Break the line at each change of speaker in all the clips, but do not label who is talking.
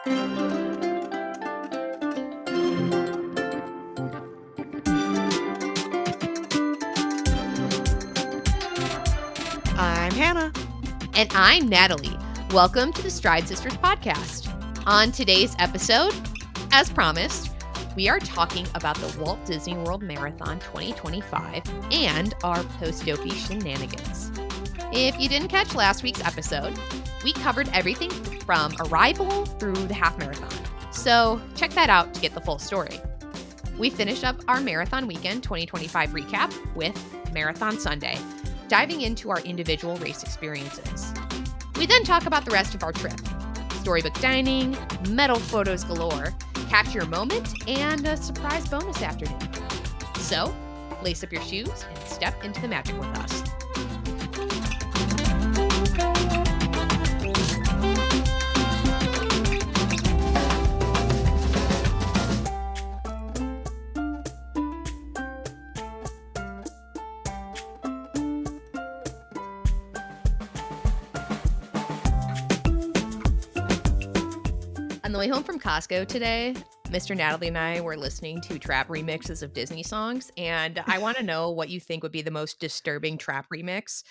I'm Hannah.
And I'm Natalie. Welcome to the Stride Sisters podcast. On today's episode, as promised, we are talking about the Walt Disney World Marathon 2025 and our post-Dopey shenanigans. If you didn't catch last week's episode, we covered everything from arrival through the half marathon. So check that out to get the full story. We finished up our Marathon Weekend 2025 recap with Marathon Sunday, diving into our individual race experiences. We then talk about the rest of our trip. Storybook dining, medal photos galore, capture your moment, and a surprise bonus afternoon. So, lace up your shoes and step into the magic with us. On the way home from Costco today, Mr. Natalie and I were listening to trap remixes of Disney songs, and I want to know what you think would be the most disturbing trap remix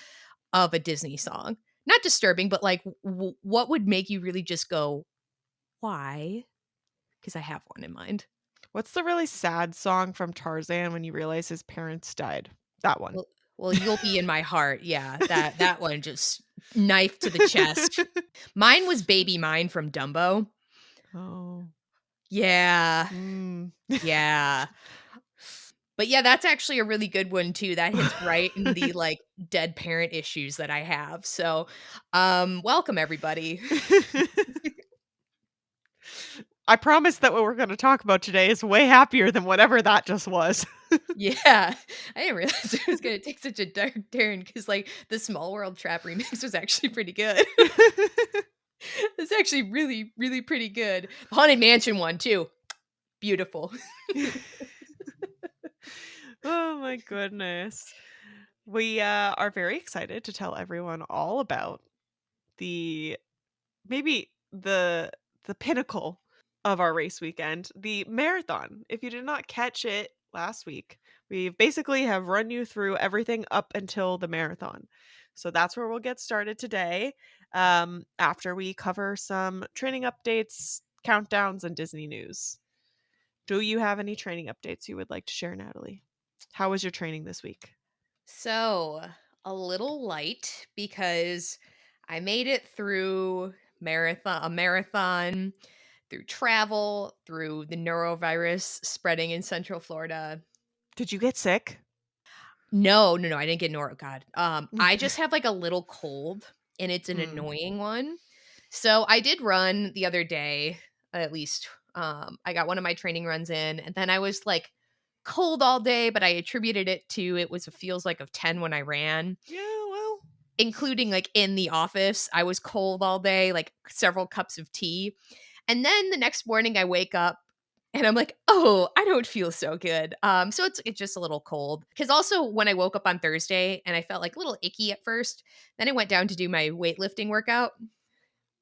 of a Disney song. Not disturbing, but like what would make you really just go, why? Because I have one in mind.
What's the really sad song from Tarzan when you realize his parents died? That one.
Well, you'll be in my heart. Yeah, that one just knife to the chest. Mine was Baby Mine from Dumbo.
Oh.
Yeah. Yeah. But yeah, that's actually a really good one too. That hits right in the like dead parent issues that I have. So, welcome everybody.
I promise that what we're going to talk about today is way happier than whatever that just was.
Yeah. I didn't realize it was going to take such a dark turn because like the Small World Trap remix was actually pretty good. It's actually really, really pretty good. The Haunted Mansion one too. Beautiful.
Oh my goodness. We are very excited to tell everyone all about maybe the pinnacle of our race weekend, the marathon. If you did not catch it last week, we basically have run you through everything up until the marathon. So that's where we'll get started today, after we cover some training updates, countdowns, and Disney news. Do you have any training updates you would like to share, Natalie? How was your training this week?
So, a little light because I made it through a marathon, through travel, through the norovirus spreading in Central Florida.
Did you get sick?
No, I didn't get noro. God, I just have like a little cold, and it's an annoying one. So I did run the other day, at least. I got one of my training runs in, and then I was like cold all day, but I attributed it to it was a feels like of 10 when I ran.
Yeah, well,
Including like in the office, I was cold all day, like several cups of tea. And then the next morning I wake up and I'm like, "Oh, I don't feel so good." So it's just a little cold. Cuz also when I woke up on Thursday and I felt like a little icky at first, then I went down to do my weightlifting workout.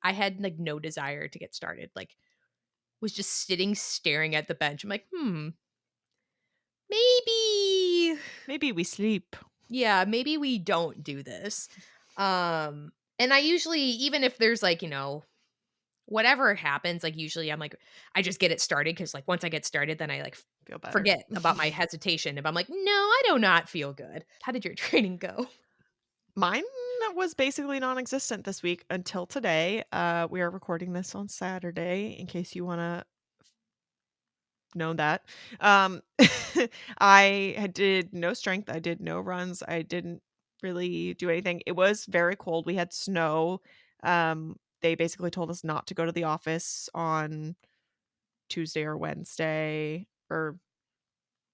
I had like no desire to get started. Like was just sitting staring at the bench. I'm like,
maybe we sleep.
yeah, maybe we don't do this. And I usually, even if there's like, whatever happens, like usually I'm like, I just get it started because like once I get started, then I like
Feel better.
forget about my hesitation. If I'm like, no, I do not feel good. How did your training go?
Mine was basically non-existent this week until today. We are recording this on Saturday, in case you want to know that. I did no strength. I did no runs. I didn't really do anything. It was very cold. We had snow. They basically told us not to go to the office on Tuesday or Wednesday, or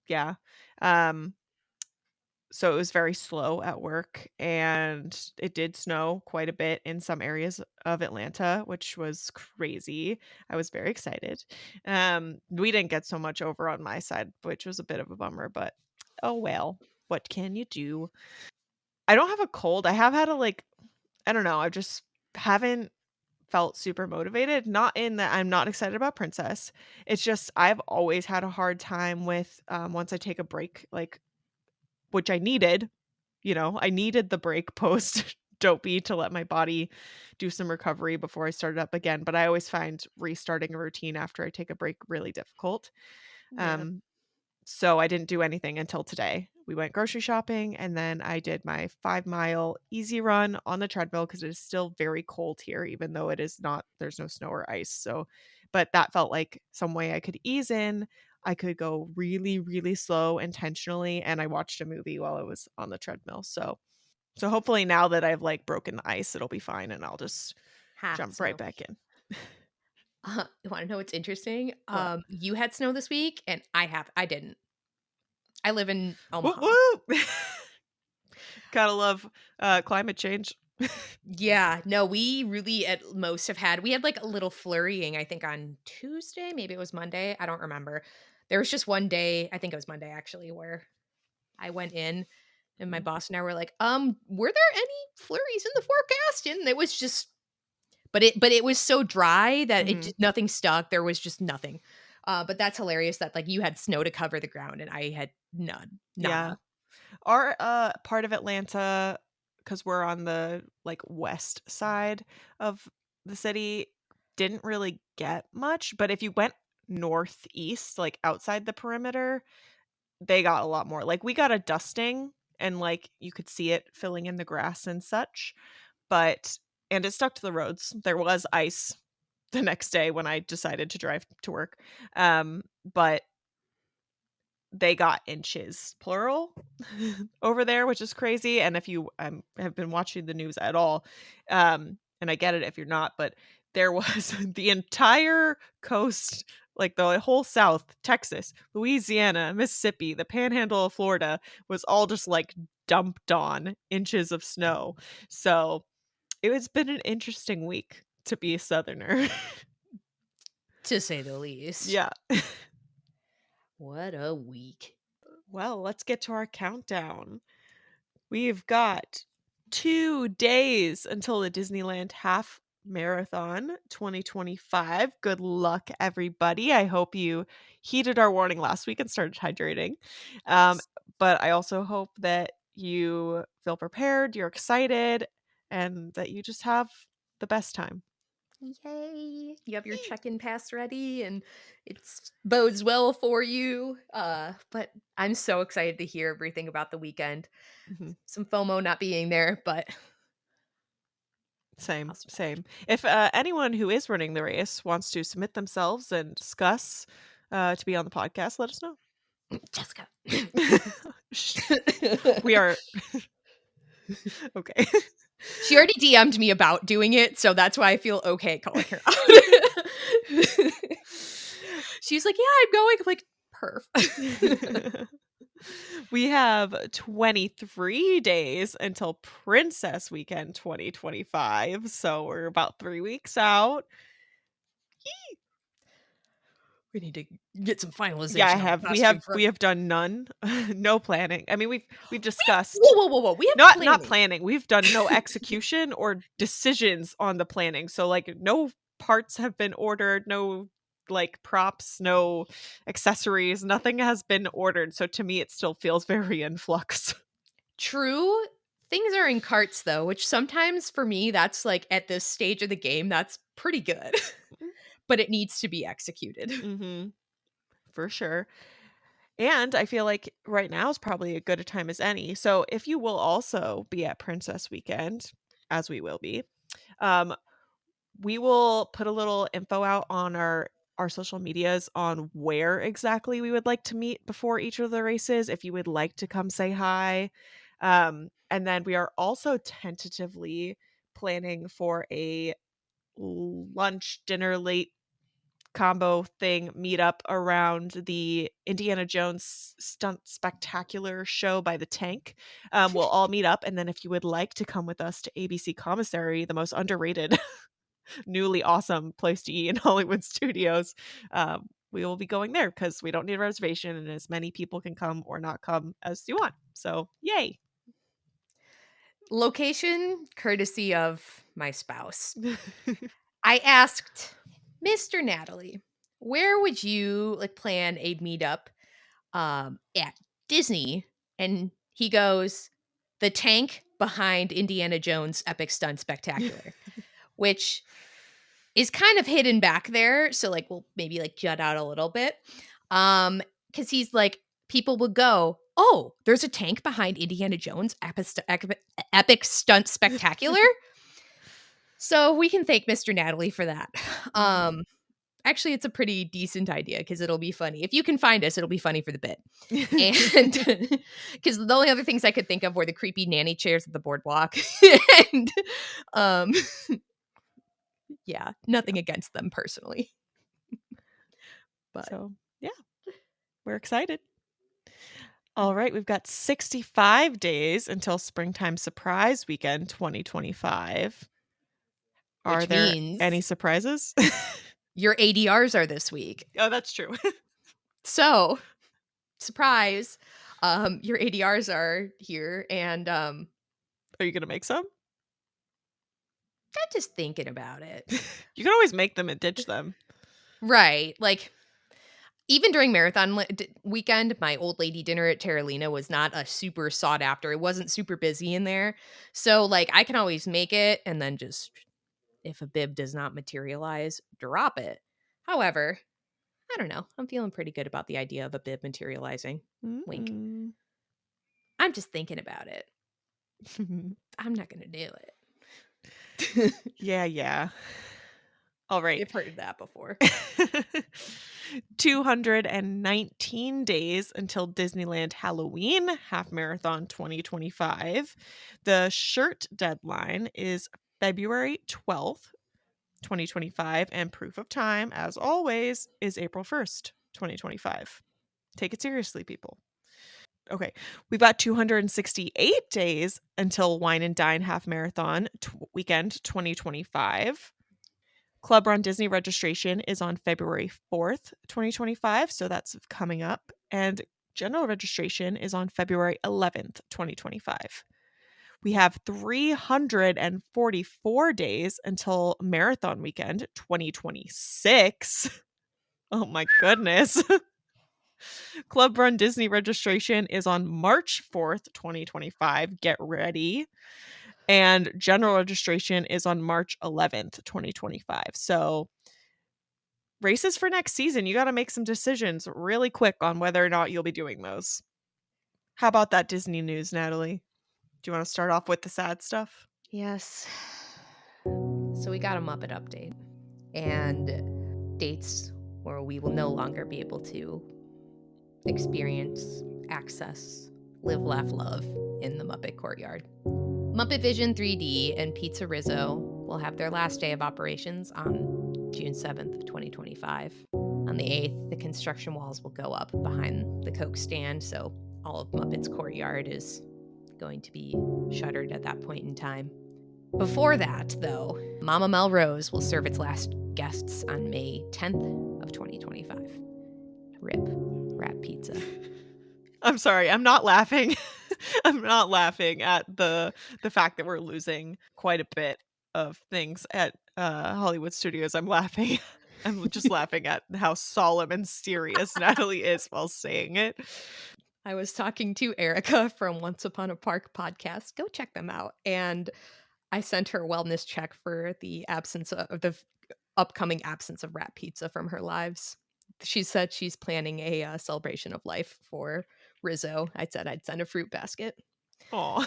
yeah. So it was very slow at work, and it did snow quite a bit in some areas of Atlanta, which was crazy. I was very excited. We didn't get so much over on my side, which was a bit of a bummer, but oh well. What can you do? I don't have a cold. I have had I don't know, I just haven't felt super motivated, not in that I'm not excited about Princess. It's just I've always had a hard time with, once I take a break, like, which I needed, I needed the break post Dopey to let my body do some recovery before I started up again, but I always find restarting a routine after I take a break really difficult.
Yeah.
Um, so I didn't do anything until today. We went grocery shopping and then I did my 5-mile easy run on the treadmill because it is still very cold here, even though there's no snow or ice. So, but that felt like some way I could ease in. I could go really, really slow intentionally. And I watched a movie while I was on the treadmill. So hopefully now that I've like broken the ice, it'll be fine and I'll just
Ha.
jump right
So,
back in.
you want to know what's interesting?
What?
You had snow this week, and I didn't. I live in
Whoop,
Omaha.
whoop. Gotta love climate change.
Yeah, no, we really at most we had like a little flurrying, I think on Tuesday, maybe it was Monday, I don't remember. There was just one day, I think it was Monday actually, where I went in and my boss and I were like, were there any flurries in the forecast? And it was just but it was so dry that it
Mhm.
just nothing stuck. There was just nothing. But that's hilarious that like you had snow to cover the ground and I had none.
Yeah.
Nada.
Our, part of Atlanta, because 'cause we're on the, like, west side of the city, didn't really get much, but if you went northeast, like, outside the perimeter, they got a lot more. Like, we got a dusting and, like, you could see it filling in the grass and such, but and it stuck to the roads. There was ice the next day when I decided to drive to work, but they got inches, plural, over there, which is crazy, and if you, have been watching the news at all, and I get it if you're not, but there was the entire coast, like, the whole South, Texas, Louisiana, Mississippi, the Panhandle of Florida was all just, like, dumped on inches of snow, so it has been an interesting week to be a Southerner.
To say the least.
Yeah.
What a week.
Well, let's get to our countdown. We've got 2 days until the Disneyland Half Marathon 2025. Good luck, everybody. I hope you heeded our warning last week and started hydrating. Um,
Yes.
but I also hope that you feel prepared, you're excited, and that you just have the best time.
Yay. You have your check-in pass ready and it's bodes well for you. But I'm so excited to hear everything about the weekend.
Mhm.
Some FOMO not being there, but
Same,
I'll survive.
same. If, anyone who is running the race wants to submit themselves and discuss, to be on the podcast, let us know.
Jessica.
Sh we are okay.
She already DM'd me about doing it, so that's why I feel okay calling her out. She's like, "Yeah, I'm going." I'm like, "Perf."
We have 23 days until Princess Weekend 2025, so we're about 3 weeks out.
We need to get some
Yeah, I
finalization on the
have
costume
we
for
have done none, no planning. I mean, we've
Whoa,
discussed,
whoa, whoa, whoa. We have
not
planning.
planning, we've done no execution or decisions on the planning. So, like, no parts have been ordered, no, like, props, no accessories, nothing has been ordered. So to me, it still feels very in flux.
True. Things are in carts though, which sometimes for me that's like at this stage of the game that's pretty good. But it needs to be executed.
Mhm. For sure. And I feel like right now is probably a good a time as any. So if you will also be at Princess Weekend, as we will be, um, we will put a little info out on our social medias on where exactly we would like to meet before each of the races if you would like to come say hi. And then we are also tentatively planning for a lunch, dinner, late combo thing meetup around the Indiana Jones Stunt Spectacular show by the tank. We'll all meet up, and then if you would like to come with us to ABC Commissary, the most underrated, newly awesome place to eat in Hollywood studios, we will be going there because we don't need a reservation, and as many people can come or not come as you want. So, yay!
Location courtesy of my spouse. I asked Mr. Natalie, where would you plan a meetup at Disney? And he goes, the tank behind Indiana Jones Epic Stunt Spectacular, which is kind of hidden back there. So we'll maybe jut out a little bit. Because he's like, people would go, oh, there's a tank behind Indiana Jones Epic Stunt Spectacular. So we can thank Mr. Natalie for that.
Mhm.
Actually, it's a pretty decent idea because it'll be funny. If you can find us, it'll be funny for the bit. And because the only other things I could think of were the creepy nanny chairs at the boardwalk. And um, yeah, nothing against them personally. But
So, yeah, we're excited. All right, we've got 65 days until Springtime Surprise Weekend 2025. Are
which
there
means
any surprises?
your ADRs are this week.
Oh, that's true.
So, surprise, your ADRs are here. And
Are you going to make some?
I'm just thinking about it.
You can always make them and ditch them.
Right. Even during marathon weekend, my old lady dinner at Terralina was not a super sought after. It wasn't super busy in there. So I can always make it and then just, if a bib does not materialize, drop it. However, I don't know. I'm feeling pretty good about the idea of a bib materializing. Wink.
Mm.
I'm just thinking about it. I'm not going to do it.
Yeah. All right.
You've heard that before.
219 days until Disneyland Halloween Half Marathon 2025. The shirt deadline is February 12th, 2025, and proof of time, as always, is April 1st, 2025. Take it seriously, people. Okay, we've got 268 days until Wine and Dine Half Marathon Weekend 2025. Club Run Disney registration is on February 4th, 2025, so that's coming up. And general registration is on February 11th, 2025. We have 344 days until Marathon Weekend 2026. Oh my goodness. Club Run Disney registration is on March 4th, 2025. Get ready. And general registration is on March 11th, 2025. So races for next season, you got to make some decisions really quick on whether or not you'll be doing those. How about that Disney news, Natalie? Do you want to start off with the sad stuff?
Yes. So we got a Muppet update and dates where we will no longer be able to experience, access, live, laugh, love in the Muppet Courtyard. Muppet Vision 3D and Pizza Rizzo will have their last day of operations on June 7th, 2025. On the 8th, the construction walls will go up behind the Coke stand, so all of Muppet's Courtyard is going to be shuttered at that point in time. Before that, though, Mama Melrose will serve its last guests on May 10th of 2025. RIP Rat Pizza.
I'm sorry, I'm not laughing. I'm not laughing at the fact that we're losing quite a bit of things at Hollywood Studios. I'm laughing. I'm just laughing at how solemn and serious Natalie is while saying it.
I was talking to Erica from Once Upon a Park podcast. Go check them out. And I sent her a wellness check for the absence of the upcoming absence of rat pizza from her lives. She said she's planning a celebration of life for Rizzo. I said I'd send a fruit basket.
Aw.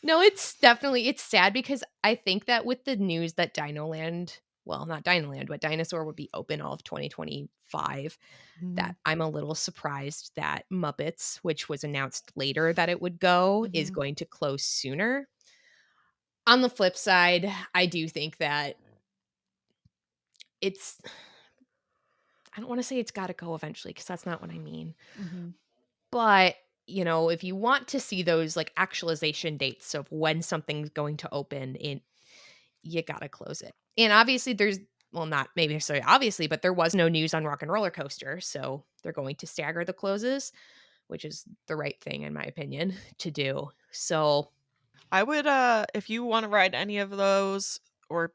No, it's sad because I think that with the news that Dinoland, well, not Dinoland, but Dinosaur would be open all of 2025, that I'm a little surprised that Muppets, which was announced later that it would go, is going to close sooner. On the flip side, I do think that I don't want to say it's got to go eventually because that's not what I mean. But, if you want to see those actualization dates of when something's going to open you got to close it. And obviously not maybe necessarily obviously, but there was no news on Rock and Roller Coaster. So they're going to stagger the closes, which is the right thing in my opinion to do. So
I would if you want to ride any of those or,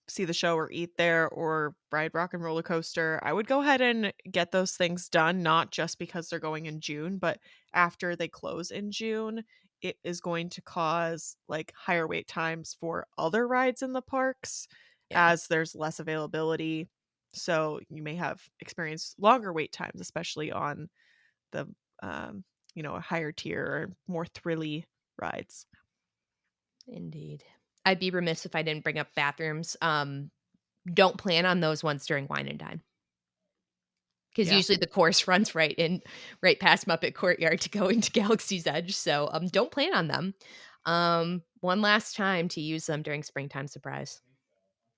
see the show or eat there or ride Rock and Roller Coaster, I would go ahead and get those things done, not just because they're going in June, but after they close in June, it is going to cause like higher wait times for other rides in the parks
Yeah,
as there's less availability. So you may have experienced longer wait times, especially on the um, a higher tier or more thrilly rides.
indeed. I'd be remiss if I didn't bring up bathrooms. Don't plan on those ones during Wine and Dine, because
Yeah.
usually the course runs right past Muppet Courtyard to go into Galaxy's Edge, so, don't plan on them. One last time to use them during Springtime Surprise,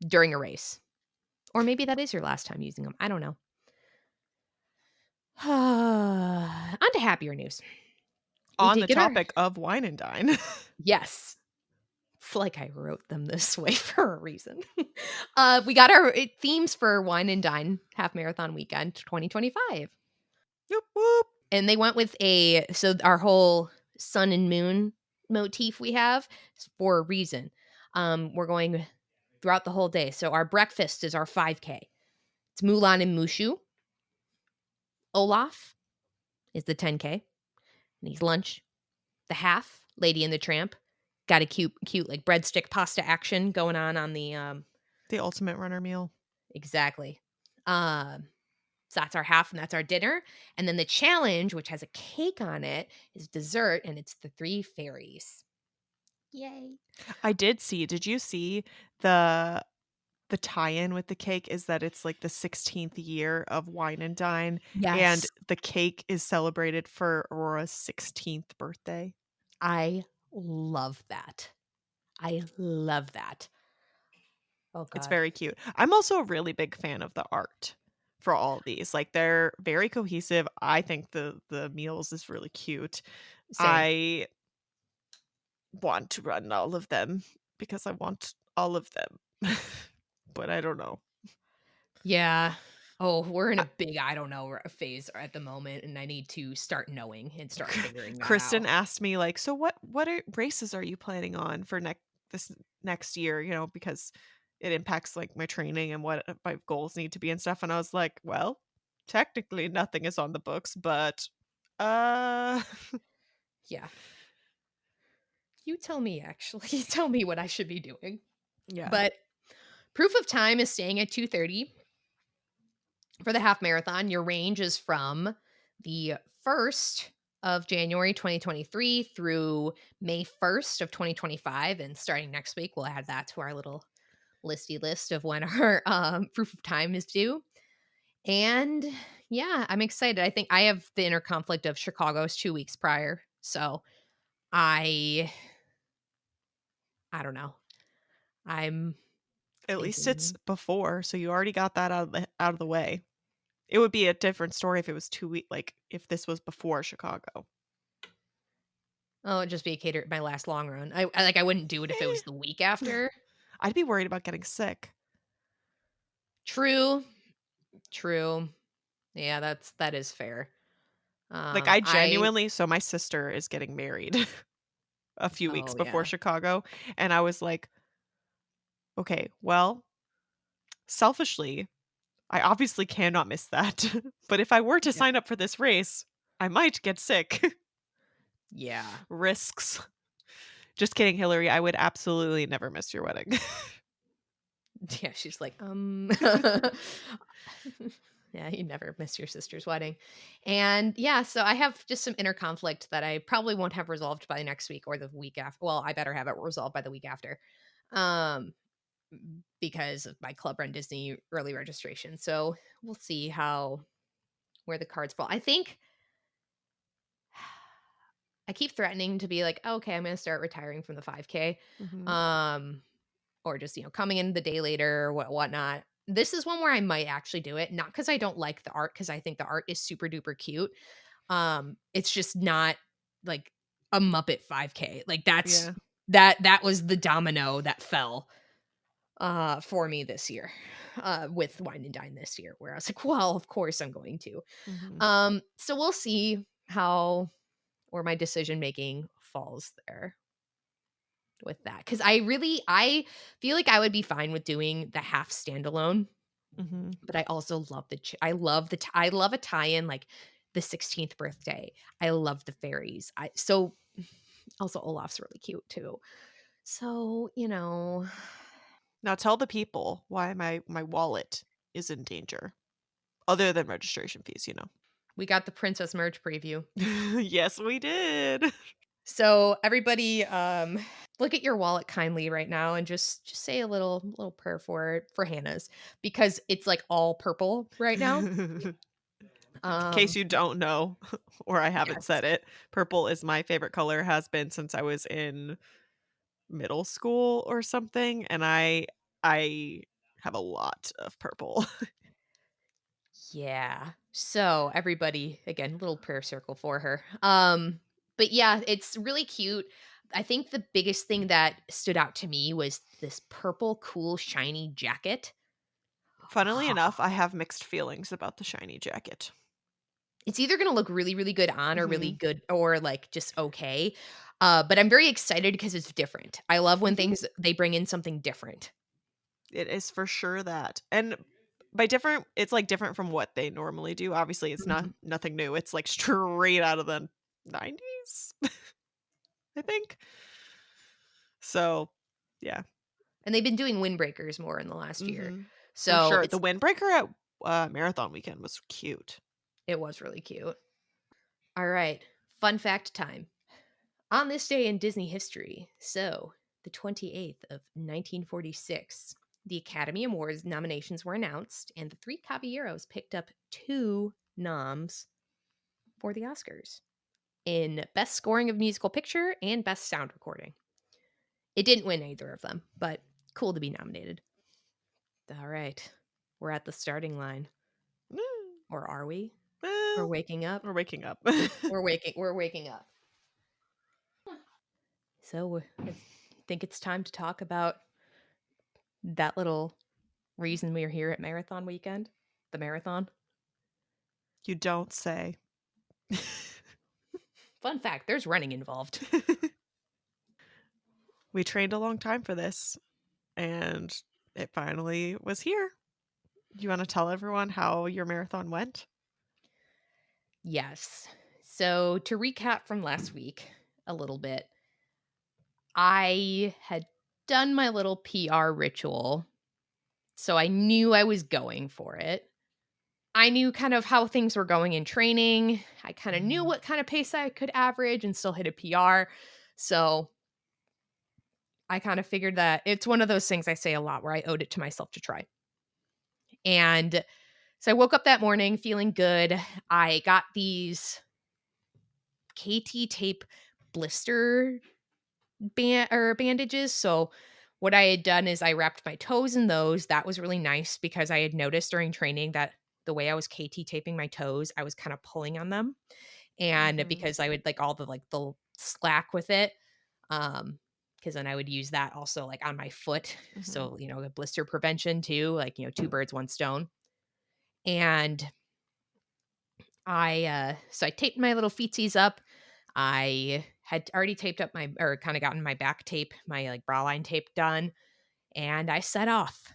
during a race, or maybe that is your last time using them, I don't know. On to happier news. We
On
did
the
get our
topic of Wine and Dine.
Yes. It's like I wrote them this way for a reason. We got our themes for Wine and Dine Half Marathon Weekend 2025.
Whoop, whoop.
And they went with our whole sun and moon motif we have is for a reason. We're going throughout the whole day. So our breakfast is our 5K. It's Mulan and Mushu. Olaf is the 10K. And he's lunch. The half, Lady and the Tramp. Got a cute like breadstick pasta action going on the
The ultimate runner meal.
exactly. So that's our half and that's our dinner. And then the challenge, which has a cake on it, is dessert and it's the three fairies. Yay.
Did you see the tie-in with the cake is that it's like the 16th year of Wine and Dine, and
Yes.
the cake is celebrated for Aurora's 16th birthday.
I love that. I love that. Oh
It's
God.
very cute. I'm also a really big fan of the art for all of these. Like they're very cohesive. I think the meals is really cute.
Same.
I want to run all of them because I want all of them. But I don't know.
Yeah. Oh, we're in
Uh,
a big I don't know phase at the moment, and I need to start knowing and start figuring that
Kristen
out.
asked me like, "So races are you planning on for this next year, because it impacts like my training and what my goals need to be and stuff." And I was like, "Well, technically nothing is on the books, but uh
Yeah. You tell me, actually. You tell me what I should be doing.
yeah.
But proof of time is staying at 2:30 for the half marathon. Your range is from the 1st of January 2023 through May 1st of 2025. And starting next week, we'll add that to our little listy list of when our proof of time is due. And yeah, I'm excited. I think I have the inner conflict of Chicago's 2 weeks prior. So I don't know. I'm
At least it's
thinking,
before, so you already got that out of the way. It would be a different story if it was 2 week like if this was before Chicago.
oh, it'd just be a cater my last long run. I wouldn't do it if it was the
Eh,
week after.
I'd be worried about getting sick.
True, true. Yeah, that is fair.
Like I
I
genuinely so my sister is getting married a few weeks
oh
before
yeah,
Chicago, and I was like, "Okay, well, selfishly, I obviously cannot miss that. But if I were to
yeah,
sign up for this race, I might get sick."
yeah,
Risks. Just kidding, Hillary. I would absolutely never miss your wedding.
yeah. She's like, yeah, you never miss your sister's wedding, and yeah. So I have just some inner conflict that I probably won't have resolved by next week or the week after. Well, I better have it resolved by the week after. Um, because of my Club Run Disney early registration. So we'll see where the cards fall. I think I keep threatening to be like, "Oh, okay, I'm going to start retiring from the 5K,
Mhm.
um, or just coming in the day later or whatnot." This is one where I might actually do it, not because I don't like the art, because I think the art is super duper cute. It's just not like a Muppet 5K. Like
Yeah.
that was the domino that fell for me this year, with Wine and Dine this year, where I was like, well, of course I'm going to.
Mhm.
So we'll see how or my decision making falls there. with that because I feel like I would be fine with doing the half standalone,
Mhm.
but I also love I love I love a tie-in like the 16th birthday. I love the fairies. I so also Olaf's really cute too. So,
Now tell the people why my wallet is in danger, other than registration fees, you know.
we got the princess merch preview.
Yes, we did.
So everybody, look at your wallet kindly right now and just say a little prayer for it for Hannah's because it's like all purple right now.
In case
Um,
you don't know, or I haven't
yes.
said it, purple is my favorite color, has been since I was in middle school or something, and I have a lot of purple.
Yeah. So everybody, again, little prayer circle for her. But yeah, it's really cute. I think the biggest thing that stood out to me was this purple, cool, shiny jacket.
Funnily enough, I have mixed feelings about the shiny jacket.
It's either gonna look really, really good on or really
Mhm.
good or, like, just okay. But I'm very excited because it's different. I love when
Mhm.
things they bring in something different.
It is for sure that. And by different, it's, like, different from what they normally do. Obviously, it's not
Mhm.
nothing new. It's, like, straight out of the '90s, I think. So, yeah.
And they've been doing windbreakers more in the last year.
Mhm. For
So,
sure. The windbreaker at, Marathon Weekend was cute.
it was really cute. Alright, fun fact time. On this day in Disney history, so the 28th of 1946, the Academy Awards nominations were announced, and the three Caballeros picked up 2 noms for the Oscars in Best Scoring of Musical Picture and Best Sound Recording. It didn't win either of them, but cool to be nominated. All right, we're at the starting line.
Mm,
Or are we? We're
well,
waking up.
we're waking up.
We're waking up. So I think it's time to talk about that little reason we are here at Marathon Weekend, the marathon.
You don't say.
Fun fact, there's running involved.
We trained a long time for this, and it finally was here. You wanna tell everyone how your marathon went?
Yes. So to recap from last week a little bit, I had done my little PR ritual. So I knew I was going for it. I knew kind of how things were going in training. I kind of knew what kind of pace I could average and still hit a PR. So I kind of figured that it's one of those things I say a lot where I owed it to myself to try. And so I woke up that morning feeling good. I got these KT tape blister bandages. So what I had done is I wrapped my toes in those. That was really nice because I had noticed during training that the way I was KT taping my toes, I was kind of pulling on them. And
Mhm,
because I would like all the slack with it, because then I would use that also like on my foot.
mhm.
So, the blister prevention too, like, two birds, one stone. And so I taped my little feetsies up. I had already taped up my or kind of gotten my back tape, my like bra line tape done, and I set off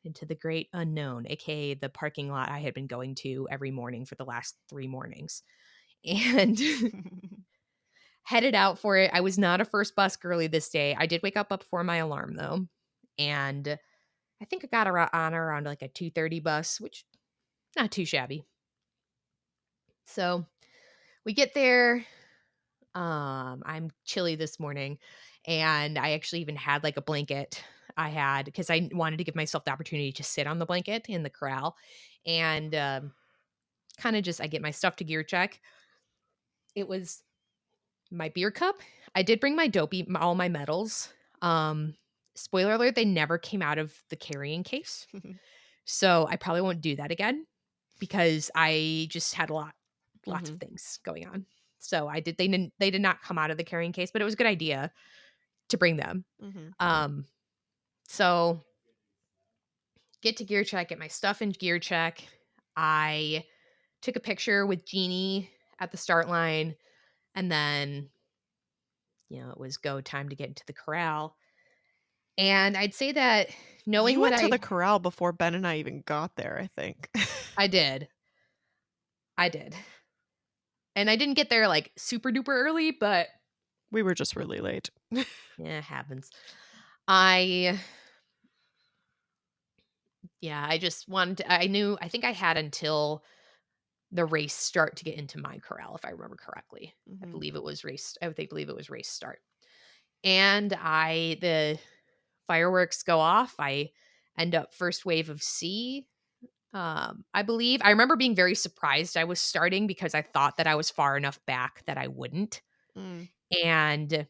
into the great unknown, aka the parking lot I had been going to every morning for the last 3 mornings. And headed out for it. I was not a first bus girly this day. I did wake up before my alarm though. And I think I got on around like a 2:30 bus, which not too shabby. So we get there. I'm chilly this morning, and I actually even had like a blanket I had because I wanted to give myself the opportunity to sit on the blanket in the corral and kind of just I get my stuff to gear check. It was my beer cup. I did bring my dopey, all my medals. Um, Spoiler alert, they never came out of the carrying case. So I probably won't do that again because I just had lots of
Mhm,
things going on. So they did not come out of the carrying case, but it was a good idea to bring them.
mhm.
Um, so get to gear check, get my stuff in gear check. I took a picture with Jeannie at the start line and then it was go time to get into the corral. And I'd say that knowing
You
what
went to
I
the corral before Ben and I even got there, I think.
I did. I did. And I didn't get there like super duper early, but
We were just really late.
yeah, it happens. I yeah, I just wanted to, I think I had until the race start to get into my corral, if I remember correctly.
Mhm.
I believe it was race start. And the fireworks go off. I end up first wave of C. I believe I remember being very surprised I was starting because I thought that I was far enough back that I wouldn't.
Mm.
And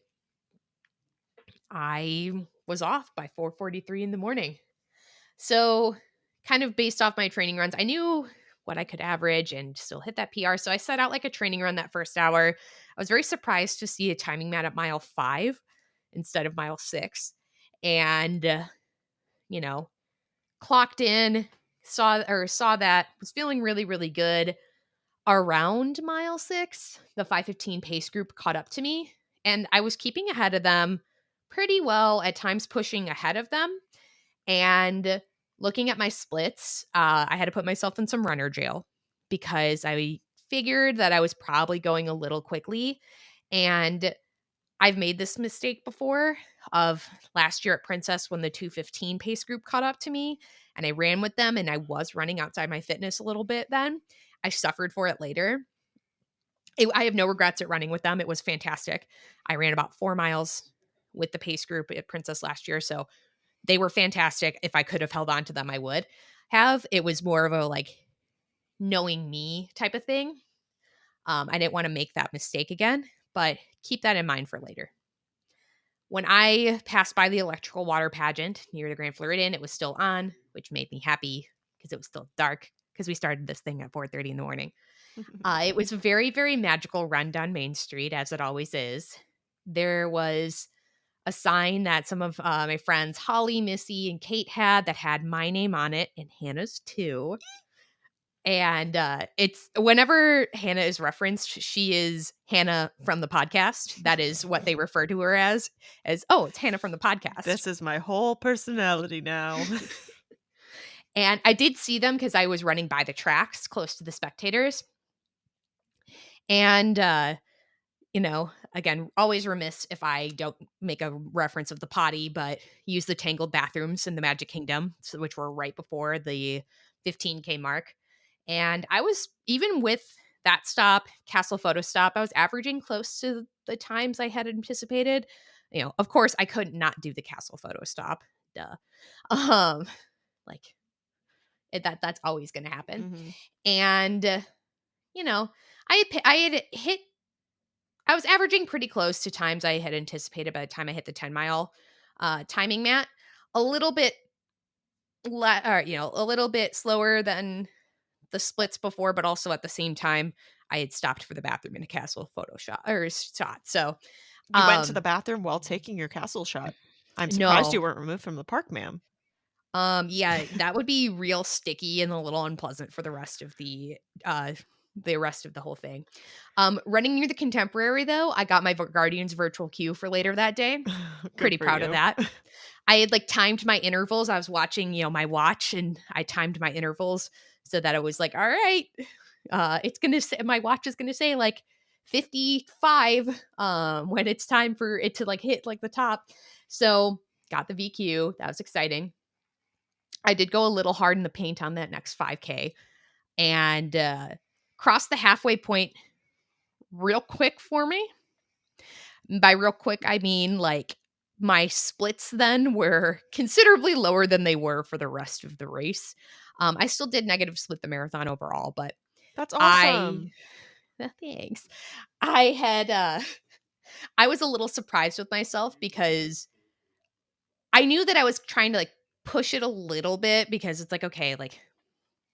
I was off by 4:43 in the morning. So, kind of based off my training runs, I knew what I could average and still hit that PR. So I set out like a training run that first hour. I was very surprised to see a timing mat at mile 5 instead of mile 6. And you know, clocked in, saw that, was feeling really really good. Around mile 6, the 5:15 pace group caught up to me, and I was keeping ahead of them pretty well, at times pushing ahead of them. And looking at my splits, I had to put myself in some runner jail because I figured that I was probably going a little quickly. And I've made this mistake before of last year at Princess when the 2:15 pace group caught up to me and I ran with them and I was running outside my fitness a little bit then. I suffered for it later. I have no regrets at running with them. It was fantastic. I ran about 4 miles with the pace group at Princess last year, so they were fantastic. If I could have held on to them, I would have. It was more of a like knowing me type of thing. I didn't want to make that mistake again, but keep that in mind for later. When I passed by the electrical water pageant near the Grand Floridian, it was still on, which made me happy because it was still dark because we started this thing at 4:30 in the morning. It was a very, very magical run down Main Street, as it always is. There was a sign that some of my friends, Holly, Missy, and Kate had that had my name on it and Hannah's too. And it's whenever Hannah is referenced, she is Hannah from the podcast. That is what they refer to her as, oh, it's Hannah from the podcast.
This is my whole personality now.
And I did see them because I was running by the tracks close to the spectators. And again, always remiss if I don't make a reference of the potty, but use the tangled bathrooms in the Magic Kingdom, which were right before the 15K mark. And I was, even with that stop, Castle Photo Stop, I was averaging close to the times I had anticipated. Of course, I could not do the Castle Photo Stop. Duh. Um, like that's always going to happen.
Mhm.
And I had hit I was averaging pretty close to times I had anticipated by the time I hit the 10-mile timing mat. A little bit, a little bit slower than the splits before, but also at the same time, I had stopped for the bathroom in a castle photo shot or shot. So,
You went to the bathroom while taking your castle shot. I'm surprised
no,
you weren't removed from the park, ma'am.
yeah, that would be real sticky and a little unpleasant for the rest of the whole thing. Running near the Contemporary though, I got my Guardians virtual queue for later that day.
Good
Pretty
for
proud of
you.
that. I had like timed my intervals. I was watching, my watch and I timed my intervals so that it was like, all right, it's going to say, my watch is going to say like 55 when it's time for it to like hit like the top. So got the VQ. That was exciting. I did go a little hard in the paint on that next 5K and crossed the halfway point real quick for me. By real quick, I mean like my splits then were considerably lower than they were for the rest of the race. I still did negative split the marathon overall, but
That's
I
awesome.
thanks. I had I was a little surprised with myself because I knew that I was trying to like push it a little bit because it's like, okay, like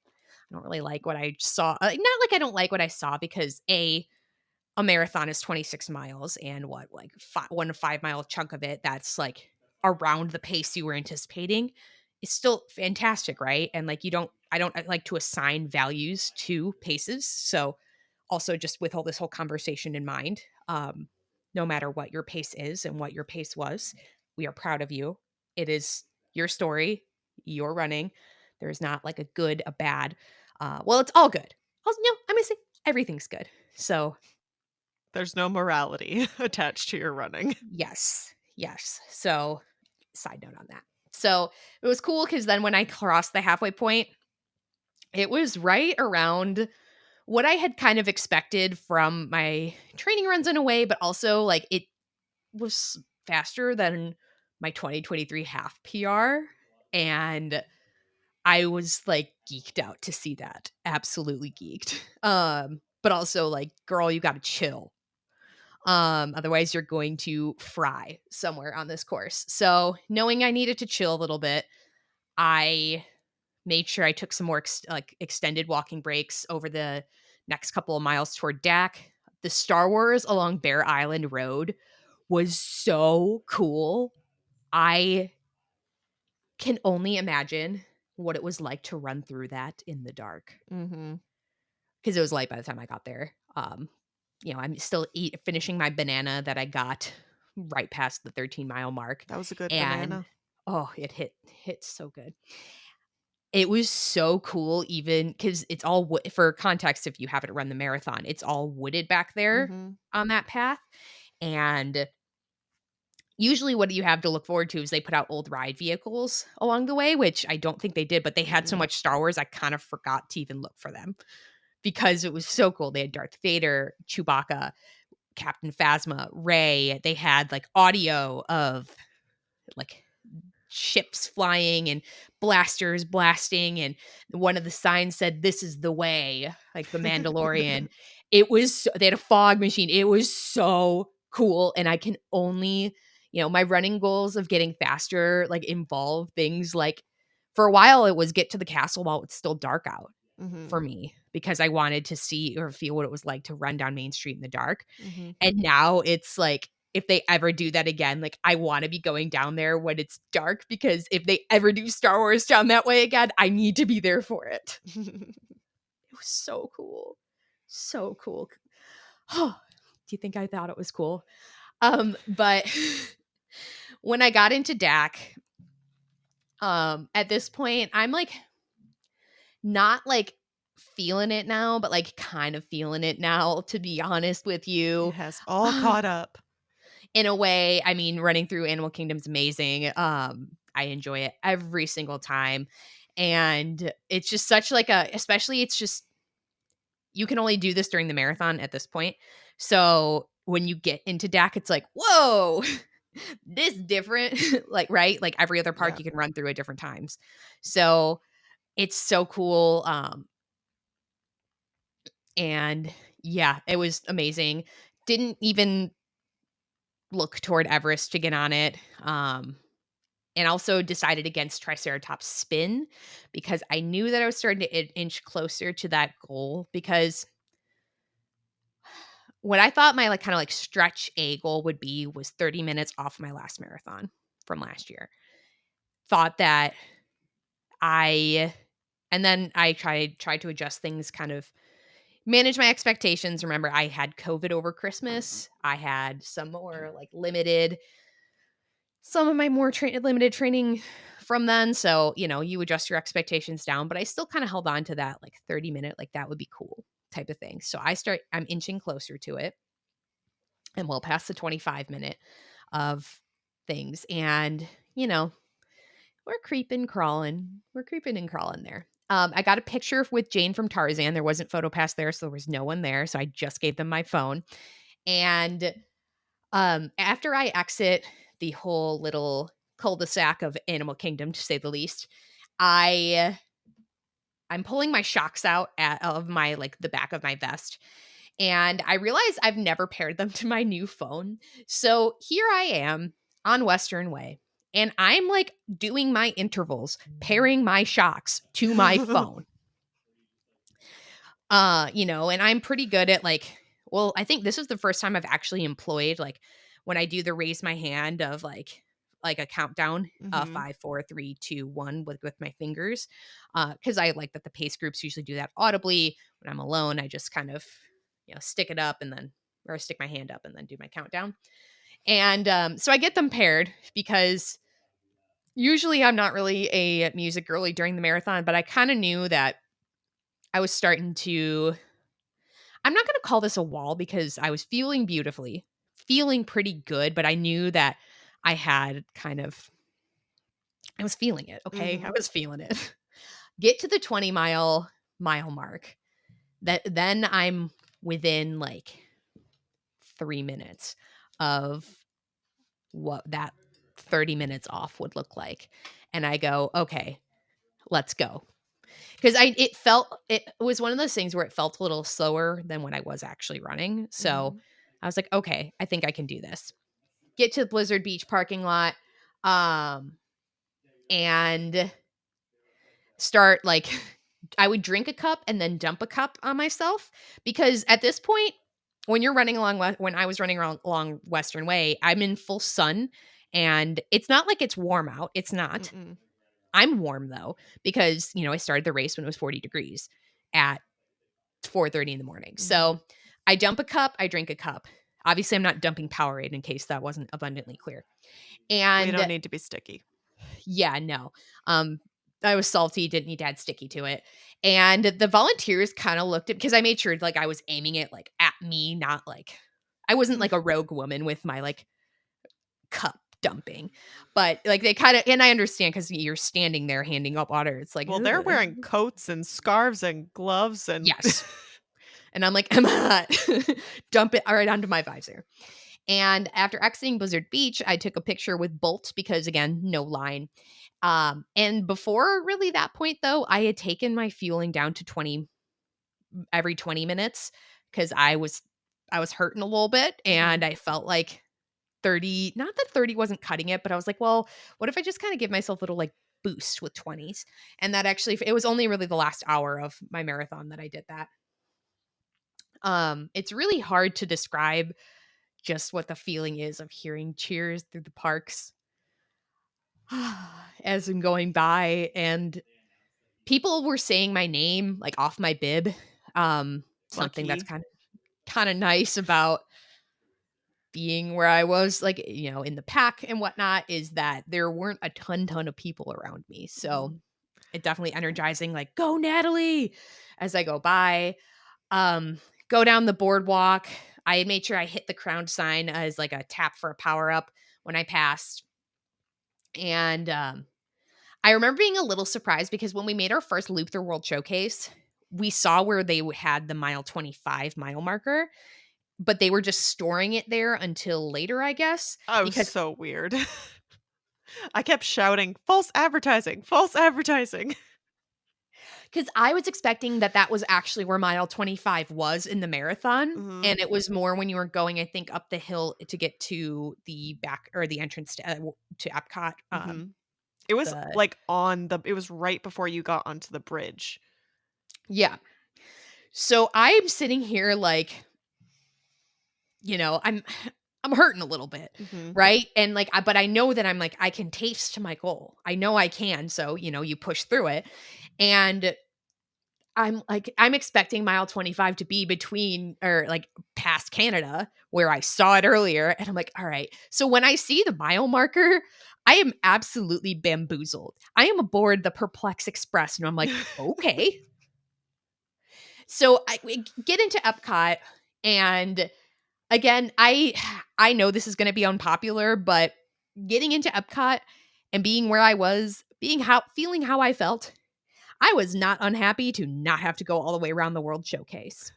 I don't really like what I saw. Not like I don't like what I saw because a marathon is 26 miles and what like 1 5 mile chunk of it that's like around the pace you were anticipating is still fantastic, right? And like I don't like to assign values to paces. So also just with all this whole conversation in mind, no matter what your pace is and what your pace was. We are proud of you. It is your story, your running. There's not like a good, a bad. Well, it's all good. No, I'm gonna say everything's good. So
There's no morality attached to your running.
yes, yes. So side note on that. So it was cool because then when I crossed the halfway point, it was right around what I had kind of expected from my training runs in a way, but also like it was faster than my 2023 half PR. And I was like geeked out to see that. Absolutely geeked. But also like, girl, you gotta chill. Otherwise you're going to fry somewhere on this course. So knowing I needed to chill a little bit, I made sure I took some more extended walking breaks over the next couple of miles toward DAC. The Star Wars along Bear Island Road was so cool. I can only imagine what it was like to run through that in the dark
Mhm.
because it was light by the time I got there. I'm still finishing my banana that I got right past the 13-mile mark,
That was a good
and
banana.
oh, it hit so good. It was so cool even because it's all for context, if you haven't run the marathon, it's all wooded back there
Mhm.
on that path, and usually what you have to look forward to is they put out old ride vehicles along the way, which I don't think they did, but they had so
Mm-mm.
much Star Wars, I kind of forgot to even look for them because it was so cool. They had Darth Vader, Chewbacca, Captain Phasma, Rey. They had, like, audio of, like, ships flying and blasters blasting, and one of the signs said, "This is the way," like the Mandalorian. They had a fog machine. It was so cool, and I can only my running goals of getting faster, like, involve things like for a while, it was get to the castle while it's still dark out for
Mhm.
me because I wanted to see or feel what it was like to run down Main Street in the dark.
Mhm.
And now it's like, if they ever do that again, like, I wanna be going down there when it's dark because if they ever do Star Wars down that way again, I need to be there for it. It was so cool. So cool. Do you think I thought it was cool? But when I got into DAC, at this point, I'm, like, not, like, feeling it now, but, like, kind of feeling it now, to be honest with
It
you.
has all caught up.
In a way, I mean, running through Animal Kingdom's amazing. I enjoy it every single time. And it's just such like a especially it's just you can only do this during the marathon at this point. So when you get into DAC, it's like, whoa, this different. Like, right? Like every other park
Yeah.
you can run through at different times. So it's so cool. And yeah, it was amazing. Didn't even look toward Everest to get on it. And also decided against Triceratops spin because I knew that I was starting to inch closer to that goal because what I thought my like kind of like stretch A goal would be was 30 minutes off my last marathon from last year. Thought that I and then I tried to adjust things, kind of manage my expectations. Remember, I had COVID over Christmas. I had some more like limited some of my more limited training from then. So, you adjust your expectations down, but I still kind of held on to that like 30-minute, like that would be cool type of thing. So I'm inching closer to it and we'll pass the 25-minute of things. And, we're creeping, crawling. We're creeping and crawling there. I got a picture with Jane from Tarzan. There wasn't PhotoPass there, so there was no one there. So I just gave them my phone. And after I exit the whole little cul-de-sac of Animal Kingdom, to say the least, I'm pulling my shocks out of my like the back of my vest, and I realize I've never paired them to my new phone. So here I am on Western Way, and I'm like doing my intervals, pairing my shocks to my phone. And I'm pretty good at like, well, I think this is the first time I've actually employed like when I do the raise my hand of like a countdown,
Mhm.
5, 4, 3, 2, 1 with my fingers. Because I like that the pace groups usually do that audibly. When I'm alone, I just kind of, stick it up and then or I stick my hand up and then do my countdown. And so I get them paired because usually I'm not really a music girly during the marathon, but I kind of knew that I was starting to, I'm not going to call this a wall because I was feeling beautifully, feeling pretty good, but I knew that I had kind of, I was feeling it. Okay. I
Mhm.
was feeling it. Get to the 20 mile mark. Then I'm within like 3 minutes of what that 30 minutes off would look like. And I go, okay, let's go. Because it was one of those things where it felt a little slower than when I was actually running. So
Mhm.
I was like, okay, I think I can do this. Get to the Blizzard Beach parking lot, um, and start like I would drink a cup and then dump a cup on myself because at this point, when you're running along, when I was running along Western Way, I'm in full sun, and it's not like it's warm out. It's not.
Mm-mm.
I'm warm though because I started the race when it was 40 degrees at 4:30 in the morning.
Mhm.
So I dump a cup, I drink a cup. Obviously, I'm not dumping Powerade in case that wasn't abundantly clear.
We don't
And
need to be sticky.
yeah, no. Um, I was salty, didn't need to add sticky to it. And the volunteers kind of looked at because I made sure like I was aiming it like at me, not like I wasn't like a rogue woman with my like cup dumping. But like they kind of, and I understand because you're standing there handing up water. It's like,
Well, they're
ugh.
wearing coats and scarves and gloves and
Yes. And I'm like, I'm hot. Dump it right onto my visor. And after exiting Blizzard Beach, I took a picture with Bolt because again, no line. And before really that point though, I had taken my fueling down to 20 every 20 minutes because I was hurting a little bit and
Mhm.
I felt like 30, not that 30 wasn't cutting it, but I was like, well, what if I just kind of give myself a little like boost with 20s? And that actually it was only really the last hour of my marathon that I did that. It's really hard to describe just what the feeling is of hearing cheers through the parks as I'm going by, and people were saying my name like off my bib. Something that's
Lucky.
kind of nice about being where I was, like, in the pack and whatnot, is that there weren't a ton of people around me. So
Mhm.
it definitely energizing, like, go Natalie, as I go by. Go down the boardwalk. I made sure I hit the crown sign as like a tap for a power up when I passed. And I remember being a little surprised because when we made our first loop through World Showcase, we saw where they had the mile 25 mile marker, but they were just storing it there until later, I guess,
Oh,
because
so weird. I kept shouting, "False advertising! False advertising!"
I was expecting that that was actually where mile 25 was in the marathon,
Mhm.
and it was more when you were going, I think, up the hill to get to the back or the entrance to Epcot.
Mhm. It was,
The
like, it was right before you got onto the bridge.
Yeah. So I'm sitting here like, I'm I'm hurting a little bit,
Mhm.
right? And like but I know that I'm like I can taste to my goal. I know I can. So, you push through it. And I'm expecting mile 25 to be between or like past Canada where I saw it earlier, and I'm like, "All right." So when I see the mile marker, I am absolutely bamboozled. I am aboard the Perplex Express and I'm like, "Okay." So we get into Epcot, and again, I know this is going to be unpopular, but getting into Epcot and being where I was, feeling how I felt, I was not unhappy to not have to go all the way around the World Showcase.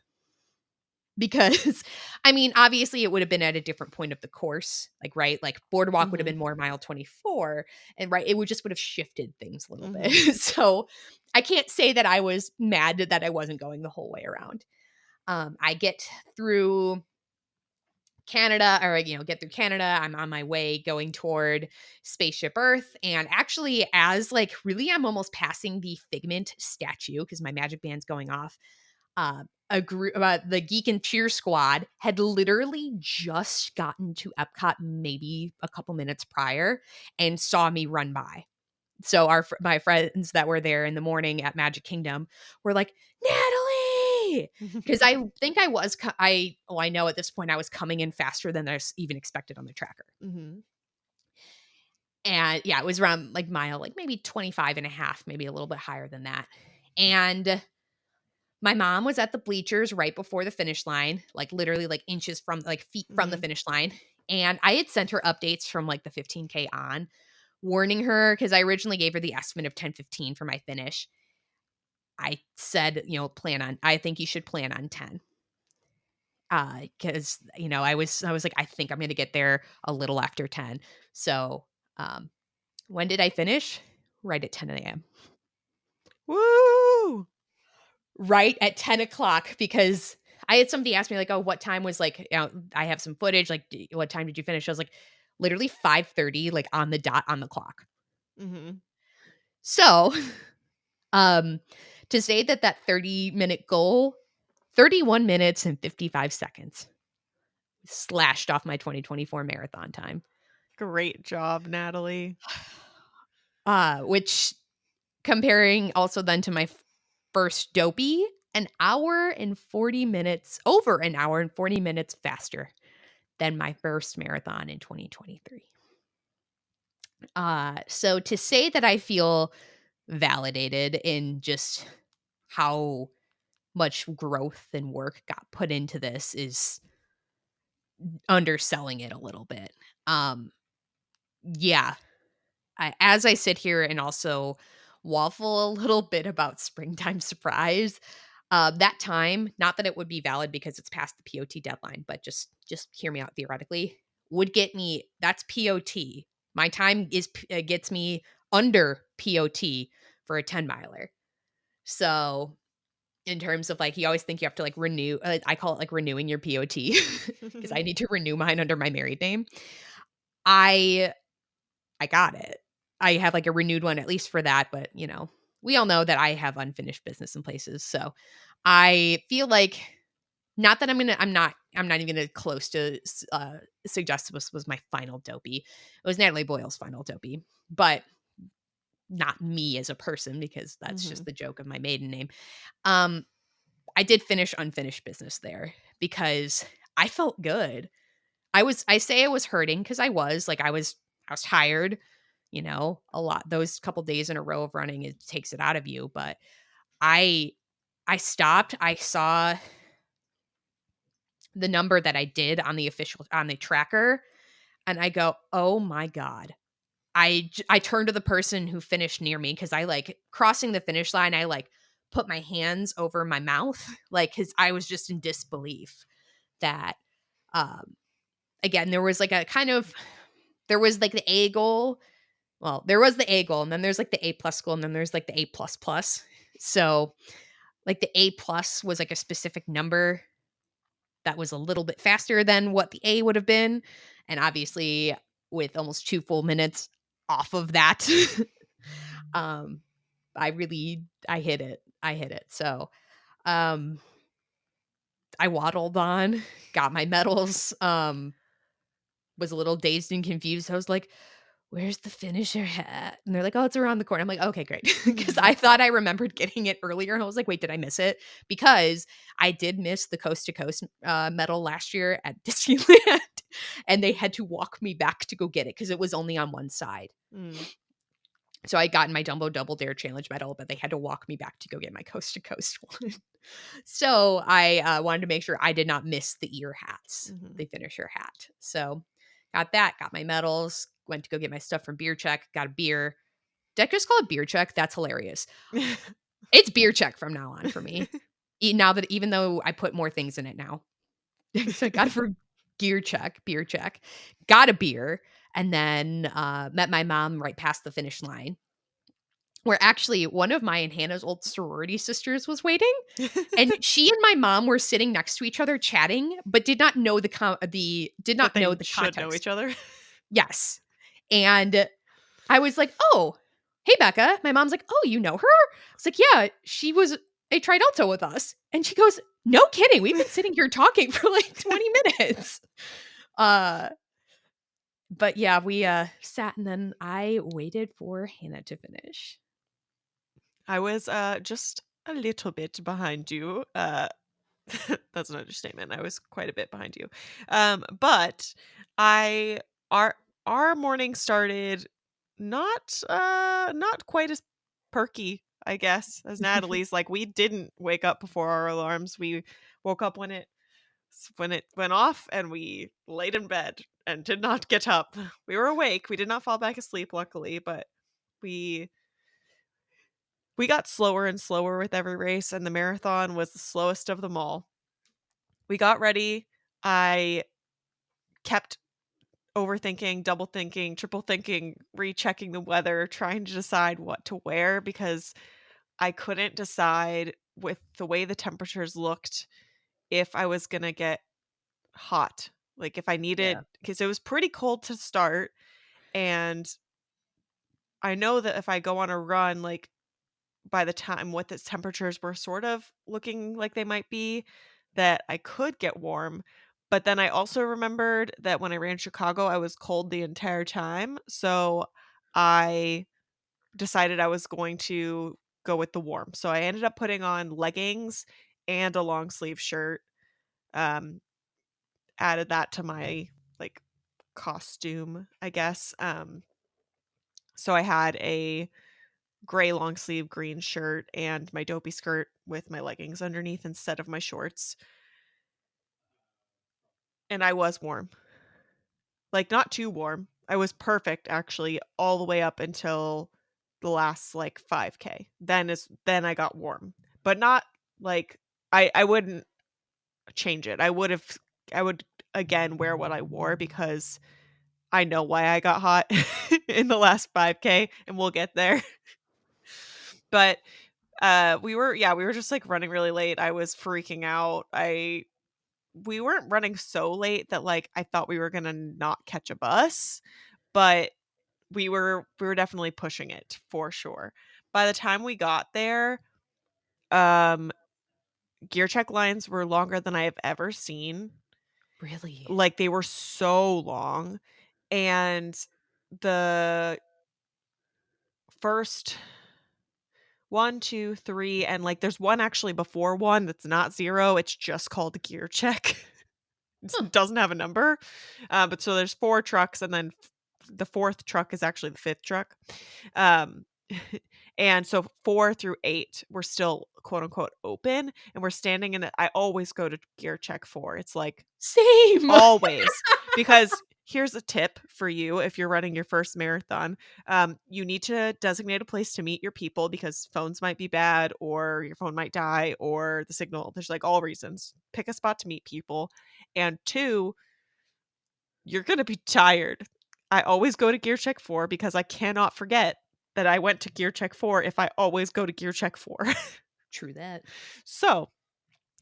Because I mean, obviously it would have been at a different point of the course, like right, like Boardwalk would have
Mhm.
been more mile 24, and right, it would have shifted things a little bit.
Mhm.
So I can't say that I was mad that I wasn't going the whole way around. I get through Canada or get through Canada. I'm on my way going toward Spaceship Earth, and actually as like really I'm almost passing the Figment statue because my magic band's going off. A group the Geek and Cheer squad had literally just gotten to Epcot maybe a couple minutes prior and saw me run by. So my friends that were there in the morning at Magic Kingdom were like, "Natalie!" way. Because I think I was, I know at this point I was coming in faster than I was even expected on the tracker.
Mhm.
And yeah, it was around like mile, like maybe 25 and a half, maybe a little bit higher than that. And my mom was at the bleachers right before the finish line, like literally like inches from like feet from the
Mhm.
finish line. And I had sent her updates from like the 15K on, warning her because I originally gave her the estimate of 10:15 for my finish. I said, I think you should plan on 10. Because I was like, I think I'm gonna get there a little after 10. So um when did I finish? Right at 10 a.m.
Woo!
Right at 10 o'clock, because I had somebody ask me, like, oh, what time was like, I have some footage, like, what time did you finish? I was like, literally 5:30, like on the dot on the clock.
Mhm.
So, um, to say that 30-minute goal, 31 minutes and 55 seconds slashed off my 2024 marathon time.
Great job, Natalie.
Which comparing also then to my first Dopey, over an hour and 40 minutes faster than my first marathon in 2023. So to say that I feel validated in just how much growth and work got put into this is underselling it a little bit. Yeah, as I sit here and also waffle a little bit about springtime surprise, that time, not that it would be valid because it's past the POT deadline, but just hear me out theoretically, would get me, that's POT. My time gets me under POT for a 10 miler. So in terms of like, you always think you have to like renew, I call it like renewing your POT because I need to renew mine under my married name. I I got it. I have like a renewed one at least for that, but we all know that I have unfinished business in places. So I feel like, not that I'm not even close to suggest this was my final Dopey. It was Natalie Boyle's final Dopey, but not me as a person, because that's just
Mhm.
the joke of my maiden name. Um, I did finish unfinished business there because I felt good. I say I was hurting because I was tired, a lot. Those couple days in a row of running, it takes it out of you. But I I stopped. I saw the number that I did on the tracker, and I go, "Oh my god." I turned to the person who finished near me, because I like crossing the finish line. I like put my hands over my mouth, like, because I was just in disbelief that um again, there was like a kind of, there was like the A goal. Well, there was the A goal, and then there's like the A plus goal, and then there's like the A plus plus. So like the A plus was like a specific number that was a little bit faster than what the A would have been. And obviously, with almost 2 full minutes off of that, um, I hit it. I hit it. So, um, I waddled on, got my medals, was a little dazed and confused. I was like, "Where's the finisher hat?" And they're like, "Oh, it's around the corner." I'm like, "Okay, great." Because I thought I remembered getting it earlier, and I was like, "Wait, did I miss it?" Because I did miss the coast to coast medal last year at Disneyland, and they had to walk me back to go get it because it was only on one side.
Mm.
So I got my Dumbo Double Dare Challenge medal, but they had to walk me back to go get my coast to coast one. So I wanted to make sure I did not miss the ear hats,
Mhm.
the finisher hat. So got that, got my medals, went to go get my stuff from Beer Check, got a beer. Did I just call it Beer Check? That's hilarious. It's Beer Check from now on for me. Now that, even though I put more things in it now. So I got it for Beer Check, got a beer, and then met my mom right past the finish line, where actually one of my and Hannah's old sorority sisters was waiting. And she and my mom were sitting next to each other chatting, but did not know
That they
the
should know
context.
each other.
Yes. And I was like, "Oh, hey, Becca." My mom's like, "Oh, you know her?" I was like, "Yeah, she was a Tridalto with us." And she goes, "No kidding. We've been sitting here talking for like 20 minutes." Uh, but yeah, we sat, and then I waited for Hannah to finish.
I was just a little bit behind you. That's an understatement. I was quite a bit behind you. But I our our morning started not quite as perky, I guess, as Natalie's. Like we didn't wake up before our alarms. We woke up when it went off and we laid in bed and did not get up. We were awake. We did not fall back asleep, luckily, but we we got slower and slower with every race, and the marathon was the slowest of them all. We got ready. I kept overthinking, double thinking, triple thinking, rechecking the weather, trying to decide what to wear because I couldn't decide with the way the temperatures looked if I was going to get hot. Like if I
Yeah.
needed, because it was pretty cold to start. And I know that if I go on a run, like by the time what the temperatures were sort of looking like they might be, that I could get warm. But then I also remembered that when I ran Chicago, I was cold the entire time. So I decided I was going to go with the warm. So I ended up putting on leggings and a long sleeve shirt. Um, Added that to my like costume, I guess. So I had a gray long sleeve green shirt and my dopey skirt with my leggings underneath instead of my shorts. And I was warm. Like not too warm. I was perfect actually all the way up until the last like 5K. Then I got warm. But not like I wouldn't change it. I would again wear what I wore because I know why I got hot in the last 5K and we'll get there. But we were just like running really late. I was freaking out. I We weren't running so late that like I thought we were going to not catch a bus, but we were definitely pushing it for sure. By the time we got there, um gear check lines were longer than I have ever seen.
Really?
Like they were so long, and the first 1, 2, 3, and like there's one actually before one that's not 0. It's just called the gear check.
Huh.
Doesn't have a number. But so there's 4 trucks, and then the 4th truck is actually the 5th truck. Um, and so 4 through 8 we're still quote unquote open, and we're standing in it. I always go to gear check 4. It's like
Same.
always, because here's a tip for you if you're running your first marathon. You need to designate a place to meet your people because phones might be bad or your phone might die or the signal. There's like all reasons. Pick a spot to meet people. And 2, you're going to be tired. I always go to gear check 4 because I cannot forget that I went to gear check 4 if I always go to gear check 4.
True that.
So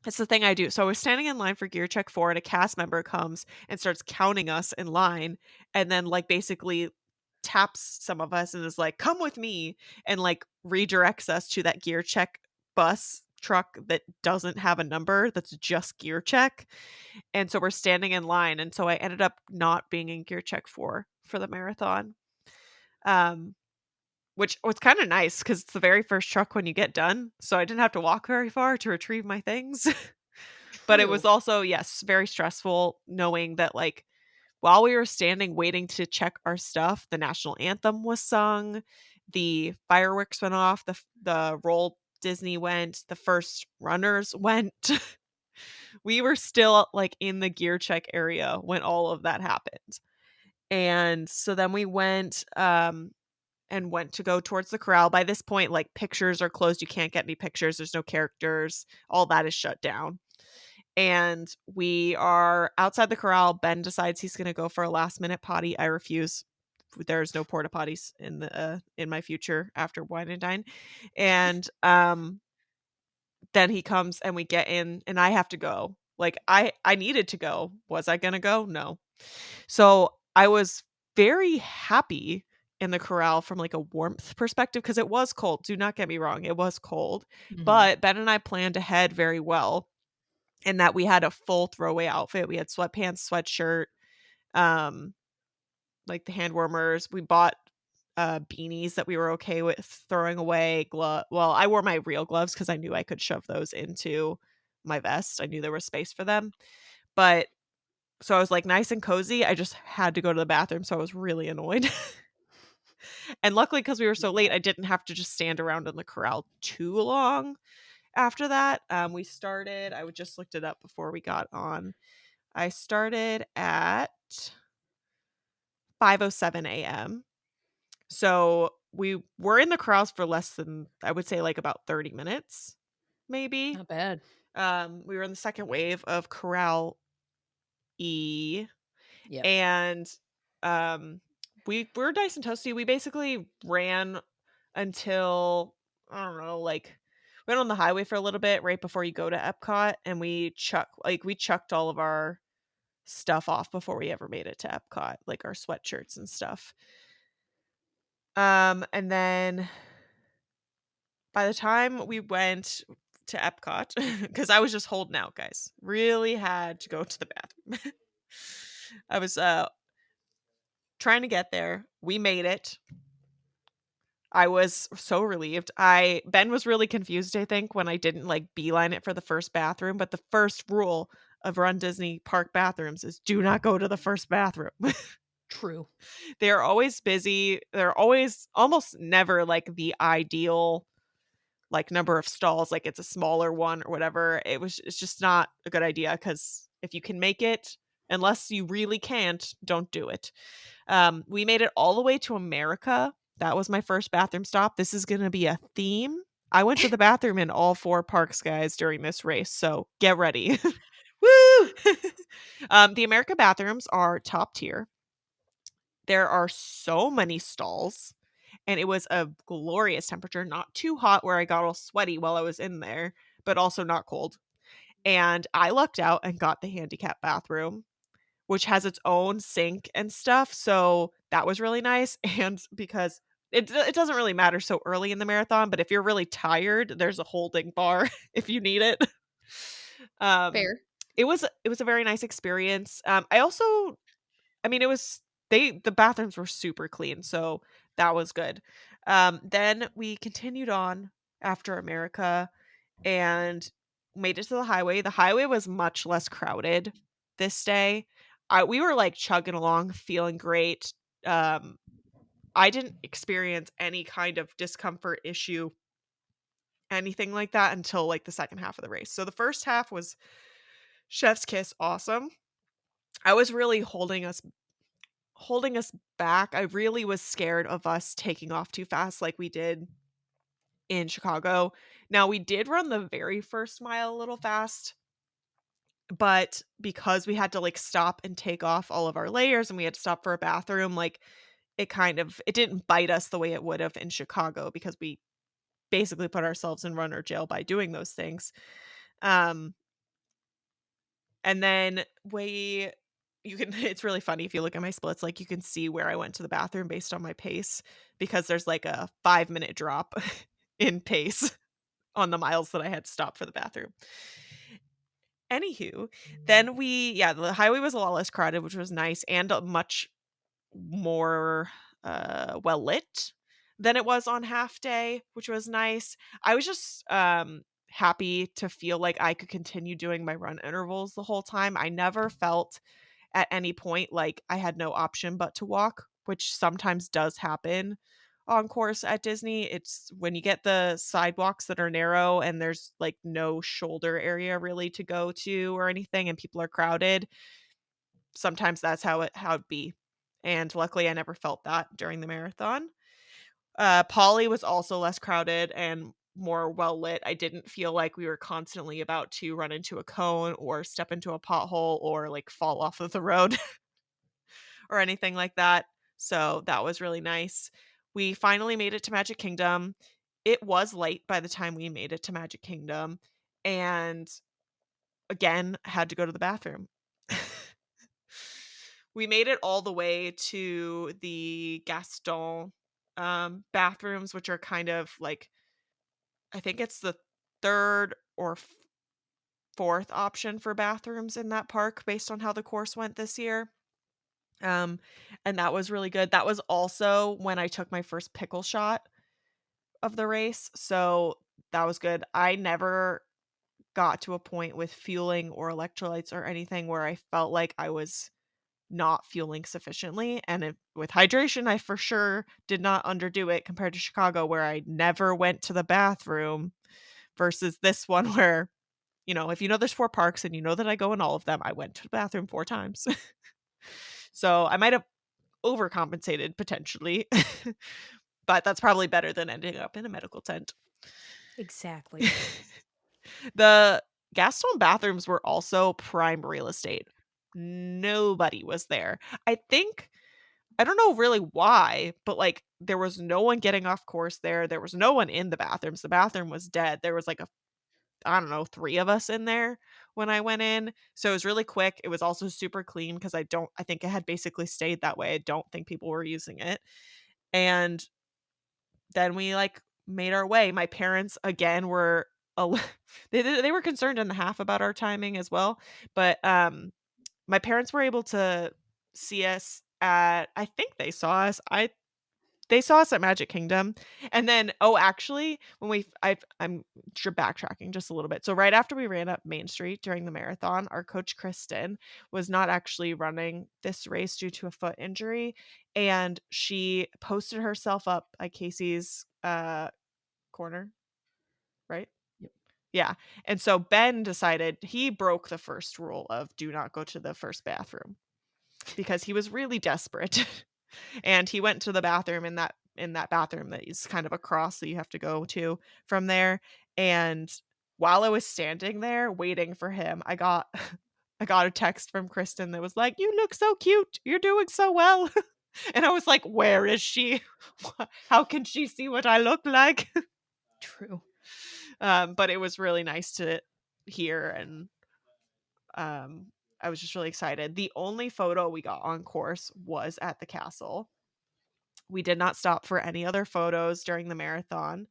it's the thing I do. So I was standing in line for gear check 4 and a cast member comes and starts counting us in line and then like basically taps some of us and is like, "Come with me," and like redirects us to that gear check bus truck that doesn't have a number, that's just gear check. And so we're standing in line, and so I ended up not being in gear check 4 for the marathon. Um which was kind of nice because it's the very first truck when you get done. So I didn't have to walk very far to retrieve my things. But it was
True.
also, yes, very stressful knowing that, like, while we were standing waiting to check our stuff, the national anthem was sung, the fireworks went off, the Roll Disney went, the first runners went. We were still, like, in the gear check area when all of that happened. And so then we went to go towards the corral. By this point, like, pictures are closed, you can't get any pictures, there's no characters, all that is shut down. And we are outside the corral. Ben decides he's going to go for a last minute potty. I refuse. There's no porta potties in my future after wine and dine. And then he comes and we get in and I have to go. Like I needed to go. Was I going to go? No. So I was very happy in the corral from like a warmth perspective because it was cold. Do not get me wrong. It was cold.
Mhm.
But Ben and I planned ahead very well and that we had a full throwaway outfit. We had sweatpants, sweatshirt, um, like the hand warmers. We bought beanies that we were okay with throwing away. Well, I wore my real gloves because I knew I could shove those into my vest. I knew there was space for them. But so I was, like, nice and cozy. I just had to go to the bathroom, so I was really annoyed. And luckily, because we were so late,
Yeah.
I didn't have to just stand around in the corral too long after that. We started I would just looked it up before we got on. I started at 5:07 AM. So, we were in the corrals for less than, I would say, like, about 30 minutes, maybe.
Not bad.
We were in the second wave of Corral E.
Yep.
And, um, we were nice and toasty. We basically ran until, I don't know, like, went on the highway for a little bit right before you go to Epcot, and we chucked all of our stuff off before we ever made it to Epcot, like our sweatshirts and stuff. And then by the time we went to Epcot, because I was just holding out, guys, really had to go to the bathroom. I was trying to get there. We made it. I was so relieved. I Ben was really confused, I think, when I didn't, like, beeline it for the first bathroom, but the first rule of Run Disney Park bathrooms is do not go to the first bathroom.
True.
They're always busy. They're always almost never, like, the ideal, like, number of stalls, like, it's a smaller one or whatever. It's just not a good idea, because if you can make it, unless you really can't, don't do it. We made it all the way to America. That was my first bathroom stop. This is gonna be a theme. I went to the bathroom in all 4 parks, guys, during this race, so get ready.
Woo!
The America bathrooms are top tier. There are so many stalls, and it was a glorious temperature, not too hot where I got all sweaty while I was in there, but also not cold. And I lucked out and got the handicap bathroom, which has its own sink and stuff, so that was really nice. And because it doesn't really matter so early in the marathon, but if you're really tired, there's a holding bar if you need it. Um,
Fair.
it was a very nice experience. I mean, it was the bathrooms were super clean, so that was good. Then we continued on after America and made it to the highway. The highway was much less crowded this day. We were, like, chugging along, feeling great. Um, I didn't experience any kind of discomfort issue, anything like that until, like, the second half of the race. So the first half was chef's kiss, awesome. I was really holding us back. I really was scared of us taking off too fast like we did in Chicago. Now, we did run the very first mile a little fast, but because we had to, like, stop and take off all of our layers and we had to stop for a bathroom, like, it didn't bite us the way it would have in Chicago, because we basically put ourselves in runner jail by doing those things. Um, and then we you can it's really funny if you look at my splits, like, you can see where I went to the bathroom based on my pace, because there's, like, a 5-minute drop in pace on the miles that I had to stop for the bathroom. Anywho, then the highway was a lot less crowded, which was nice, and a much more, well lit than it was on half day, which was nice. I was just, happy to feel like I could continue doing my run intervals the whole time. I never felt at any point like I had no option but to walk, which sometimes does happen on course at Disney. It's when you get the sidewalks that are narrow and there's, like, no shoulder area really to go to or anything, and people are crowded, sometimes that's how it be. And luckily I never felt that during the marathon. Polly was also less crowded and more well lit. I didn't feel like we were constantly about to run into a cone or step into a pothole or, like, fall off of the road or anything like that. So that was really nice. We finally made it to Magic Kingdom. It was late by the time we made it to Magic Kingdom, and again, had to go to the bathroom. We made it all the way to the Gaston, bathrooms, which are kind of like, I think it's the 3rd or 4th option for bathrooms in that park based on how the course went this year. Um, and that was really good. That was also when I took my first pickle shot of the race, so that was good. I never got to a point with fueling or electrolytes or anything where I felt like I was not fueling sufficiently, and with hydration, I for sure did not underdo it compared to Chicago, where I never went to the bathroom, versus this one where, if there's 4 parks and you know that I go in all of them, I went to the bathroom 4 times. So, I might have overcompensated potentially, but that's probably better than ending up in a medical tent.
Exactly.
The Gaston bathrooms were also prime real estate. Nobody was there. I don't know really why, but, like, there was no one getting off course there. There was no one in the bathrooms. The bathroom was dead. There was, like, I don't know, 3 of us in there when I went in. So it was really quick. It was also super clean because I think it had basically stayed that way. I don't think people were using it. And then we, like, made our way. My parents, again, were a li they were concerned and a half about our timing as well, but, my parents were able to see us at I think they saw us at Magic Kingdom, and then actually, when I'm backtracking just a little bit. So right after we ran up Main Street during the marathon, our coach, Kristen, was not actually running this race due to a foot injury, and she posted herself up at Casey's, corner, right?
Yep.
Yeah, and so Ben decided he broke the first rule of do not go to the first bathroom because he was really desperate. And he went to the bathroom in that bathroom that is kind of across that you have to go to from there, and while I was standing there waiting for him, I got I got a text from Kristen that was like, "You look so cute. You're doing so well." And I was like, "Where is she? How can she see what I look like?"
True.
But it was really nice to hear, and I was just really excited. The only photo we got on course was at the castle. We did not stop for any other photos during the marathon.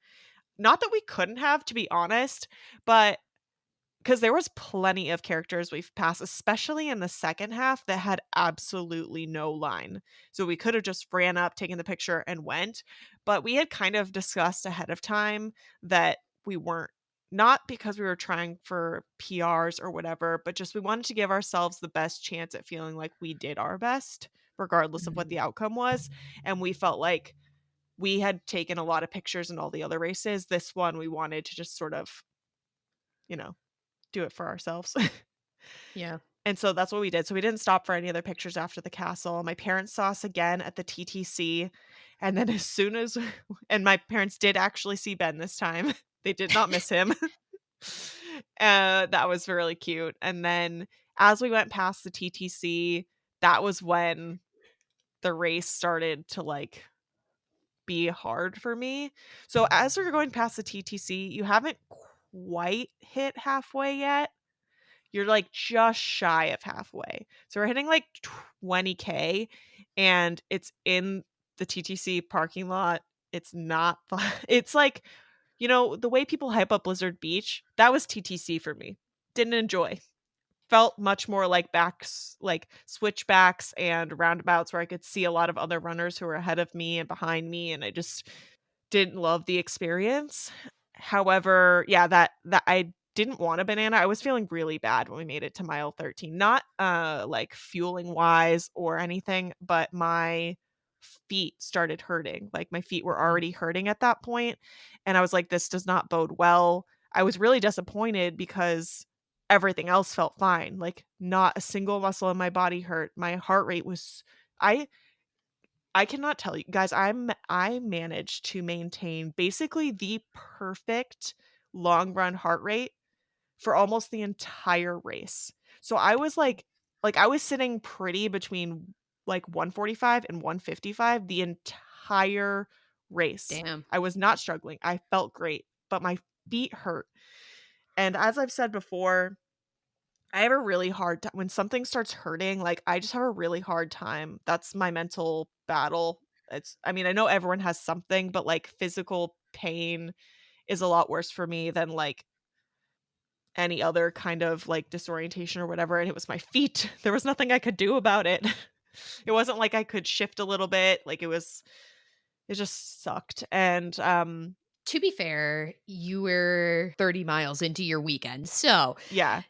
Not that we couldn't have, to be honest, but because there was plenty of characters we've passed, especially in the second half, that had absolutely no line. So we could have just ran up, taken the picture, and went. But we had kind of discussed ahead of time that we weren't, not because we were trying for PRs or whatever, but just we wanted to give ourselves the best chance at feeling like we did our best, regardless of what
Mhm.
the outcome was. And we felt like we had taken a lot of pictures in all the other races. This one, we wanted to just sort of, you know, do it for ourselves.
Yeah.
And so that's what we did. So we didn't stop for any other pictures after the castle. My parents saw us again at the TTC. And then as soon as and my parents did actually see Ben this time. They did not miss him. That was really cute. And then as we went past the TTC, that was when the race started to, like, be hard for me. So as we were going past the TTC, you haven't quite hit halfway yet. You're, like, just shy of halfway. So we're hitting, like, 20K, and it's in the TTC parking lot. It's not fu it's like, the way people hype up Blizzard Beach, that was TTC for me. Didn't enjoy. Felt much more like switchbacks and roundabouts where I could see a lot of other runners who were ahead of me and behind me, and I just didn't love the experience. However, yeah, that I didn't want a banana. I was feeling really bad when we made it to mile 13. Not, like, fueling wise or anything, but my feet started hurting. Like, my feet were
Mm.
already hurting at that point, and I was like, "This does not bode well." I was really disappointed because everything else felt fine. Like, not a single muscle in my body hurt. My heart rate was I I cannot tell you guys, I managed to maintain basically the perfect long run heart rate for almost the entire race. So I was like I was sitting pretty between like 145 and 155 the entire race.
Damn.
I was not struggling. I felt great, but my feet hurt. And as I've said before, I have a really hard time when something starts hurting, like, I just have a really hard time. That's my mental battle. I mean, I know everyone has something, but, like, physical pain is a lot worse for me than, like, any other kind of, like, disorientation or whatever, and it was my feet. There was nothing I could do about it. It wasn't like I could shift a little bit, like, it just sucked, and,
To be fair, you were 30 miles into your weekend, so
Yeah.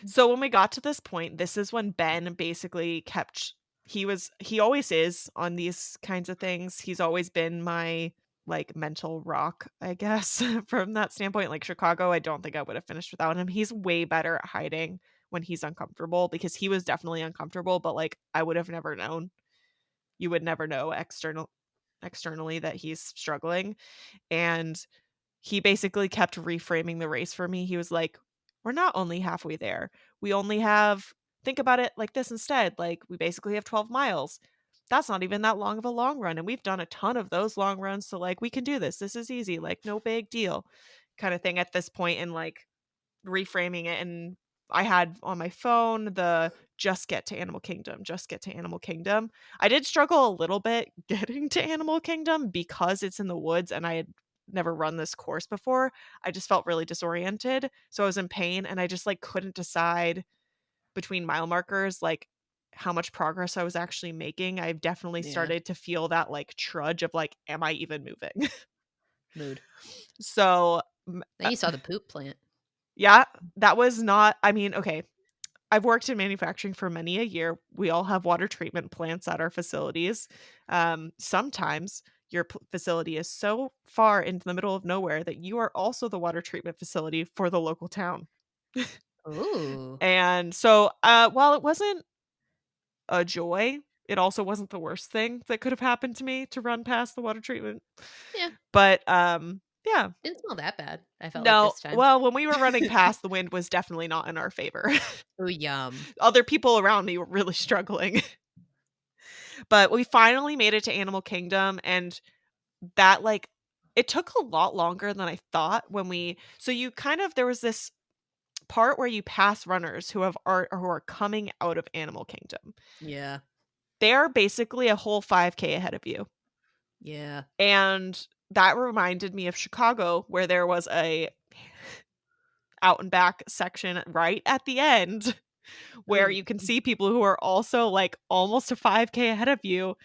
So when we got to this point, this is when Ben basically kept he always is on these kinds of things. He's always been my like mental rock, I guess, from that standpoint. Like Chicago, I don't think I would have finished without him. He's way better at hiding when he's uncomfortable because he was definitely uncomfortable, but like I would have never known. You would never know externally that he's struggling. And he basically kept reframing the race for me. He was like, "We're not only halfway there. We only have think about it like this instead. Like, we basically have 12 miles. That's not even that long of a long run. And we've done a ton of those long runs. So, like, we can do this. This is easy. Like, no big deal kind of thing at this point. And like, reframing it, and I had on my phone the "Just get to Animal Kingdom, just get to Animal Kingdom." I did struggle a little bit getting to Animal Kingdom because it's in the woods and I had never run this course before. I just felt really disoriented, so I was in pain and I just, like, couldn't decide between mile markers, like, how much progress I was actually making. I've definitely
yeah,
started to feel that, like, trudge of, like, "Am I even moving?"
mood.
So, m
Then you saw the poop plant.
yeah, that was not I mean, okay, I've worked in manufacturing for many a year. We all have water treatment plants at our facilities. Sometimes your facility is so far into the middle of nowhere that you are also the water treatment facility for the local town.
Ooh.
And so, while it wasn't a joy, it also wasn't the worst thing that could have happened to me to run past the water treatment.
Yeah,
But yeah.
didn't smell that bad, I felt like
No,
this time.
well, when we were running past, the wind was definitely not in our favor.
Ooh, yum.
Other people around me were really struggling. But we finally made it to Animal Kingdom, and that, like it took a lot longer than I thought when we so you kind of there was this part where you pass runners who are coming out of Animal Kingdom.
Yeah,
They're basically a whole 5K ahead of you,
yeah.
and that reminded me of Chicago, where there was a out and back section right at the end where
Ooh,
you can see people who are also, like, almost a 5K ahead of you,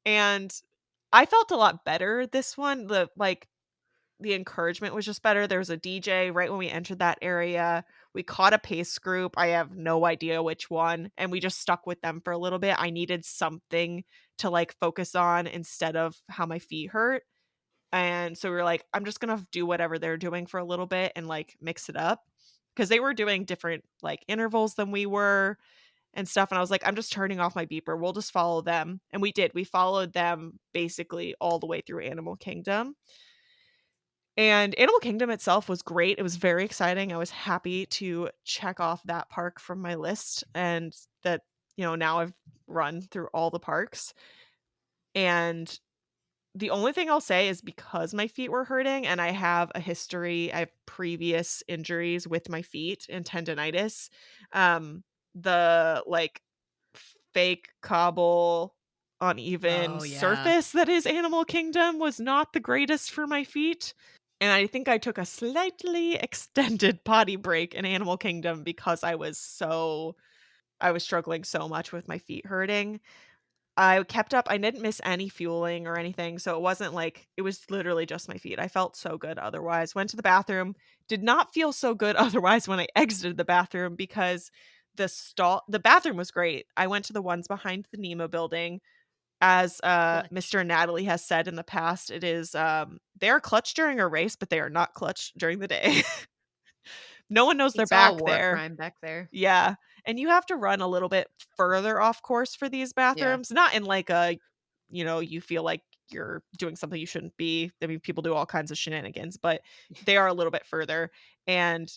and I felt a lot better this one. The encouragement was just better. There was a DJ right when we entered that area. We caught a pace group. I have no idea which one, and we just stuck with them for a little bit. I needed something to, like, focus on instead of how my feet hurt, and so we were like, "I'm just gonna do whatever they're doing for a little bit and, like, mix it up because they were doing different, like, intervals than we were and stuff, and I was like, "I'm just turning off my beeper. We'll just follow them." And we did. We followed them basically all the way through Animal Kingdom. And Animal Kingdom itself was great. It was very exciting. I was happy to check off that park from my list and that, now I've run through all the parks. And the only thing I'll say is because my feet were hurting and I have previous injuries with my feet and tendonitis. The like fake cobble uneven
oh, yeah.
surface that is Animal Kingdom was not the greatest for my feet. And I think I took a slightly extended potty break in Animal Kingdom because I was struggling so much with my feet hurting. I kept up. I didn't miss any fueling or anything, so it wasn't like it was literally just my feet. I felt so good otherwise. Went to the bathroom, did not feel so good otherwise when I exited the bathroom because the bathroom was great. I went to the ones behind the Nemo building. As,
Clutch.
Mr. Natalie has said in the past, it is, they are clutch during a race, but they are not clutch during the day. No one knows they're
It's all
back
war
there.
crime back there.
Yeah, and you have to run a little bit further off course for these
Yeah.
bathrooms, not in like a, you feel like you're doing something you shouldn't be. I mean, people do all kinds of shenanigans, but they are a little bit further, and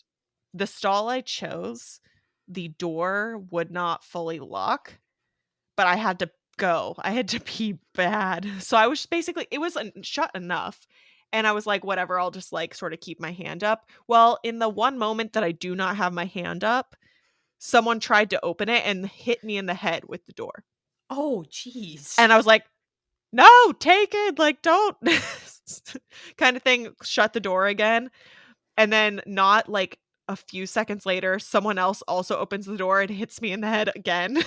the stall I chose, the door would not fully lock, but I had to go. I had to pee bad. So I was basically it was shut enough, and I was like, "Whatever, I'll just, like, sorta keep my hand up." Well, in the one moment that I do not have my hand up, someone tried to open it and hit me in the head with the door.
Oh, jeez.
And I was like, "No, take it, like, don't." Kinda thing, shut the door again, and then not, like, a few seconds later, someone else also opens the door and hits me in the head again.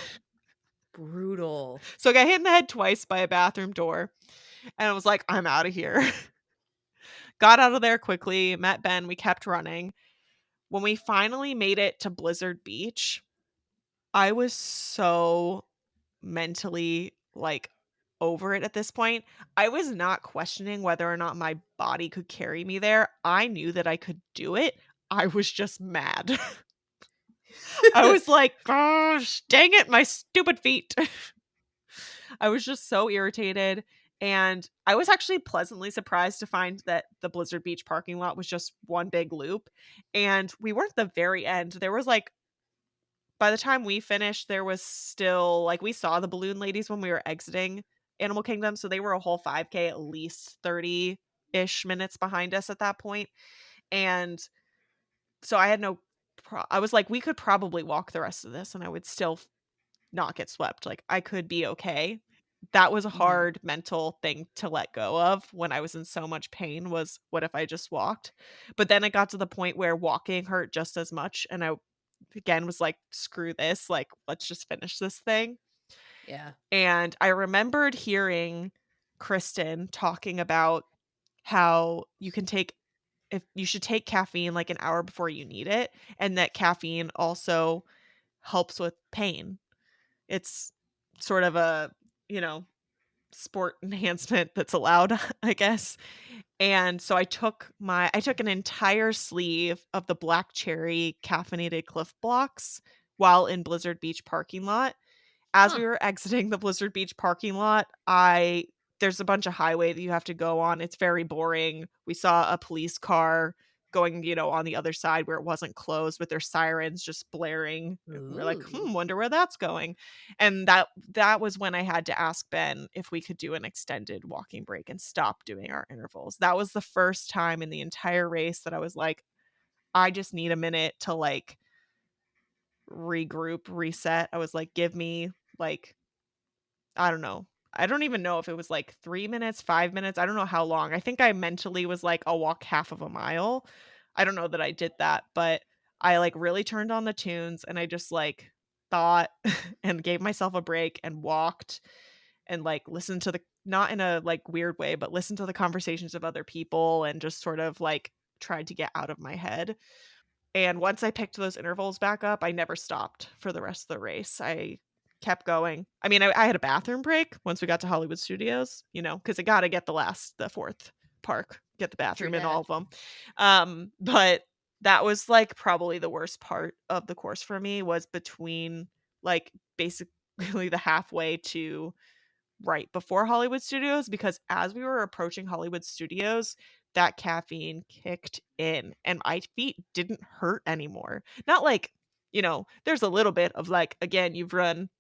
Brutal.
So I got hit in the head twice by a bathroom door, and I was like, "I'm outta here." got out of there quickly, met Ben, we kept running. When we finally made it to Blizzard Beach, I was so mentally, like, over it at this point. I was not questioning whether or not my body could carry me there. I knew that I could do it. I was just mad. I was like, "Gosh, dang it, my stupid feet." I was just so irritated, and I was actually pleasantly surprised to find that the Blizzard Beach parking lot was just one big loop, and we weren't the very end. There was, like, by the time we finished, there was still like, we saw the balloon ladies when we were exiting Animal Kingdom, so they were a whole 5K, at least 30-ish minutes behind us at that point, and so I had no I was like, "We could probably walk the rest of this, and I would still not get swept, like, I could be okay." That was a
Mhm.
hard mental thing to let go of when I was in so much pain was, "What if I just walked?" But then it got to the point where walking hurt just as much, and I again was like, "Screw this, like, let's just finish this thing."
Yeah.
And I remembered hearing Kristen talking about how you can take if you should take caffeine, like, an hour before you need it, and that caffeine also helps with pain. It's sort of a, you know, sport enhancement that's allowed, I guess. And so I took an entire sleeve of the black cherry caffeinated Cliff Blocks while in Blizzard Beach parking lot. As
Huh.
we were exiting the Blizzard Beach parking lot, I there's a bunch of highway that you have to go on. It's very boring. We saw a police car going, on the other side where it wasn't closed with their sirens just blaring. We're like,
Ooh.
wonder where that's going." And that was when I had to ask Ben if we could do an extended walking break and stop doing our intervals. That was the first time in the entire race that I was like, I just need a minute to, like, regroup, reset. I was like, give me, like, I don't know. I don't even know if it was like 3 minutes, 5 minutes. I don't know how long. I think I mentally was like, I'll walk half of a mile. I don't know that I did that, but I, like, really turned on the tunes and I just, like, thought and gave myself a break and walked and, like, listened to the not in a, like, weird way, but listened to the conversations of other people and just sort of, like, tried to get out of my head. And once I picked those intervals back up, I never stopped for the rest of the race. I kept going. I mean, I had a bathroom break once we got to Hollywood Studios, because I gotta get the 4th park, get the
True
bathroom in all
that.
of them. But that was, like, probably the worst part of the course for me was between, like, basically the halfway to right before Hollywood Studios, because as we were approaching Hollywood Studios, that caffeine kicked in and my feet didn't hurt anymore. Not like, there's a little bit of, like, again, you've run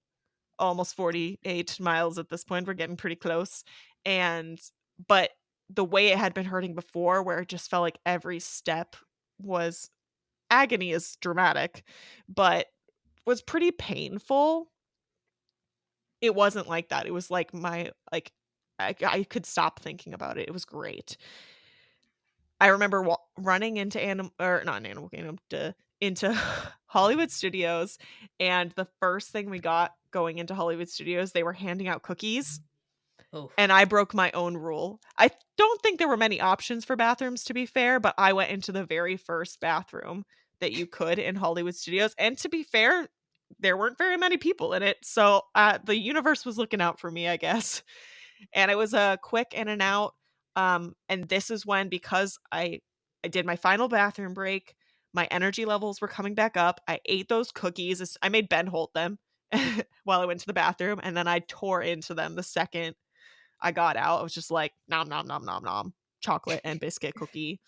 almost 48 miles at this point. We're getting pretty close. And but the way it had been hurting before, where it just felt like every step was agony is dramatic, but was pretty painful. It wasn't like that. It was like I could stop thinking about it. It was great. I remember running into or not Animal Kingdom, into Hollywood Studios, and the first thing we got going into Hollywood Studios, they were handing out cookies,
Oh,
and I broke my own rule. I don't think there were many options for bathrooms, to be fair, but I went into the very first bathroom that you could in Hollywood Studios, and to be fair, there weren't very many people in it, so, the universe was looking out for me, I guess. And it was a quick in and out, and this is when, because I did my final bathroom break, my energy levels were coming back up, I ate those cookies, I made Ben hold them while I went to the bathroom, and then I tore into them the second I got out. I was just like, "Nom, nom, nom, nom, nom." Chocolate and biscuit cookie.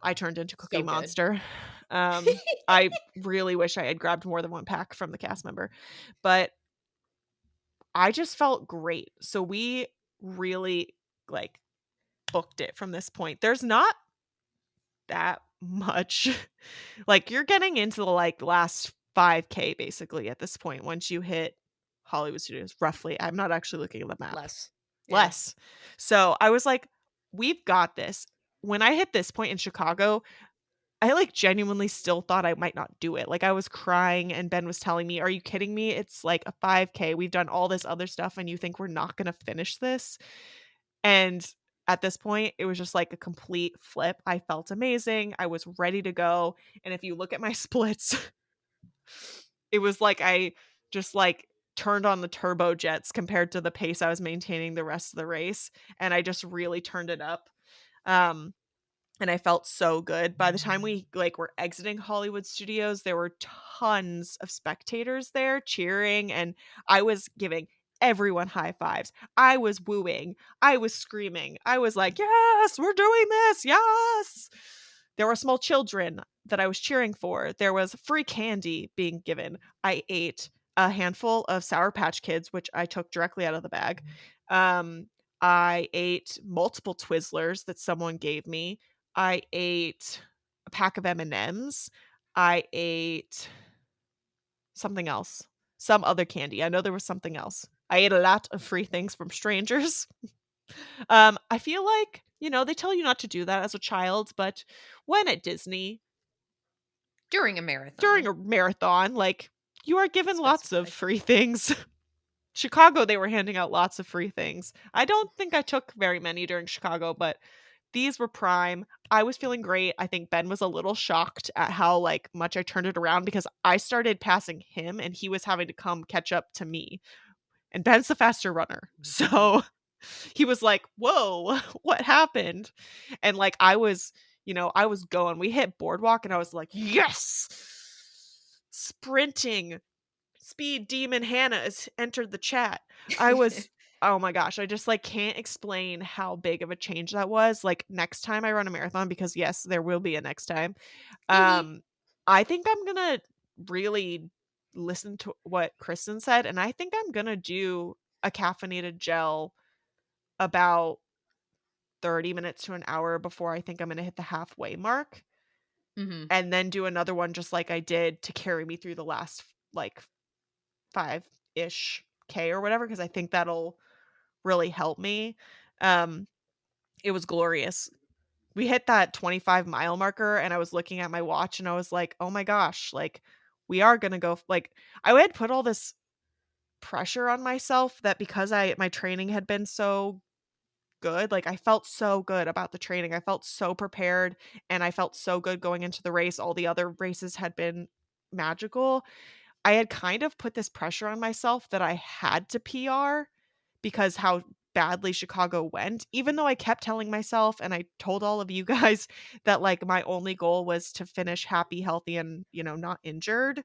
I turned into Cookie
so good.
Monster. I really wish I had grabbed more than 1 pack from the cast member, but I just felt great. So we really, like, booked it from this point. There's not that much. Like, you're getting into the, like, last 5K basically at this point once you hit Hollywood Studios, roughly. I'm not actually looking at the map.
Less. Yeah.
Less. So I was like, "We've got this." When I hit this point in Chicago, I, like, genuinely still thought I might not do it. Like, I was crying and Ben was telling me, "Are you kidding me? It's like a 5K. We've done all this other stuff and you think we're not gonna finish this?" And at this point, it was just like a complete flip. I felt amazing. I was ready to go. And if you look at my splits, it was like I just like turned on the turbo jets compared to the pace I was maintaining the rest of the race. And I just really turned it up. Um, and I felt so good. By the time we, like, were exiting Hollywood Studios, there were tons of spectators there cheering, and I was giving everyone high fives. I was wooing. I was screaming. I was like, "Yes, we're doing this. Yes." There were small children that I was cheering for. There was free candy being given. I ate a handful of Sour Patch Kids, which I took directly out of the bag. Um, I ate multiple Twizzlers that someone gave me. I ate a pack of M&Ms. I ate something else, some other candy. I know there was something else. I ate a lot of free things from strangers. I feel like, they tell you not to do that as a child, but when at Disney,
During a
during
marathon,
a marathon, like, you are given lots of
specifically.
free things. Chicago, they were handing out lots of free things. I don't think I took very many during Chicago, but these were prime. I was feeling great. I think Ben was a little shocked at how, like, much I turned it around because I started passing him and he was having to come catch up to me. And Ben's the faster runner. So he was like, "Whoa, what happened?" And like I was going. We hit boardwalk and I was like, "Yes!" Sprinting. Speed Demon Hannah has entered the chat. I was oh my gosh, I just, like, can't explain how big of a change that was. Like, next time I run a marathon, because yes, there will be a next time,
Maybe.
um, I think I'm gonna really listen to what Kristen said, and I think I'm gonna do a caffeinated gel about 30 minutes to an hour before I think I'm gonna hit the halfway mark,
Mhm.
and then do another one just like I did to carry me through the last, like, 5-ish K or whatever, because I think that'll really help me. Um, it was glorious. We hit that 25-mile marker and I was looking at my watch and I was like, "Oh my gosh, like, we are gonna go." Like, I had put all this pressure on myself that because my training had been so good, like, I felt so good about the training. I felt so prepared and I felt so good going into the race. All the other races had been magical. I had kind of put this pressure on myself that I had to PR because how badly Chicago went, even though I kept telling myself and I told all of you guys that, like, my only goal was to finish happy, healthy, and, not injured,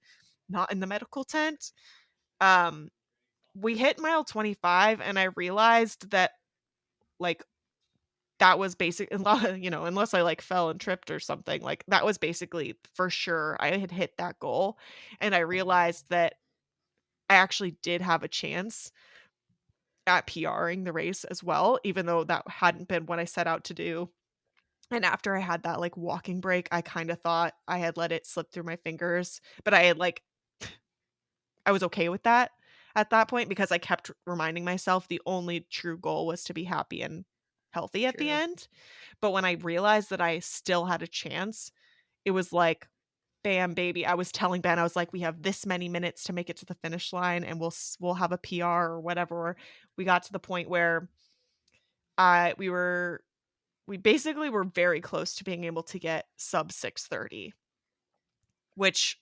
not in the medical tent. Um, we hit mile 25 and I realized that, like, that was basic unless I, like, fell and tripped or something, like, that was basically for sure I had hit that goal, and I realized that I actually did have a chance at PRing the race as well, even though that hadn't been what I set out to do. And after I had that, like, walking break, I kinda thought I had let it slip through my fingers, but I had, like I was okay with that at that point because I kept reminding myself the only true goal was to be happy and healthy at the
True.
end. But when I realized that I still had a chance, it was like, "Bam, baby." I was telling Ben, I was like, "We have this many minutes to make it to the finish line, and we'll have a PR or whatever." We got to the point where I we basically were very close to being able to get sub 6:30, which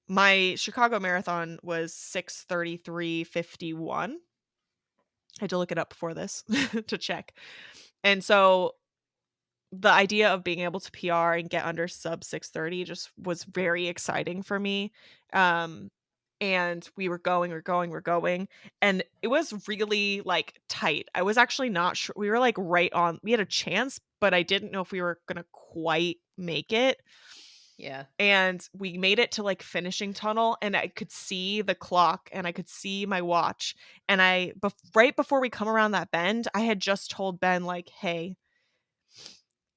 my Chicago marathon was 6:33:51. I had to look it up before this to check. And so the idea of being able to PR and get under sub 6:30 just was very exciting for me. Um, and we're going, and it was really, like, tight. I was actually not sure we were, like, right on we had a chance, but I didn't know if we were gonna quite make it.
Yeah.
And we made it to, like, finishing tunnel, and I could see the clock, and I could see my watch, and right before we come around that bend, I had just told Ben, like, "Hey,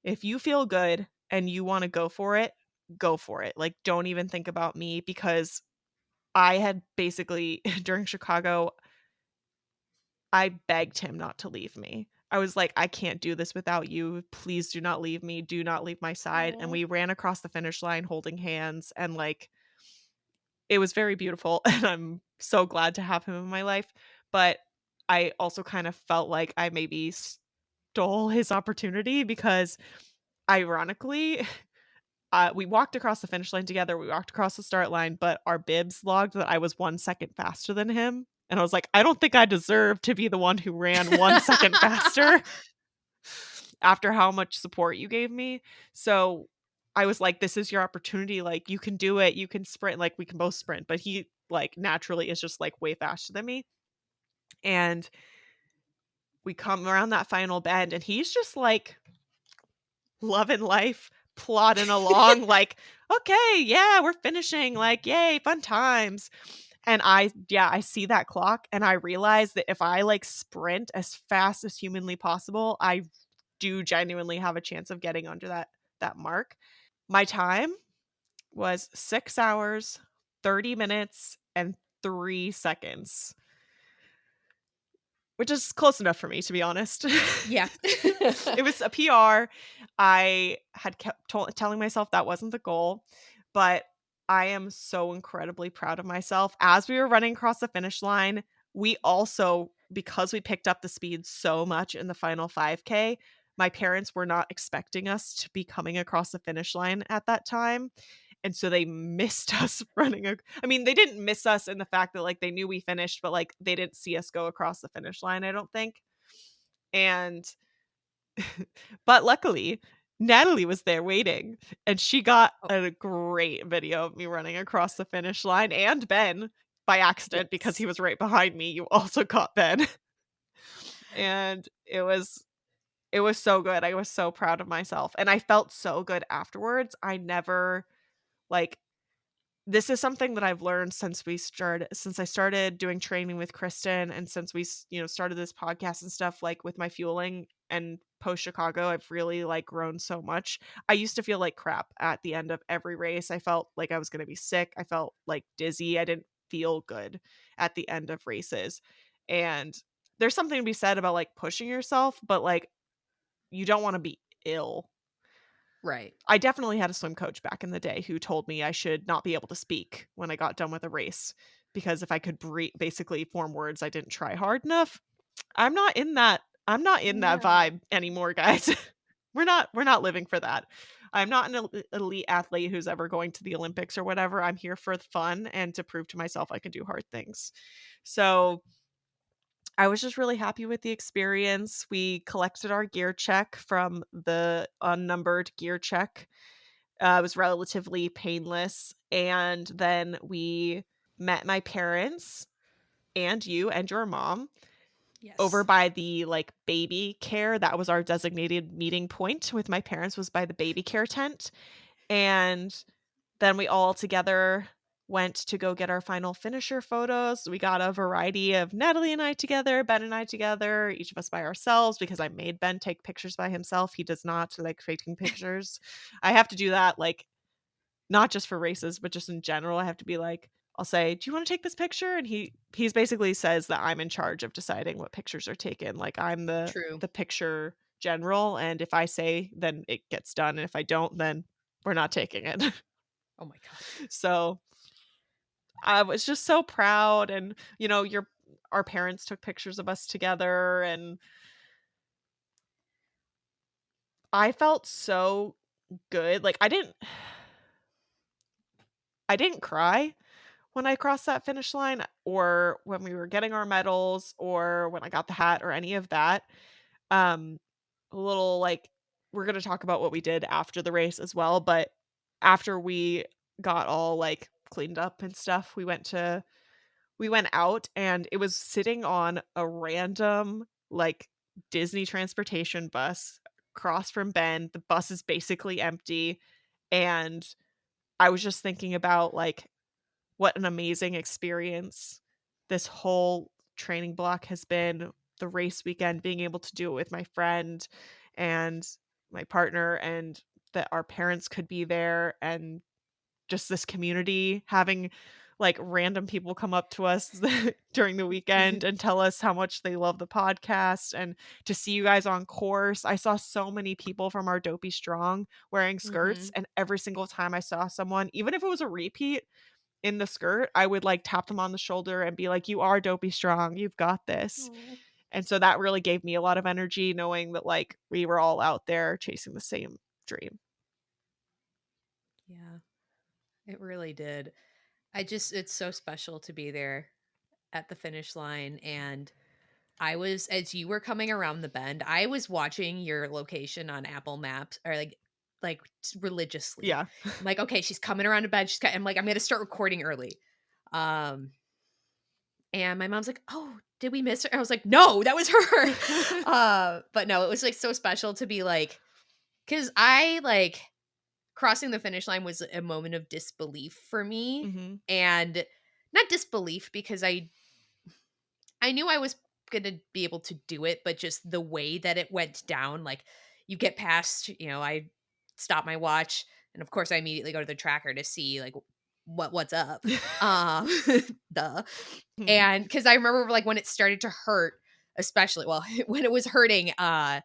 if you feel good and you wanna go for it, go for it. Like, don't even think about me," because I had basically during Chicago, I begged him not to leave me. I was like, "I can't do this without you. Please do not leave me. Do not leave my side." And
Aw.
we ran across the finish line holding hands, and, like, it was very beautiful, and I'm so glad to have him in my life. But I also kind of felt like I maybe stole his opportunity because ironically, we walked across the finish line together, we walked across the start line, but our bibs logged that I was 1 second faster than him, and I was like, "I don't think I deserve to be the one who ran 1 second faster after how much support you gave me." So, I was like, "This is your opportunity, like, you can do it, you can sprint, like, we can both sprint," but he, like, naturally is just, like, way faster than me, and we come around that final bend, and he's just, like, loving life, plodding along like, "Okay, yeah, we're finishing, like, yay, fun times." And I see that clock and I realize that if I, like, sprint as fast as humanly possible, I do genuinely have a chance of getting under that mark. My time was 6 hours, 30 minutes, and 3 seconds, which is close enough for me, to be honest.
Yeah.
It was a PR. I had kept telling myself that wasn't the goal, but I am so incredibly proud of myself. As we were running across the finish line, we also, because we picked up the speed so much in the final 5K, my parents were not expecting us to be coming across the finish line at that time. And so they missed us running. I mean, they didn't miss us in the fact that like they knew we finished, but like they didn't see us go across the finish line, I don't think. And but luckily, Natalie was there waiting, and she got
Oh,
a great video of me running across the finish line, and Ben, by accident, because he
yes.
was right behind me, you also caught Ben. And it was so good. I was so proud of myself, and I felt so good afterwards. I never, like, this is something that I've learned since I started doing training with Kristen, and since started this podcast and stuff, like, with my fueling and post Chicago, I've really, like, grown so much. I used to feel like crap at the end of every race. I felt like I was gonna be sick. I felt, like, dizzy. I didn't feel good at the end of races, and there's something to be said about, like, pushing yourself, but, like, you don't wanna be ill.
Right.
I definitely had a swim coach back in the day who told me I should not be able to speak when I got done with a race because if I could basically form words, I didn't try hard enough. I'm not in that
No.
vibe anymore, guys. We're not living for that. I'm not an elite athlete who's ever going to the Olympics or whatever. I'm here for the fun and to prove to myself I can do hard things. So, I was just really happy with the experience. We collected our gear check from the unnumbered gear check. It was relatively painless, and then we met my parents and you and your mom over
Yes.
by the, like, baby care. That was our designated meeting point with my parents, was by the baby care tent, and then we all together went to go get our final finisher photos. We got a variety of Natalie and I together, Ben and I together, each of us by ourselves because I made Ben take pictures by himself. He does not like taking pictures. I have to do that, like, not just for races, but just in general. I have to be like, I'll say, "Do you wanna take this picture?" And he's basically says that I'm in charge of deciding what pictures are taken. Like, I'm the
True.
the picture general, and if I say, then it gets done, and if I don't, then we're not taking it.
Oh my god.
So, I was just so proud, and, your our parents took pictures of us together, and I felt so good. Like, I didn't cry when I crossed that finish line or when we were getting our medals or when I got the hat or any of that. Um, a little, like, we're gonna talk about what we did after the race as well, but after we got all, like, cleaned up and stuff, we went out and it was sitting on a random, like, Disney transportation bus across from Ben. The bus is basically empty, and I was just thinking about, like, what an amazing experience this whole training block has been, the race weekend, being able to do it with my friend and my partner, and that our parents could be there, and just this community having, like, random people come up to us during the weekend and tell us how much they love the podcast, and to see you guys on course. I saw so many people from our Dopey Strong wearing skirts,
Mhm.
and every single time I saw someone, even if it was a repeat, in the skirt, I would like tap them on the shoulder and be like, "You are dopey strong. You've got this."
Oh,
And so that really gave me a lot of energy knowing that like we were all out there chasing the same dream.
yeah, it really did. It's so special to be there at the finish line. And I was, as you were coming around the bend, I was watching your location on Apple Maps or religiously.
Yeah.
I'm like, okay, she's coming around the bend. I'm like, I'm going to start recording early. Um, and my mom's like, oh, did we miss her? I was like, no, that was her. But no, it was like so special to be like, cause I like crossing the finish line was a moment of disbelief for me.
Mhm.
And not disbelief because I knew I was going to be able to do it, but just the way that it went down, like you get past, I stop my watch, and of course I immediately go to the tracker to see like what's up. Um duh.
Mhm.
And cuz I remember like when it started to hurt, especially well, when it was hurting, I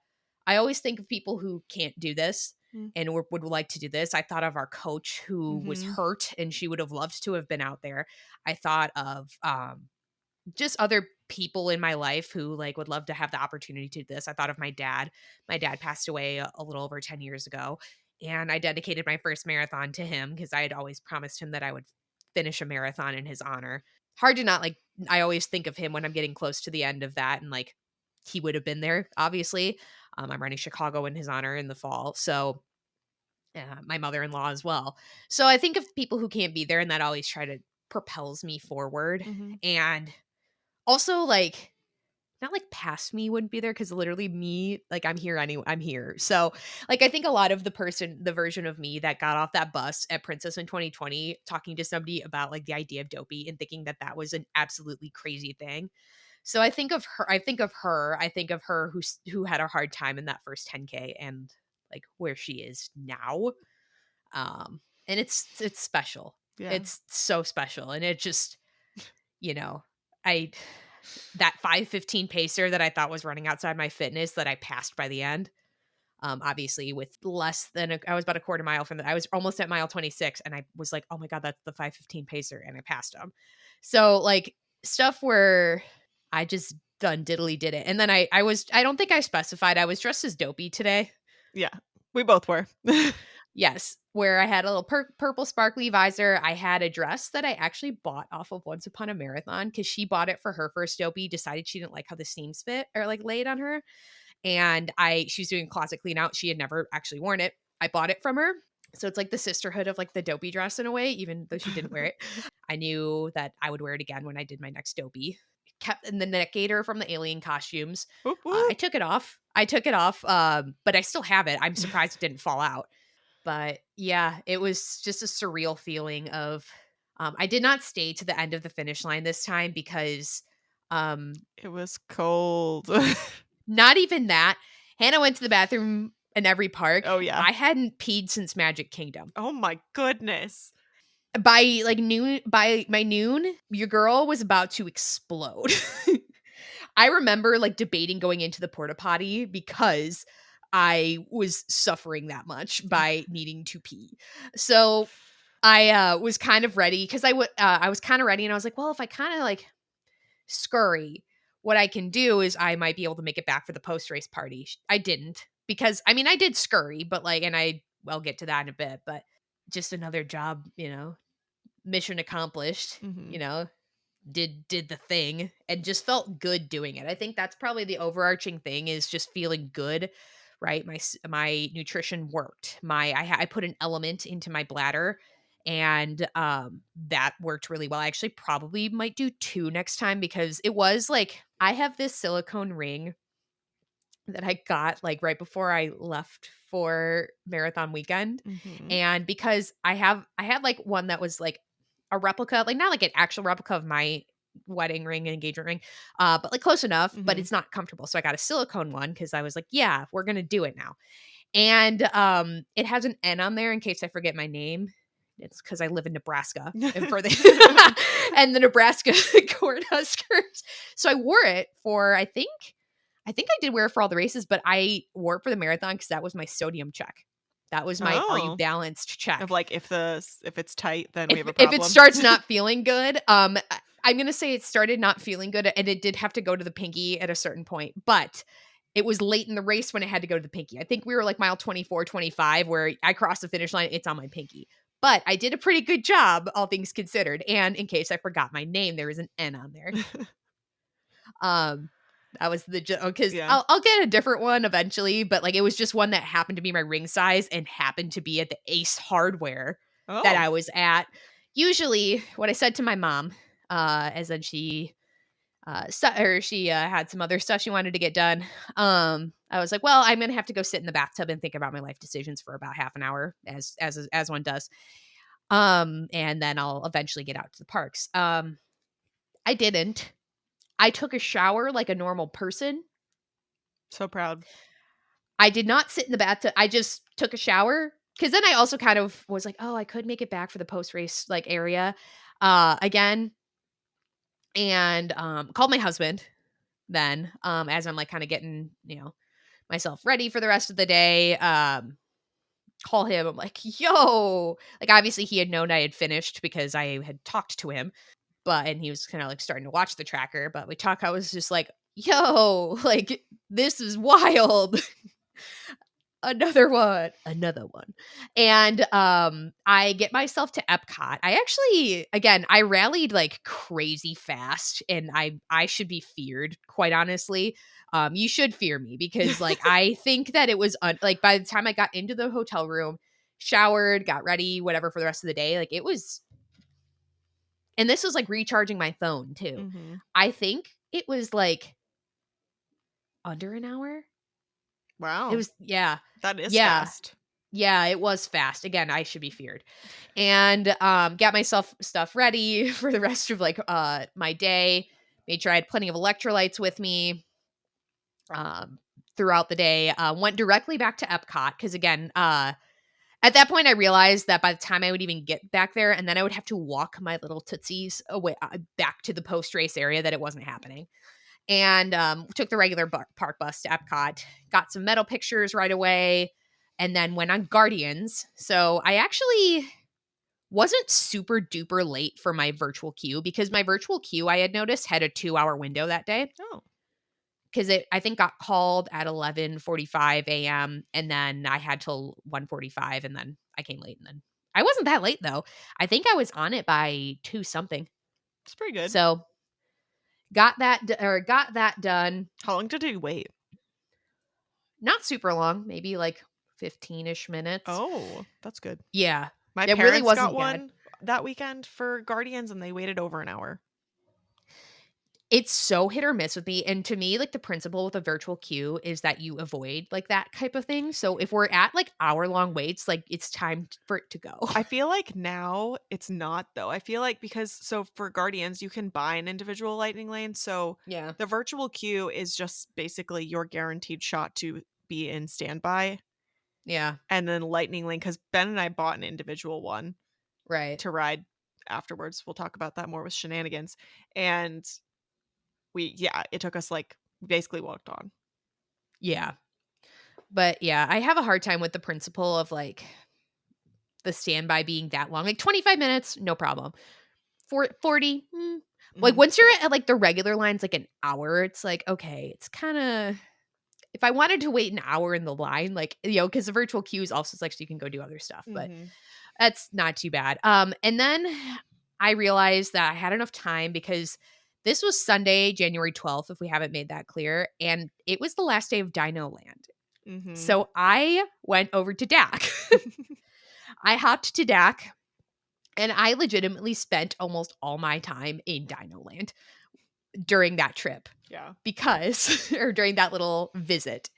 always think of people who can't do this
Mm.
and would like to do this. I thought of our coach who was
Mhm.
hurt and she would have loved to have been out there. I thought of just other people in my life who like would love to have the opportunity to do this. I thought of my dad. My dad passed away a little over 10 years ago, and I dedicated my first marathon to him because I had always promised him that I would finish a marathon in his honor. Hard to not like I always think of him when I'm getting close to the end of that, and like he would have been there obviously. I'm running Chicago in his honor in the fall. So my mother-in-law as well. So I think of people who can't be there, and that always try to propels me forward.
Mhm.
And also, like, not like past me wouldn't be there because literally me, like, I'm here anyway. I'm here. So, like, I think a lot of the version of me that got off that bus at Princess in 2020, talking to somebody about like the idea of dopey and thinking that that was an absolutely crazy thing. So I think of her. I think of her. I think of her who had a hard time in that first 10K and like where she is now. And it's special.
Yeah.
It's so special, and it just you know I that 5:15 pacer that I thought was running outside my fitness that I passed by the end. Obviously with less than I was about a quarter mile from I was almost at mile 26 and I was like, "Oh my god, that's the 5:15 pacer," and I passed him. So like stuff where I just done diddly did it. And then I don't think I specified I was dressed as Dopey today.
Yeah. We both were.
Yes, where I had a little purple sparkly visor. I had a dress that I actually bought off of Once Upon a Marathon because she bought it for her first Dopey, decided she didn't like how the seams fit or like laid on her. And she was doing a closet clean out. She had never actually worn it. I bought it from her. So it's like the sisterhood of like the Dopey dress in a way, even though she didn't wear it. I knew that I would wear it again when I did my next Dopey. Kept in the neck gaiter from the alien costumes.
Whoop
I
whoop.
took it off. But I still have it. I'm surprised it didn't fall out. But yeah, it was just a surreal feeling of I did not stay to the end of the finish line this time because
It was cold.
not even that. Hannah went to the bathroom in every park.
Oh, yeah.
I hadn't peed since Magic Kingdom.
Oh my goodness.
By my noon, your girl was about to explode. I remember like debating going into the porta potty because I was suffering that much by needing to pee. So I was kind of ready because I was kind of ready and I was like, well, if I kind of like scurry, what I can do is I might be able to make it back for the post race party. I didn't because I mean I did scurry, but like, and I'll get to that in a bit, but just another job, mission accomplished,
Mhm.
did the thing and just felt good doing it. I think that's probably the overarching thing is just feeling good, right? My nutrition worked. I put an element into my bladder and that worked really well. I actually probably might do two next time because it was like I have this silicone ring that I got like right before I left for marathon weekend.
Mhm.
And because I had like one that was like a replica, like not like an actual replica of my wedding ring and engagement ring, but like close enough, but
Mhm.
it's not comfortable. So I got a silicone one because I was like, yeah, we're gonna do it now. And it has an N on there in case I forget my name. It's because I live in Nebraska and for the and the Nebraska Cornhuskers. So I wore it for I think I did wear it for all the races, but I wore it for the marathon because that was my sodium check. That was my "Are you
Oh,
balanced?"
of
check.
like if it's tight, then we have a
If it
problem.
starts not feeling good, I'm gonna say it started not feeling good, and it did have to go to the pinky at a certain point, but it was late in the race when it had to go to the pinky. I think we were like mile 24, 25, where I crossed the finish line, it's on my pinky. But I did a pretty good job, all things considered, and in case I forgot my name, there was an N on there. Um, that was the because
Yeah.
I'll get a different one eventually, but like it was just one that happened to be my ring size and happened to be at the Ace Hardware that
Oh.
I was at. Usually, what I said to my mom, as then she she had some other stuff she wanted to get done. I was like, well, I'm gonna have to go sit in the bathtub and think about my life decisions for about half an hour, as one does. And then I'll eventually get out to the parks. I didn't. I took a shower like a normal person.
So proud.
I did not sit in the bathtub. I just took a shower because then I also kind of was like, oh, I could make it back for the post race like area again, and called my husband then as I'm like kind of getting myself ready for the rest of the day. Call him. I'm like, yo, like obviously he had known I had finished because I had talked to him, and he was kind of like starting to watch the tracker. But we talk. I was just like, yo, like this is wild. Another one. And I get myself to Epcot. I actually, again, I rallied like crazy fast, and I should be feared, quite honestly. You should fear me because like I think that it was like by the time I got into the hotel room, showered, got ready, whatever for the rest of the day, like it was, and this was like recharging my phone too.
Mhm.
I think it was like under an hour. It
Wow.
was, yeah.
That is
Yeah.
fast.
Yeah, it was fast. Again, I should be feared. And got myself stuff ready for the rest of like my day. Made sure I had plenty of electrolytes with me throughout the day. Went directly back to Epcot because again, at that point I realized that by the time I would even get back there, and then I would have to walk my little tootsies away back to the post race area, that it wasn't happening. And took the regular park bus to Epcot, got some medal pictures right away, and then went on Guardians. So I actually wasn't super duper late for my virtual queue because my virtual queue I had noticed had a 2-hour window that day
Oh.
because it I think got called at 11:45 a.m. and then I had till 1:45 and then I came late and then I wasn't that late though. I think I was on it by 2 something.
It's pretty good.
So got that done.
How long did you wait?
Not super long, maybe like 15-ish minutes.
Oh, that's good.
Yeah.
My
It really
parents got
wasn't bad.
one that weekend for Guardians, and they waited over an hour.
It's so hit or miss with me, and to me, like, the principle with a virtual queue is that you avoid, like, that type of thing, so if we're at, like, hour-long waits, like, it's time for it to go.
I feel like now it's not though. I feel like because so for Guardians, you can buy an individual lightning lane. So
Yeah.
the virtual queue is just basically your guaranteed shot to be in standby.
Yeah.
And then lightning lane, because Ben and I bought an individual one
Right.
to ride afterwards. We'll talk about that more with shenanigans. And yeah, it took us like basically walked on.
Yeah. But, yeah, I have a hard time with the principle of, like, the standby being that long, like, 25 minutes, no problem. 40, like,
Mhm.
once you're at, like, the regular lines, like, an hour, it's like, okay, it's kinda if I wanted to wait an hour in the line, like, because the virtual queue is also like so you can go do other stuff, but
Mhm.
that's not too bad. And then I realized that I had enough time because this was Sunday, January 12th, if we haven't made that clear, and it was the last day of Dino Land.
Mhm.
So I went over to DAC. I hopped to DAC and I legitimately spent almost all my time in Dino Land during that trip
Yeah.
because, or during that little visit.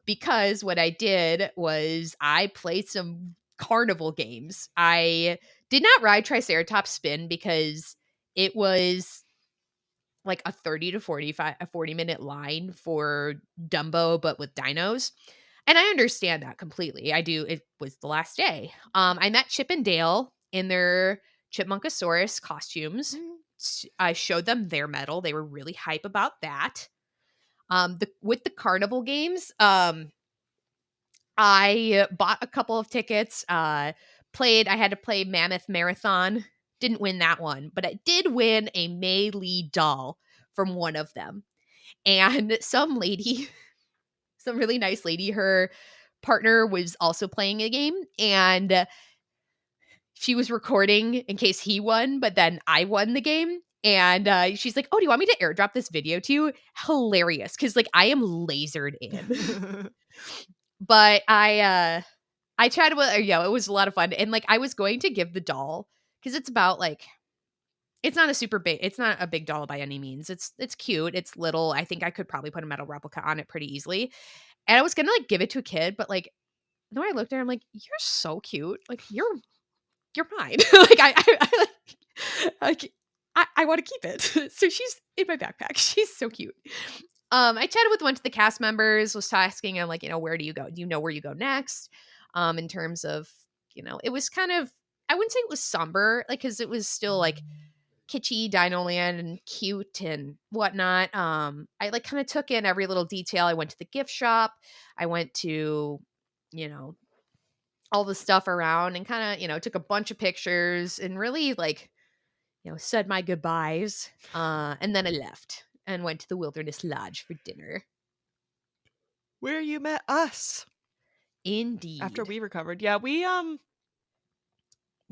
Because what I did was I played some carnival games. I did not ride Triceratops Spin because it was like a 30 to 40-minute line for Dumbo, but with dinos. And I understand that completely. I do. It was the last day. I met Chip and Dale in their Chipmunkosaurus costumes.
Mm.
I showed them their medal. They were really hype about that. With the carnival games, I bought a couple of tickets, I had to play Mammoth Marathon. Didn't win that one, but I did win a Mei Lee doll from one of them. And some lady, some really nice lady, her partner was also playing a game, and she was recording in case he won, but then I won the game. And she's like, "Oh, do you want me to airdrop this video to you?" Hilarious, because like I am lasered in. But I chatted with her, yeah, it was a lot of fun, and, like, I was going to give the doll because it's about, like it's not a big doll by any means. It's cute, it's little, I think I could probably put a metal replica on it pretty easily, and I was gonna, like, give it to a kid, but, like, the more I looked at her, I'm like, "You're so cute, like, you're mine." Like, like, I wanna keep it. So she's in my backpack, she's so cute. I chatted with a bunch of the cast members, was asking them, like, "Where do you go? Do you know where you go next?" In terms of, it was kind of, I wouldn't say it was somber, like, because it was still, like, kitschy Dino Land and cute and whatnot. I, like, kinda took in every little detail. I went to the gift shop. I went to, you know, all the stuff around and kinda, took a bunch of pictures and really, like, said my goodbyes, and then I left and went to the Wilderness Lodge for dinner.
Where you met us after
Indeed.
we recovered. Yeah, we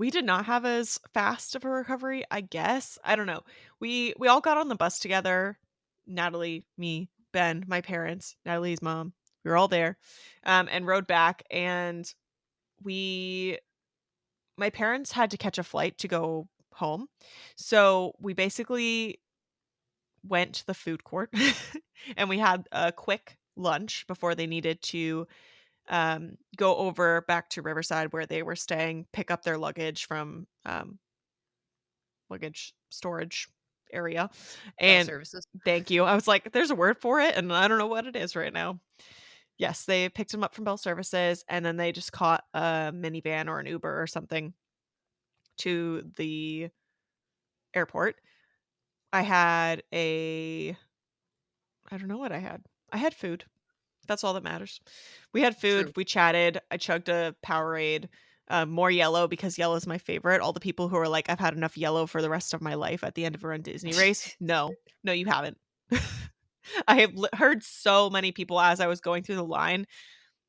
did not have as fast of a recovery, I guess. I don't know. We all got on the bus together. Natalie, me, Ben, my parents, Natalie's mom. We were all there. And rode back, and we my parents had to catch a flight to go home. So we basically went to the food court and we had a quick lunch before they needed to go over back to Riverside where they were staying, pick up their luggage from luggage storage area.
Bell
And
services.
thank you. I was like, there's a word for it, and I don't know what it is right now. Yes, they picked him up from Bell Services, and then they just caught a minivan or an Uber or something to the airport. I had a I don't know what I had. I had food. That's all that matters. We had food,
True.
we chatted, I chugged a Powerade, more yellow because yellow is my favorite. All the people who are like, "I've had enough yellow for the rest of my life at the end of a Run Disney race." No. No, you haven't. I have heard so many people as I was going through the line,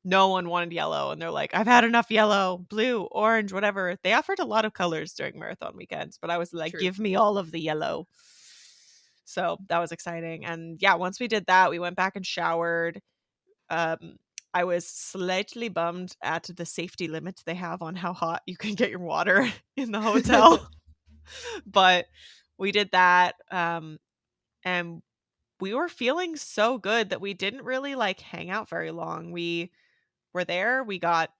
no one wanted yellow, and they're like, "I've had enough yellow, blue, orange, whatever." They offered a lot of colors during marathon weekends, but I was like,
True.
"Give me all of the yellow." So, that was exciting, and yeah, once we did that, we went back and showered. Um, I was slightly bummed at the safety limits they have on how hot you can get your water in the hotel, but we did that, and we were feeling so good that we didn't really, like, hang out very long. We were there, we got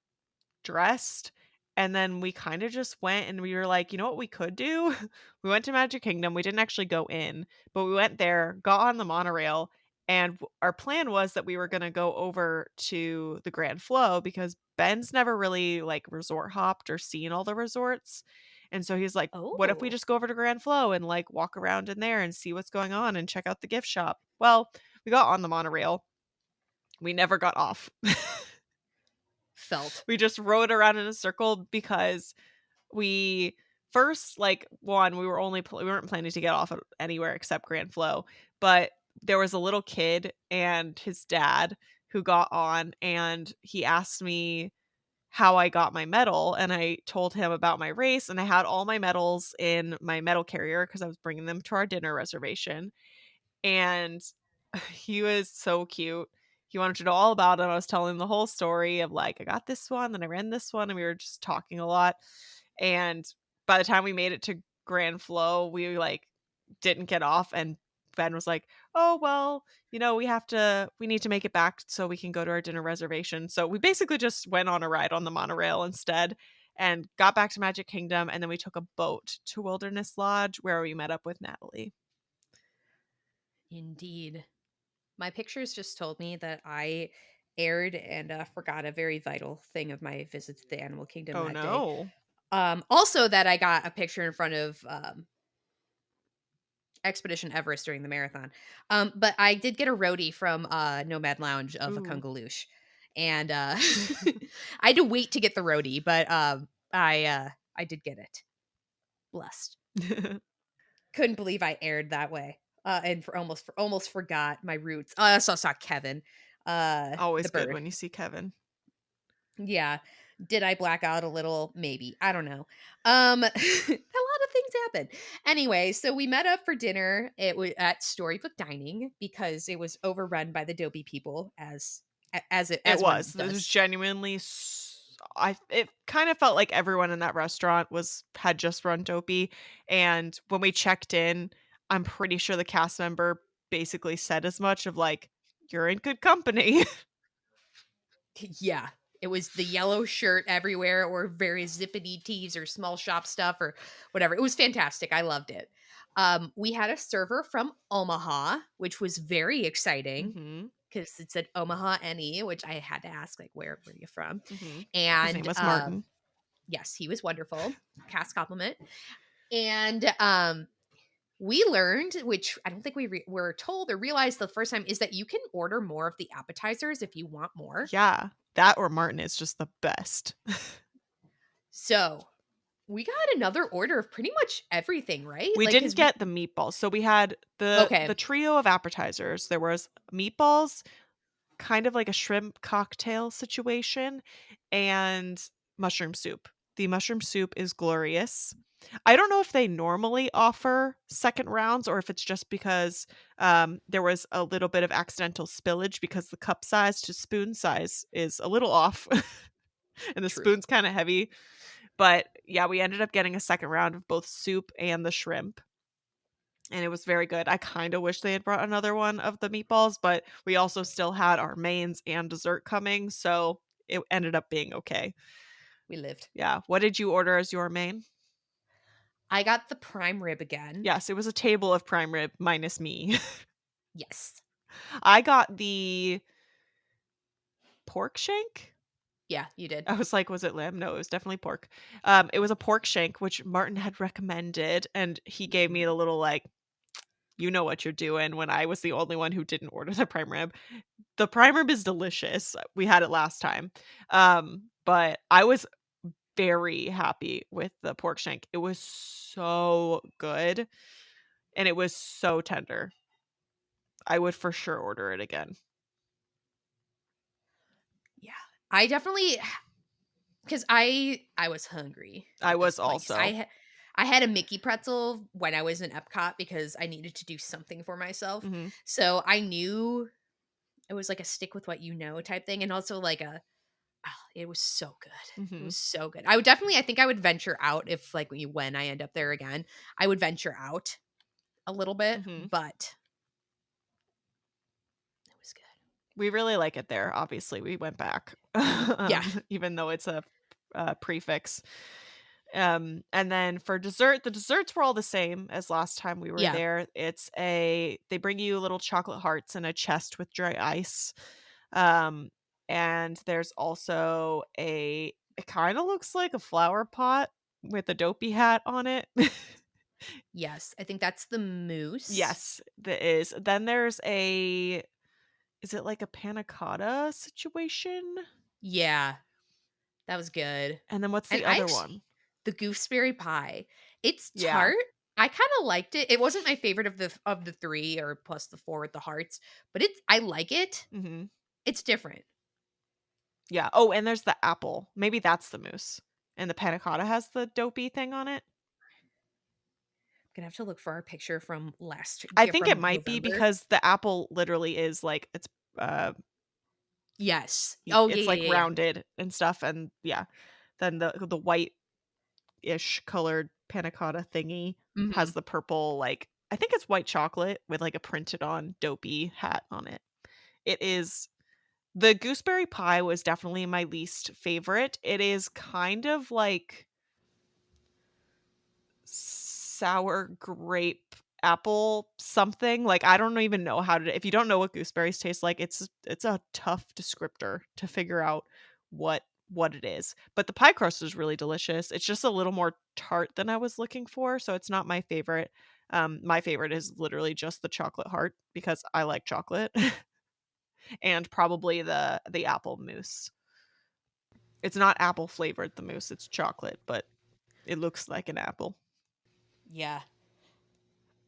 dressed, and then we kinda just went and we were like, "You know what we could do?" We went to Magic Kingdom, we didn't actually go in, but we went there, got on the monorail, and our plan was that we were gonna go over to the Grand Flow because Ben's never really, like, resort hopped or seen all the resorts, and so he's like, "What if we
Oh,
just go over to Grand Flow and, like, walk around in there and see what's going on and check out the gift shop?" Well, we got on the monorail, we never got off.
felt.
We just rode around in a circle because we first, like, one, we were only we weren't planning to get off at anywhere except Grand Flow, but there was a little kid and his dad who got on, and he asked me how I got my medal, and I told him about my race, and I had all my medals in my medal carrier because I was bringing them to our dinner reservation, and he was so cute. He wanted to know all about it. I was telling him the whole story of, like, I got this one, then I ran this one, and we were just talking a lot. And by the time we made it to Grand Flow, we, like, didn't get off, and Ben was like, "Oh, well, we need to make it back so we can go to our dinner reservation." So we basically just went on a ride on the monorail instead and got back to Magic Kingdom, and then we took a boat to Wilderness Lodge where we met up with Natalie.
Indeed. My pictures just told me that I aired and forgot a very vital thing of my visit to the animal kingdom
Oh,
that day.
no.
Also, that I got a picture in front of Expedition Everest during the marathon. But I did get a roadie from Nomad Lounge of a
Ooh.
Kungaloosh. and I had to wait to get the roadie, but I did get it. Blessed. Couldn't believe I aired that way. And almost forgot my roots. I also saw Kevin,
Always
the
good
bird.
when you see Kevin.
Yeah. Did I black out a little? Maybe. I don't know. A lot of things happened. Anyway, so we met up for dinner. It was at Storybook Dining because it was overrun by the dopey people
It
as one
was. It was
does.
genuinely it kind of felt like everyone in that restaurant had just run Dopey, and when we checked in, I'm pretty sure the cast member basically said as much of like, "You're in good company."
Yeah. It was the yellow shirt everywhere or various zippity tees or small shop stuff or whatever. It was fantastic. I loved it. We had a server from Omaha, which was very exciting
Mhm.
because it said Omaha NE, which I had to ask, like, where were you from?
Mhm. His name
And
was Martin.
yes, he was wonderful. Cast compliment. And we learned, which I don't think were told or realized the first time, is that you can order more of the appetizers if you want more.
Yeah, that or Martin is just the best.
So we got another order of pretty much everything, right?
We
Like,
didn't
cause we
get the meatballs, so we had the
okay,
trio of appetizers. There was meatballs, kind of like a shrimp cocktail situation, and mushroom soup. The mushroom soup is glorious. I don't know if they normally offer second rounds or if it's just because, there was a little bit of accidental spillage because the cup size to spoon size is a little off, and the
truth.
spoon's kinda heavy, but, yeah, we ended up getting a second round of both soup and the shrimp, and it was very good. I kinda wish they had brought another one of the meatballs, but we also still had our mains and dessert coming, so it ended up being okay.
We lived.
Yeah. What did you order as your main?
I got the prime rib again.
Yes, it was a table of prime rib minus me.
Yes.
I got the pork shank?
Yeah, you did.
I was like, "Was it lamb?" No, it was definitely pork. It was a pork shank, which Martin had recommended, and he gave me
Mhm.
the little, like, "You know what you're doing," when I was the only one who didn't order the prime rib. The prime rib is delicious. We had it last time. But I was very happy with the pork shank. It was so good, and it was so tender. I would for sure order it again.
Yeah. I definitely, because I was hungry
I
at this
was
place.
also.
I had a Mickey pretzel when I was in Epcot because I needed to do something for myself.
Mhm,
So I knew it was like a stick with what you know type thing, and also like it was so good. It
mhm,
was so good. I would definitely, I think I would venture out if like when I end up there again, I would venture out a little bit,
mhm.
but it was good.
We really like it there, obviously, we went back,
Yeah.
even though it's a, prefix. And then for dessert, the desserts were all the same as last time we were
Yeah.
there. They bring you little chocolate hearts in a chest with dry ice. Um, and there's also it kinda looks like a flower pot with a dopey hat on it.
Yes. I think that's the moose.
Yes, there is. Then there's is it like a panna cotta situation?
Yeah. That was good.
And then what's
And
the
I
other
actually
one?
the gooseberry pie. It's
Yeah.
tart. I kind of liked it. It wasn't my favorite of the 3 or plus the 4 with the hearts, but I like it.
Mhm.
It's different.
Yeah. Oh, and there's the apple. Maybe that's the mousse. And the panna cotta has the dopey thing on it?
Gonna have to look for our picture from
I think it
from
might be
November.
because the apple literally is like uh
Yes. Oh, yeah,
it's
yeah,
like
yeah, yeah.
rounded and stuff, and yeah. Then the white-ish colored panna cotta thingy has
Mhm.
the purple, like I think it's white chocolate with like a printed on dopey hat on it. It is the gooseberry pie was definitely my least favorite. It is kind of like sour grape apple something, like, I don't even know how to if you don't know what gooseberries taste like, it's a tough descriptor to figure out what what it is, but the pie crust is really delicious. It's just a little more tart than I was looking for, so it's not my favorite. My favorite is literally just the chocolate heart because I like chocolate. and probably the apple mousse. It's not apple flavored, the mousse, it's chocolate, but it looks like an apple.
Yeah.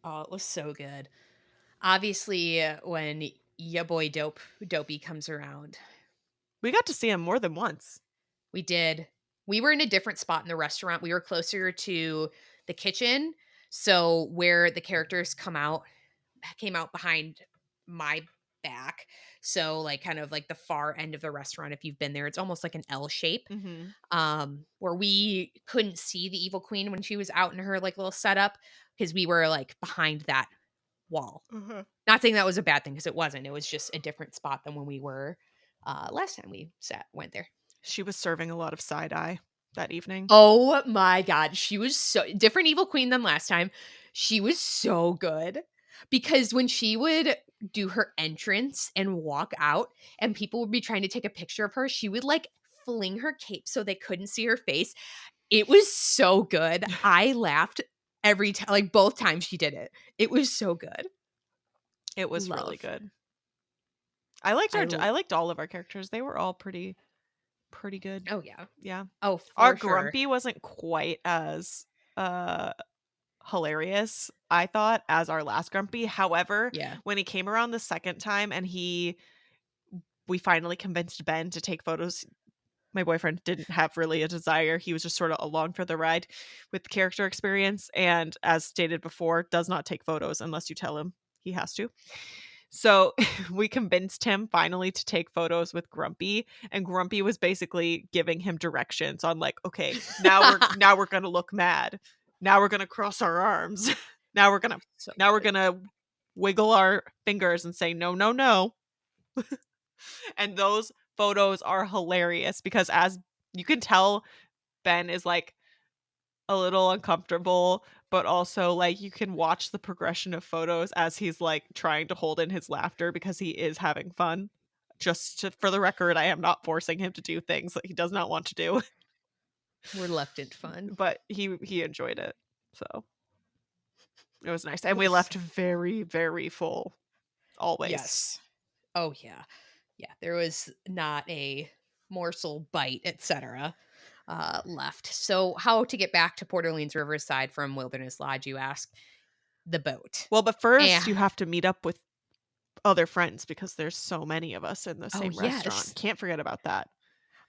Oh, it was so good. Obviously, when ya boy Dopey comes around,
We got to see him more than once.
we did. We were in a different spot in the restaurant. We were closer to the kitchen, so where the characters came out behind my back. So like kind of like the far end of the restaurant. If you've been there, it's almost like an L shape.
Mhm.
Where we couldn't see the evil queen when she was out in her like little setup because we were like behind that wall.
Uh-huh.
Not saying that was a bad thing because it wasn't. It was just a different spot than when we were last time we went there.
She was serving a lot of side eye that evening.
Oh my god, she was so different evil queen than last time. She was so good because when she would do her entrance and walk out and people would be trying to take a picture of her, she would like fling her cape so they couldn't see her face. It was so good. I laughed every time, like both times she did it. It was so good.
It was really
Love.
good. I liked
I
our
l-
I liked all of our characters. They were all pretty good.
Oh yeah.
Yeah.
Oh,
Our
for sure.
Grumpy wasn't quite as uh hilarious, I thought, as our last Grumpy. However,
Yeah.
when he came around the second time and we finally convinced Ben to take photos. My boyfriend didn't have really a desire. He was just sort of along for the ride with the character experience, and as stated before, does not take photos unless you tell him he has to. So we convinced him finally to take photos with Grumpy, and Grumpy was basically giving him directions on like, okay, now we're gonna look mad. Now we're gonna cross our arms. now we're gonna
So
now we're
good.
gonna wiggle our fingers and say no, no, no. And those photos are hilarious because as you can tell, Ben is like a little uncomfortable, but also like you can watch the progression of photos as he's like trying to hold in his laughter because he is having fun. For the record, I am not forcing him to do things that he does not want to do,
Reluctant fun.
but he enjoyed it. So it was nice. And
It
we
was
left very, very full always.
yes. Oh yeah. Yeah. There was not a morsel, bite, etc. Left. So how to get back to Port Orleans Riverside from Wilderness Lodge, you ask? The boat.
Well, but
Yeah.
first you have to meet up with other friends because there's so many of us in the
Oh
same restaurant.
yes.
Can't forget about that.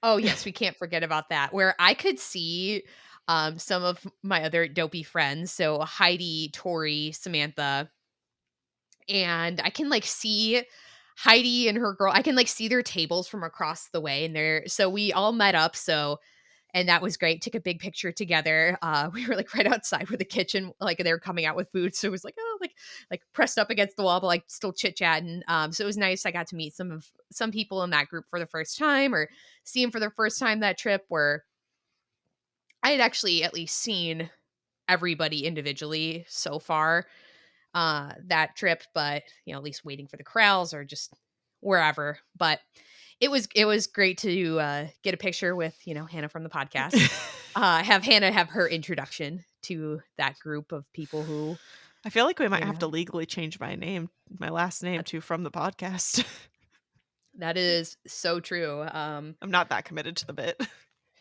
Oh yes, we can't forget about that. Where I could see some of my other dopey friends. So Heidi, Tori, Samantha, and I can like see Heidi and her girl. I can like see their tables from across the way, and so we all met up. So and that was great. Took a big picture together. We were like right outside where the kitchen, like they were coming out with food, so it was like oh, like pressed up against the wall, but like still chit chatting. So it was nice. I got to meet some people in that group for the first time, or see them for the first time that trip. Where I had actually at least seen everybody individually so far that trip, but at least waiting for the corrals or just wherever. But it was great to get a picture with Hannah from the podcast. Have Hannah have her introduction to that group of people who
I feel like we might
you
have to
know
legally change my last name
that,
to from the podcast.
that is so true.
I'm not that committed to the bit.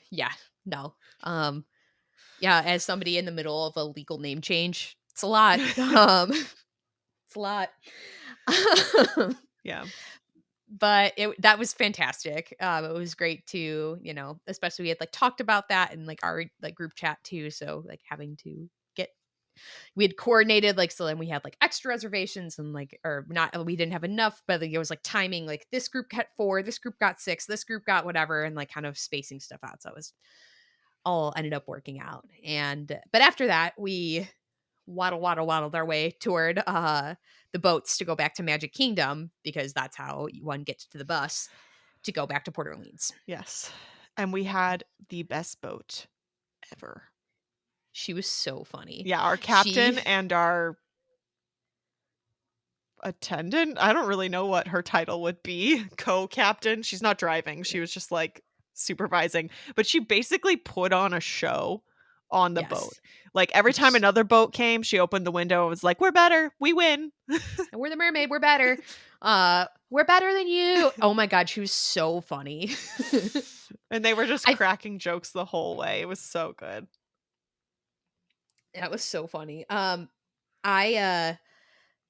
Yeah, no, yeah, as somebody in the middle of a legal name change, it's a lot. It's a lot.
Yeah.
But that was fantastic. It was great to, especially we had like talked about that in like our like group chat too. So like having to get, we had coordinated like, so then we had like extra reservations and like, or not, we didn't have enough, but like, it was like timing, like this group got 4, this group got 6, this group got whatever, and like kind of spacing stuff out. So it was all ended up working out. But after that, we waddled our way toward the boats to go back to Magic Kingdom because that's how one gets to the bus to go back to Port Orleans.
Yes. And we had the best boat ever.
She was so funny.
Yeah, our captain and our attendant. I don't really know what her title would be. Co-captain. She's not driving. She was just like supervising. But she basically put on a show on the boat.
Yes.
Like, every time
Yes.
another boat came, she opened the window and was like, "We're better. We win."
And we're the mermaid, we're better. We're better than you. Oh my god, she was so funny.
And they were just
I
cracking jokes the whole way. It was so good.
That was so funny. I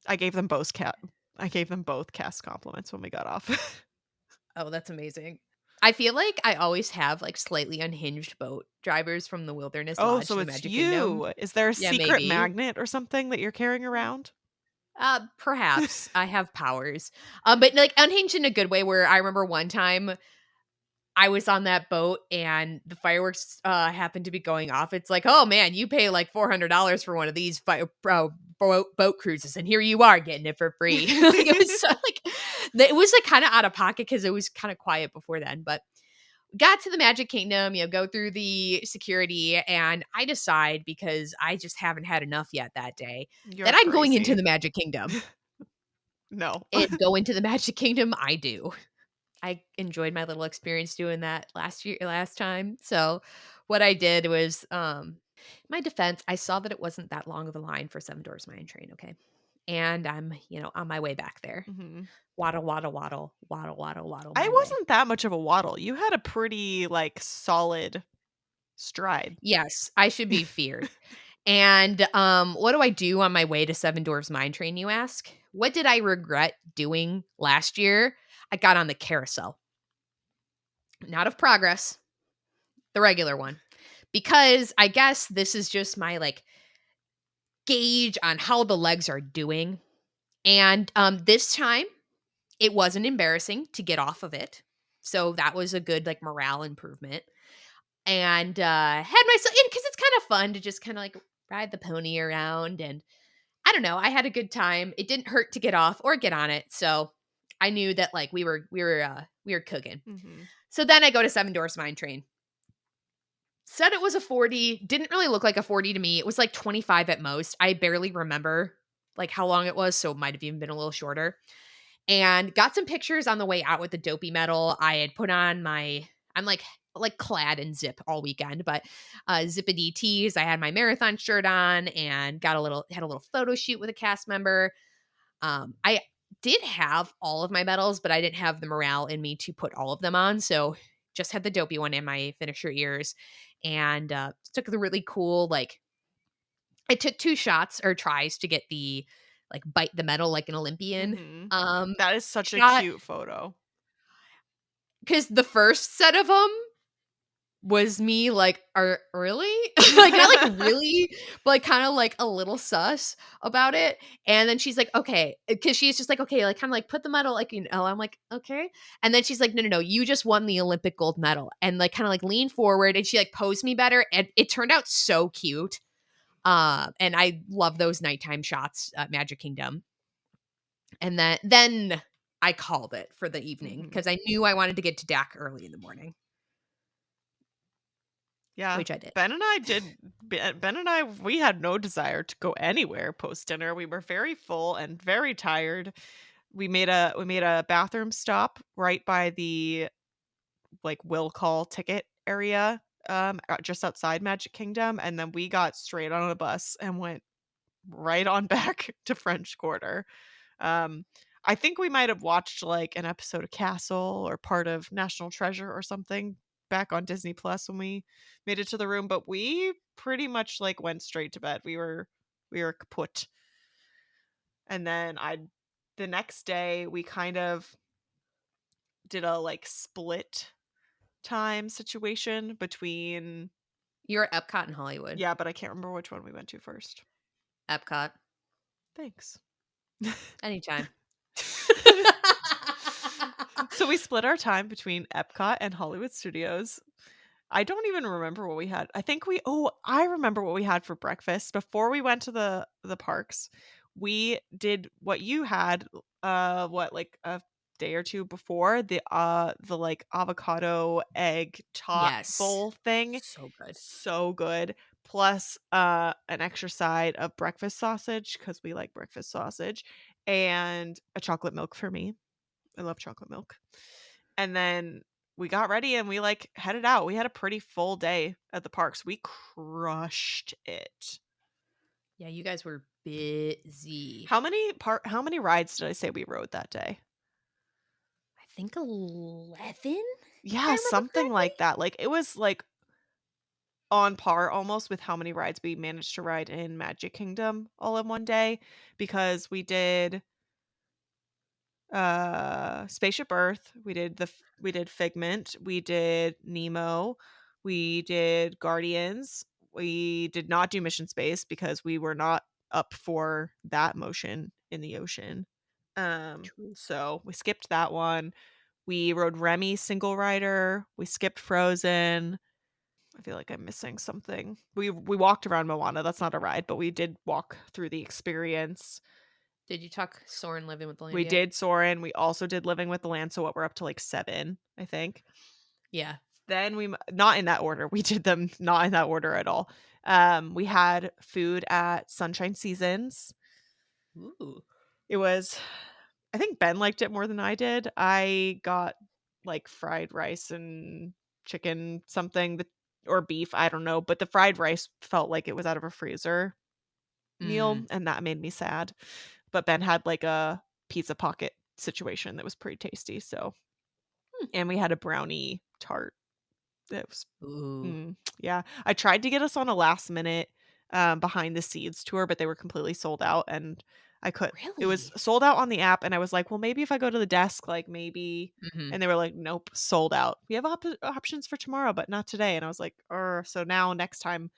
I gave them both I gave them both cast compliments when we got off.
Oh, that's amazing. I feel like I always have, like, slightly unhinged boat drivers from the Wilderness
Oh,
Lodge
so
to the
it's
Magic Kingdom.
you. Is there a
Yeah,
secret
maybe.
magnet or something that you're carrying around?
Perhaps I have powers. But, like, unhinged in a good way where I remember one time I was on that boat and the fireworks, happened to be going off. It's like, "Oh, man, you pay, like, $400 for one of these boat cruises, and here you are getting it for free." Like, it was so, like it was, like, kinda out of pocket because it was kinda quiet before then, but got to the Magic Kingdom, go through the security, and I decide because I just haven't had enough yet that day
You're
that I'm going into
crazy.
the Magic Kingdom.
No.
And go into the Magic Kingdom, I do. I enjoyed my little experience doing that last time. So what I did was, my defense, I saw that it wasn't that long of a line for Seven Doors Mine Train, okay? And I'm, on my way back there.
Mhm.
Waddle, waddle, waddle, waddle, waddle, waddle
I
my way.
wasn't that much of a waddle. You had a pretty, like, solid stride.
Yes, I should be feared. And, what do I do on my way to Seven Dwarfs Mine Train, you ask? What did I regret doing last year? I got on the carousel. Not of progress, the regular one. Because I guess this is just my, like, gauge on how the legs are doing. And, this time, it wasn't embarrassing to get off of it. So that was a good, like, morale improvement. And, had myself in because it's kind of fun to just kinda, like, ride the pony around, and I don't know, I had a good time. It didn't hurt to get off or get on it, so I knew that, like, we were cooking.
Mhm.
So then I go to Seven Dwarfs Mine Train. Said it was a 40, didn't really look like a 40 to me. It was like 25 at most. I barely remember, like, how long it was, so it might have even been a little shorter. And got some pictures on the way out with the Dopey medal. I had put on I'm like clad in zip all weekend, but zippity tees. I had my marathon shirt on and had a little photo shoot with a cast member. I did have all of my medals, but I didn't have the morale in me to put all of them on. So just had the Dopey one in my finisher ears and took the really cool, like, I took two shots or tries to get the, like, bite the medal like an Olympian
Mhm.
um
That is such a
shot.
cute photo.
Because the first set of them was me like, "Are really?" Like, not like really, but, like, kinda, like, a little sus about it, and then she's like, "Okay," because she's just like, "Okay," like, kinda, like, "Put the medal, like, I'm like, "Okay," and then she's like, "No, no, no, you just won the Olympic gold medal," and, like, kinda, like, leaned forward, and she, like, posed me better, and it turned out so cute, and I love those nighttime shots at Magic Kingdom, and then I called it for the evening
Mhm.
because I knew I wanted to get to DAC early in the morning,
Yeah.
which I did.
Ben and I, we had no desire to go anywhere post dinner. We were very full and very tired. We made a bathroom stop right by the, like, will call ticket area, just outside Magic Kingdom, and then we got straight on a bus and went right on back to French Quarter. Um, I think we might have watched, like, an episode of Castle or part of National Treasure or something back on Disney Plus when we made it to the room, but we pretty much, like, went straight to bed. We were kaput. And then I the next day, we kind of did a, like, split time situation between.
You're at Epcot in Hollywood.
Yeah, but I can't remember which one we went to first.
Epcot,
Thanks.
anytime.
So we split our time between Epcot and Hollywood Studios. I don't even remember what we had. I remember what we had for breakfast before we went to the parks. We did what you had, like a day or two before, the, like, avocado egg tot
Yes.
bowl thing.
So good.
So good. Plus an extra side of breakfast sausage because we like breakfast sausage, and a chocolate milk for me. I love chocolate milk. And then we got ready and we, like, headed out. We had a pretty full day at the parks. We crushed it.
Yeah, you guys were busy.
How many rides did I say we rode that day?
I think 11, if I
Yeah,
remember
something
correctly?
like that. Like, it was, like, on par almost with how many rides we managed to ride in Magic Kingdom all in one day, because we did Spaceship Earth, we did Figment, we did Nemo, we did Guardians. We did not do Mission Space because we were not up for that motion in the ocean.
True.
So we skipped that one. We rode Remy single rider, we skipped Frozen. I feel like I'm missing something. We walked around Moana, that's not a ride, but we did walk through the experience.
Did you talk Soarin' Living with the Land
We
yet?
did Soarin', we also did Living with the Land, so what, we're up to, like, 7, I think.
Yeah.
Then not in that order, we did them not in that order at all. We had food at Sunshine Seasons.
Ooh.
It was I think Ben liked it more than I did. I got, like, fried rice and chicken something, or beef, I don't know, but the fried rice felt like it was out of a freezer meal,
Mm.
and that made me sad. But Ben had, like, a pizza pocket situation that was pretty tasty, so
Hmm.
and we had a brownie tart that was
Ooh.
yeah. I tried to get us on a last minute, behind the scenes tour, but they were completely sold out, and it was
Really?
sold out on the app, and I was like, "Well, maybe if I go to the desk, like, maybe,"
Mhm.
and they were like, "Nope, sold out. We have options for tomorrow, but not today." And I was like, So now next time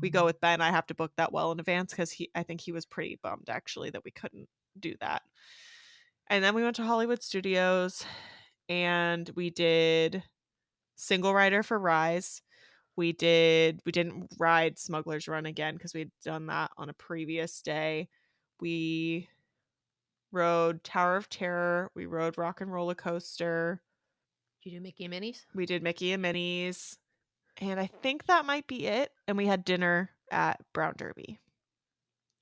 we go with Ben, I have to book that well in advance, because I think he was pretty bummed actually that we couldn't do that. And then we went to Hollywood Studios, and we did Single Rider for Rise. We didn't ride Smuggler's Run again because we'd done that on a previous day. We rode Tower of Terror, we rode Rock and Roller Coaster,
Did you do Mickey and Minnie's?
we did Mickey and Minnie's, and I think that might be it, and we had dinner at Brown Derby.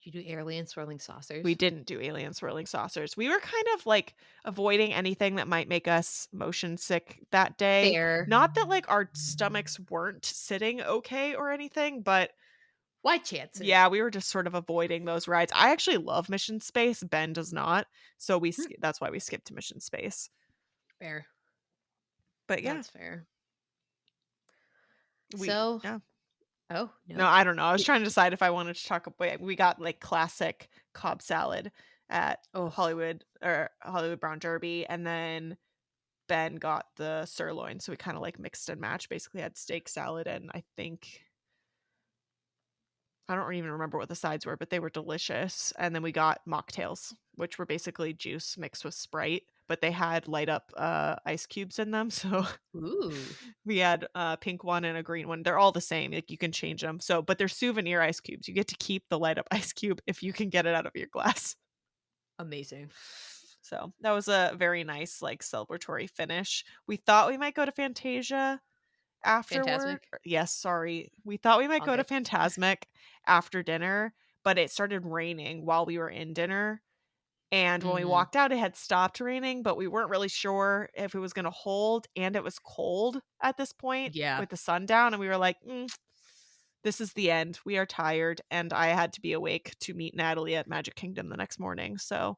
Did you do Alien Swirling
We
Saucers?
didn't do Alien Swirling Saucers. We were kind of, like, avoiding anything that might make us motion sick that day.
Fair.
Not that, like, our stomachs weren't sitting okay or anything, but
Why chance it?
yeah, we were just sort of avoiding those rides. I actually love Mission Space, Ben does not, so
Hmm.
that's why we skipped to Mission Space.
Fair.
But yeah,
That's fair.
we
So
yeah.
oh,
No,
no.
I don't know. I was
Y
trying to decide if I wanted to talk we got, like, classic Cobb salad at
Oh,
Hollywood Brown Derby, and then Ben got the sirloin, so we kinda, like, mixed and matched, basically had steak salad, and I don't even remember what the sides were, but they were delicious, and then we got mocktails, which were basically juice mixed with Sprite, but they had light up, ice cubes in them, so
ooh,
we had a pink one and a green one. They're all the same, like, you can change them, but they're souvenir ice cubes. You get to keep the light up ice cube if you can get it out of your glass.
amazing.
So, that was a very nice, like, celebratory finish. We thought we might go to Fantasia afterward
Fantastic.
yes, sorry. We thought we might
All
go to
good.
Fantasmic after dinner, but it started raining while we were in dinner, and when we
Mm,
walked out, it had stopped raining, but we weren't really sure if it was gonna hold, and it was cold at this point
yeah,
with the sun down, and we were like, this is the end. We are tired, and I had to be awake to meet Natalie at Magic Kingdom the next morning, so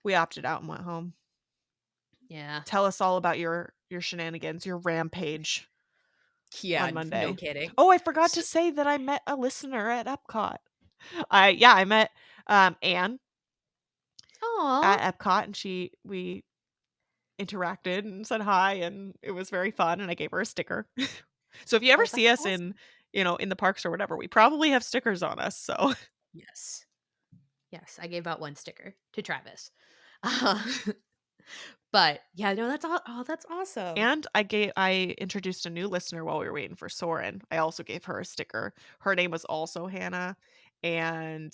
we opted out and went home.
yeah,
Tell us all about your shenanigans, your rampage
yeah,
on
no
Monday.
kidding.
Oh, I forgot to
So
say that I met a listener at Epcot. I met, Anne
aw,
at Epcot, and we interacted and said hi, and it was very fun, and I gave her a sticker. So if you ever
oh,
see
that's
us
awesome.
in the parks or whatever, we probably have stickers on us, so
Yes. Yes, I gave out 1 sticker to Travis. Uh, but, yeah, no, that's awesome.
and I introduced a new listener while we were waiting for Soren. I also gave her a sticker. Her name was also Hannah, and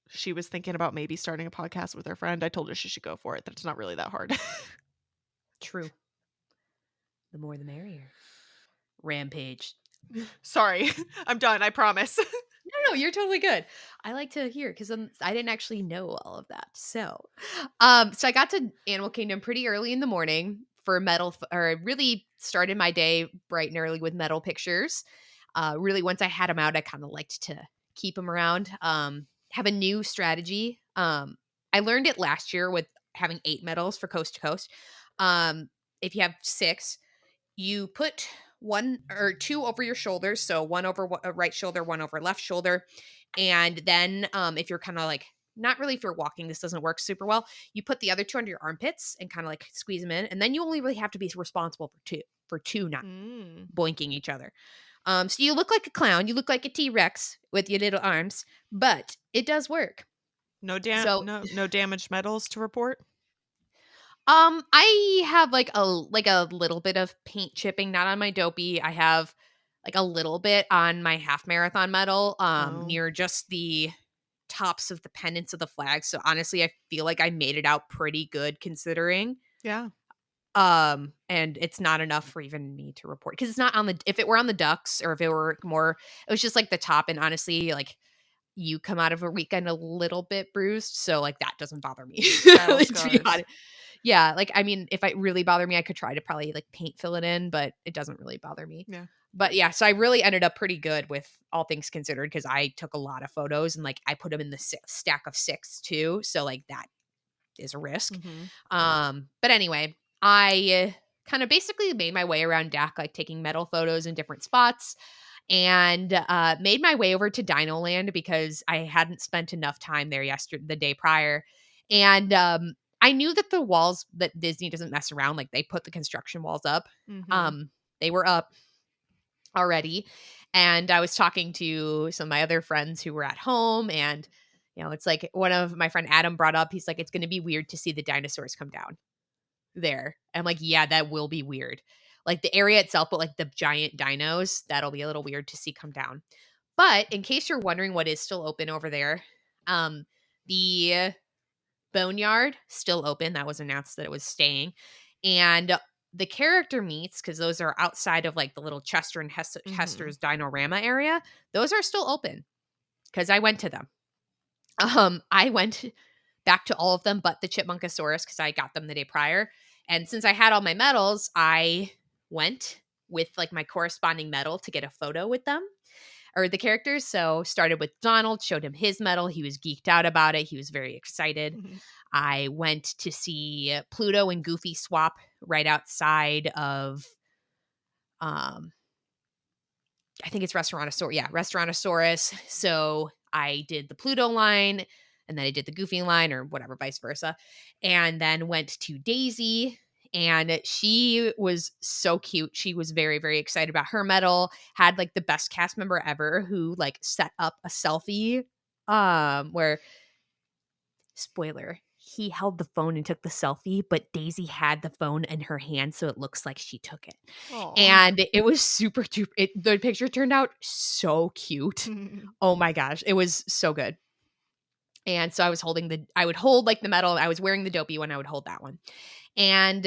she was thinking about maybe starting a podcast with her friend. I told her she should go for it, that it's not really that hard.
True. The more the merrier. Rampage.
Sorry. I'm done, I promise.
No, no, you're totally good. I like to hear because I didn't actually know all of that. So I got to Animal Kingdom pretty early in the morning for or really started my day bright and early with metal pictures. Really, once I had them out, I kind of liked to keep them around. Have a new strategy. I learned it last year with having 8 medals for coast to coast. If you have 6, you put 1 or 2 over your shoulders, so 1 over right shoulder, 1 over left shoulder, and then, if you're kinda, like not really if you're walking, this doesn't work super well, you put the other 2 under your armpits and kinda, like, squeeze them in, and then you only really have to be responsible for 2 not
Mm.
boinking each other. So you look like a clown, you look like a T-Rex with your little arms, but it does work. So
No damaged metals to report?
I have like a little bit of paint chipping, not on my dopey. I have like a little bit on my half marathon medal,
Oh,
near just the tops of the pennants of the flag. So honestly, I feel like I made it out pretty good considering.
yeah.
And it's not enough for even me to report because it's not on the if it were on the ducks or if it were more, it was just like the top. And honestly, like you come out of a weekend a little bit bruised, so like that doesn't bother me.
Battle
To be
scars.
honest. Yeah, like, I mean, if it really bothered me, I could try to probably, like, paint fill it in, but it doesn't really bother me.
Yeah.
But, yeah, so I really ended up pretty good with all things considered because I took a lot of photos and, like, I put them in the stack of 6 too, so, like, that is a risk.
Mhm.
But anyway, I kinda basically made my way around DAC, like, taking medal photos in different spots, and, made my way over to Dino Land because I hadn't spent enough time there the day prior, and, I knew that the walls that Disney doesn't mess around, like, they put the construction walls up.
Mhm.
Um, they were up already, and I was talking to some of my other friends who were at home, and, it's like one of my friend Adam brought up, he's like, "It's gonna be weird to see the dinosaurs come down there." I'm like, "Yeah, that will be weird." Like, the area itself, but, like, the giant dinos, that'll be a little weird to see come down. But in case you're wondering what is still open over there, the Boneyard, still open, that was announced that it was staying, and the character meets, because those are outside of, like, the little Chester and
Mhm.
Hester's Dinorama area, those are still open because I went to them. I went back to all of them but the Chipmunkosaurus because I got them the day prior, and since I had all my medals, I went with, like, my corresponding medal to get a photo with them or the characters. So started with Donald, showed him his medal. He was geeked out about it. He was very excited.
Mhm.
I went to see Pluto and Goofy swap right outside of um I think it's Restaurantosaurus. Yeah, Restaurantosaurus. So I did the Pluto line and then I did the Goofy line or whatever, vice versa. And then went to Daisy and she was so cute. She was very, very excited about her medal, had like the best cast member ever who like set up a selfie where spoiler, he held the phone and took the selfie, but Daisy had the phone in her hand, so it looks like she took it.
Aw.
And it was super duper the picture turned out so cute. Oh my gosh, it was so good. And so I would hold like the medal. I was wearing the dopey one. I would hold that one. And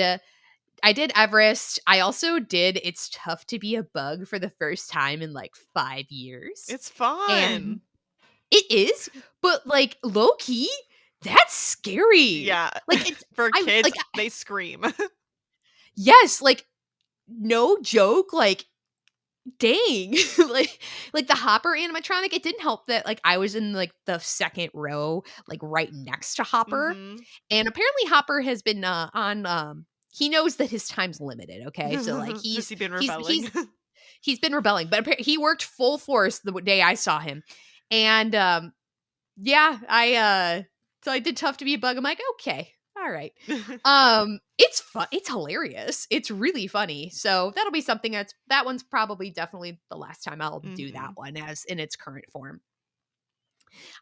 I did Everest. I also did It's Tough to Be a Bug for the first time in like 5 years.
It's
And
fun.
it is, but like low key, that's scary.
Yeah.
Like it's
For
I
kids,
like
they scream.
yes, like no joke, like dang. like the Hopper animatronic, it didn't help that like I was in like the second row, like right next to Hopper.
Mhm.
And apparently Hopper has been on he knows that his time's limited, okay? So like
Has
he's
he been
he's
rebelling?
he's he's been rebelling, but he worked full force the day I saw him. And yeah, so I did Tough to Be a Bug. I'm like, okay, all right. It's fun. It's hilarious. It's really funny. So that'll be something that one's probably definitely the last time I'll do that
Mhm.
one as in its current form.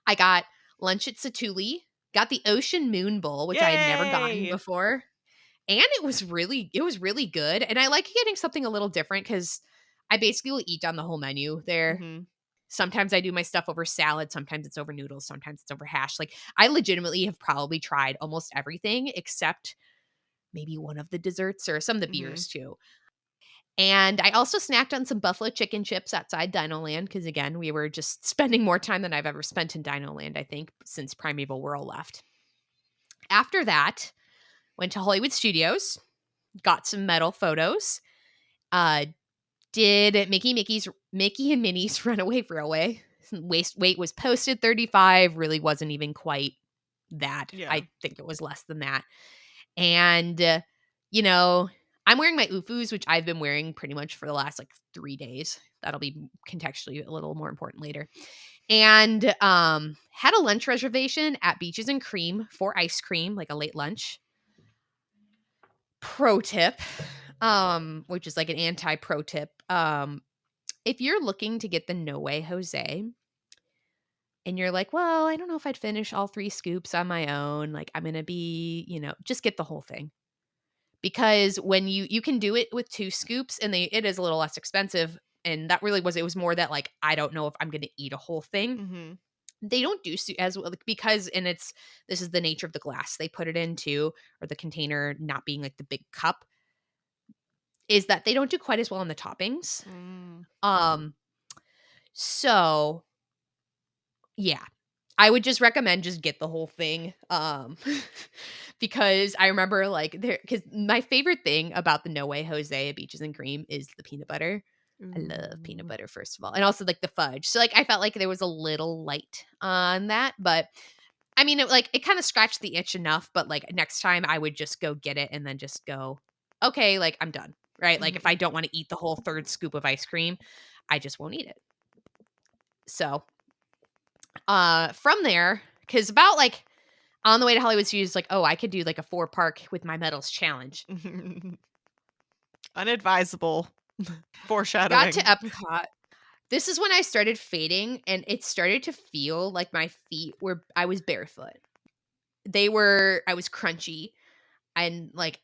I got lunch at Satuli, got the Ocean Moon Bowl, which I had never gotten
Yay!
before. And it was really good. And I like getting something a little different because I basically will eat down the whole menu there.
Mhm.
Sometimes I do my stuff over salad, sometimes it's over noodles, sometimes it's over hash. Like I legitimately have probably tried almost everything except maybe one of the desserts or some of the beers
Mhm.
too. And I also snacked on some buffalo chicken chips outside Dino Land because, again, we were just spending more time than I've ever spent in Dino Land, I think, since Primeval Whirl left. After that, went to Hollywood Studios, got some metal photos, uh, did Mickey and Minnie's Runaway Railway. Weight was posted 35, really wasn't even quite that.
Yeah.
I think it was less than that. And, you know, I'm wearing my UFUs, which I've been wearing pretty much for the last like 3 days. That'll be contextually a little more important later. And had a lunch reservation at Beaches and Cream for ice cream, like a late lunch. Pro tip, which is like an anti-pro tip. If you're looking to get the No Way Jose and you're like, well, I don't know if I'd finish all 3 scoops on my own. Like, I'm going to be, just get the whole thing. Because when you can do it with 2 scoops and it is a little less expensive. And that really it was more that like, I don't know if I'm going to eat a whole thing.
Mm-hmm.
They don't do as well because, and this is the nature of the glass they put it into, or the container not being like the big cup, is that they don't do quite as well on the toppings. So yeah, I would just recommend just get the whole thing. Because I remember like because my favorite thing about the No Way Jose at Beaches and Cream is the peanut butter. I love peanut butter, first of all, and also like the fudge. So like I felt like there was a little light on that, but I mean, it kind of scratched the itch enough. But like next time, I would just go get it and then just go, okay, like I'm done, right? Like if I don't want to eat the whole 3rd scoop of ice cream, I just won't eat it. So, from there, because about like on the way to Hollywood Studios, like, oh, I could do like a 4-park with my medals challenge.
Unadvisable
Got
foreshadowing.
to Epcot. This is when I started fading, and it started to feel like my feet I was barefoot. I was crunchy, and like,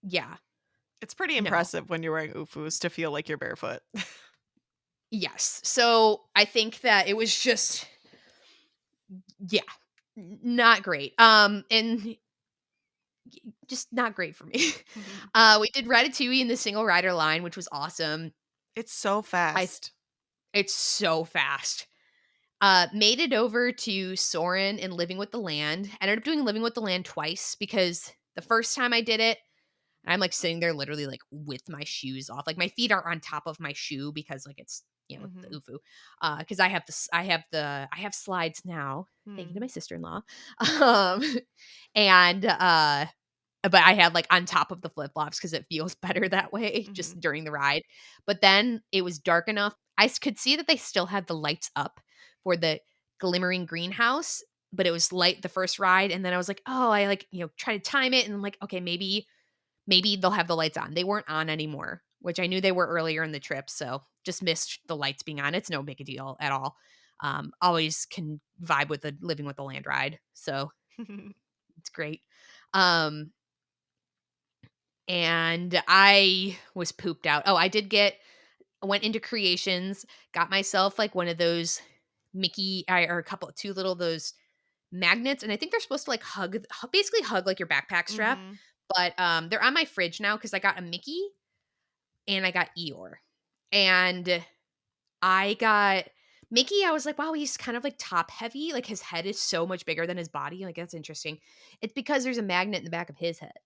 yeah.
It's pretty impressive when you're wearing UFUs to feel like you're barefoot.
Yes. So I think that it was just, yeah, not great. And just not great for me. We did Ratatouille in the single rider line, which was awesome.
It's so fast.
It's so fast. Made it over to Soarin' and Living with the Land. Ended up doing Living with the Land twice because the first time I did it, I'm like sitting there literally like with my shoes off. Like my feet are on top of my shoe because like it's, the UFU. Because I have slides now. Thank you to my sister-in-law. And but I had like on top of the flip-flops because it feels better that way just during the ride. But then it was dark enough. I could see that they still had the lights up for the glimmering greenhouse, but it was light the first ride. And then I was like, oh, I like, try to time it. And I'm like, okay, maybe they'll have the lights on. They weren't on anymore, which I knew they were earlier in the trip. So just missed the lights being on. It's no big a deal at all. Always can vibe with the Living with the Land ride. So it's great. And I was pooped out. Oh, I went into Creations, got myself like one of those or 2 little those magnets. And I think they're supposed to like basically hug like your backpack strap. But they're on my fridge now because I got a Mickey and I got Eeyore. And I got Mickey, I was like, wow, he's kind of like top heavy. Like his head is so much bigger than his body. Like that's interesting. It's because there's a magnet in the back of his head.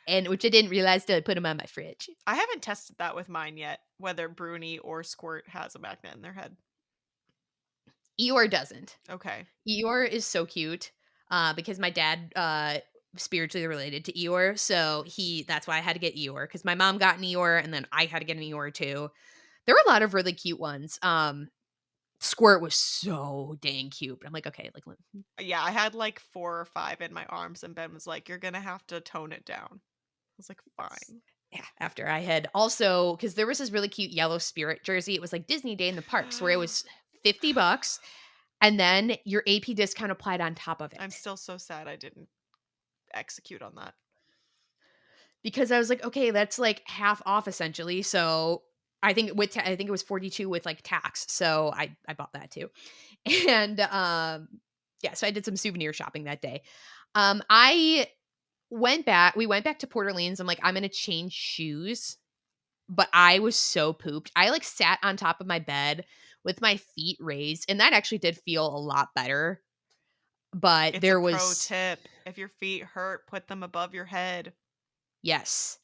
And which I didn't realize till I put him on my fridge.
I haven't tested that with mine yet, whether Bruni or Squirt has a magnet in their head.
Eeyore doesn't.
Okay.
Eeyore is so cute because my dad spiritually related to Eeyore. So that's why I had to get Eeyore because my mom got an Eeyore and then I had to get an Eeyore too. There were a lot of really cute ones. Squirt was so dang cute. But I'm like, okay, like
yeah, I had like 4 or 5 in my arms and Ben was like, you're gonna have to tone it down. I was like, fine.
Yeah, after I had also, because there was this really cute yellow Spirit jersey. It was like Disney Day in the Parks where it was $50 and then your AP discount applied on top of it.
I'm still so sad I didn't execute on that.
Because I was like, okay, that's like half off essentially. So I think it was 42 with like tax. So I bought that too. And yeah, so I did some souvenir shopping that day. We went back to Port Orleans. I'm like, I'm going to change shoes but I was so pooped. I, like, sat on top of my bed with my feet raised, and that actually did feel a lot better, but
It's a
there
pro
was
tip. If your feet hurt, put them above your head.
yes.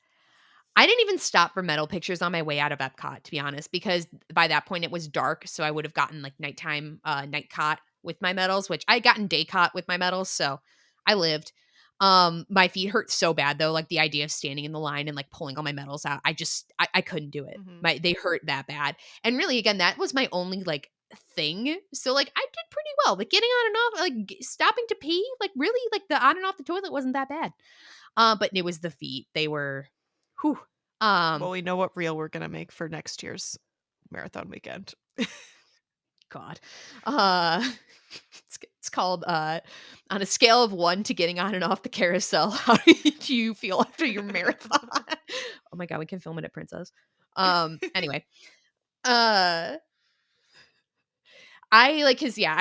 I didn't even stop for medal pictures on my way out of Epcot, to be honest, because by that point it was dark, so I would have gotten, like, nighttime, night caught with my medals, which I had gotten day caught with my medals, so I lived. My feet hurt so bad, though, like, the idea of standing in the line and, like, pulling all my medals out, I couldn't do it.
Mhm.
They hurt that bad, and really, again, that was my only, like, thing, so, like, I did pretty well, like, getting on and off, like, stopping to pee, like, really, like, the on and off the toilet wasn't that bad. But it was the feet. They were whew.
Well, we know what reel we're gonna make for next year's marathon weekend.
God. Uh, it's called, on a scale of 1 to getting on and off the carousel, how do you feel after your marathon? Oh my god, we can film it at Princess. Anyway, uh, I like, cause yeah,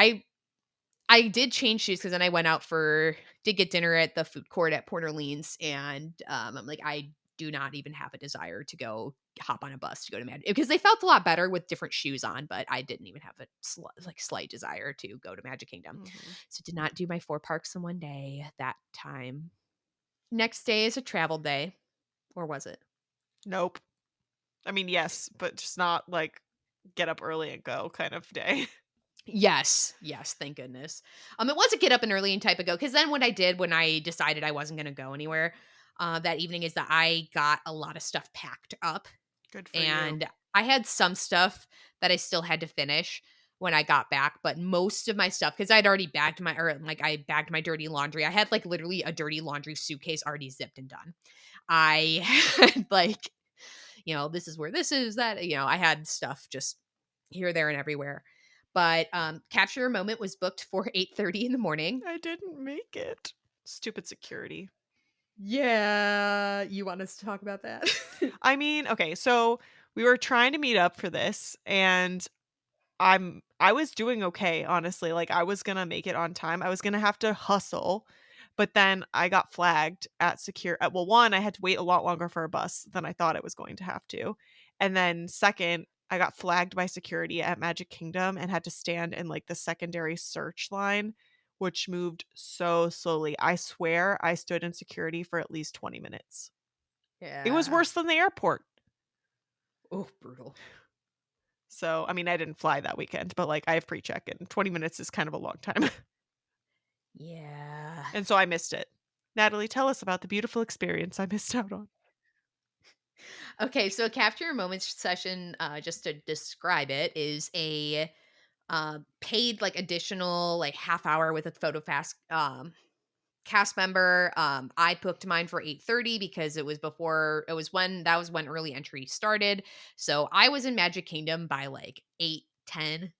I did change shoes because then I went out did get dinner at the food court at Port Orleans, and, I'm like, I do not even have a desire to go hop on a bus to go to Magic because they felt a lot better with different shoes on, but I didn't even have a slight desire to go to Magic Kingdom.
Mhm.
So did not do my 4 parks in one day that time. Next day is a travel day, or was it?
Nope. I mean, yes, but just not like get up early and go kind of day.
Yes. Yes, thank goodness. It was a get up and early and type of go, because then what I did when I decided I wasn't gonna go anywhere, that evening is that I got a lot of stuff packed up,
Good for you.
and I had some stuff that I still had to finish when I got back, but most of my stuff, because 'cause I'd already bagged I bagged my dirty laundry. I had, like, literally a dirty laundry suitcase already zipped and done. I had, like, this is where this is, that, I had stuff just here, there, and everywhere. But, Capture Your Moment was booked for 8:30 in the morning.
I didn't make it. Stupid security.
Yeah, you want us to talk about that?
I mean, okay, so we were trying to meet up for this and I was doing okay, honestly, like, I was gonna make it on time, I was gonna have to hustle, but then I got flagged at well, 1, I had to wait a lot longer for a bus than I thought I was going to have to, and then 2nd, I got flagged by security at Magic Kingdom and had to stand in, like, the secondary search line, which moved so slowly. I swear I stood in security for at least 20 minutes. It was
Yeah.
worse than the airport.
Oh, brutal.
So, I mean, I didn't fly that weekend, but, like, I have pre-check, and 20 minutes is kind of a long time.
Yeah.
And so I missed it. Natalie, tell us about the beautiful experience I missed out on.
Okay, so a Capture Your Moments session, just to describe it, is a, paid, like, additional, like, half hour with a photo fast, cast member. I booked mine for 8:30 because that was when early entry started. So I was in Magic Kingdom by like 8:10.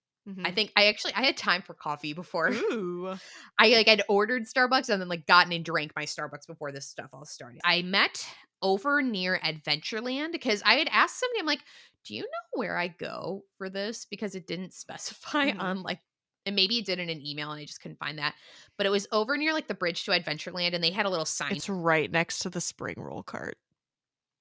I
Mhm.
think I had time for coffee before
Ooh.
I'd ordered Starbucks and then like gotten and drank my Starbucks before this stuff all started. I met over near Adventureland because I had asked somebody, I'm like, do you know where I go for this? Because it didn't specify
Mhm.
on like, and maybe it did in an email and I just couldn't find that. But it was over near like the bridge to Adventureland and they had a little sign.
It's right next to the spring roll cart.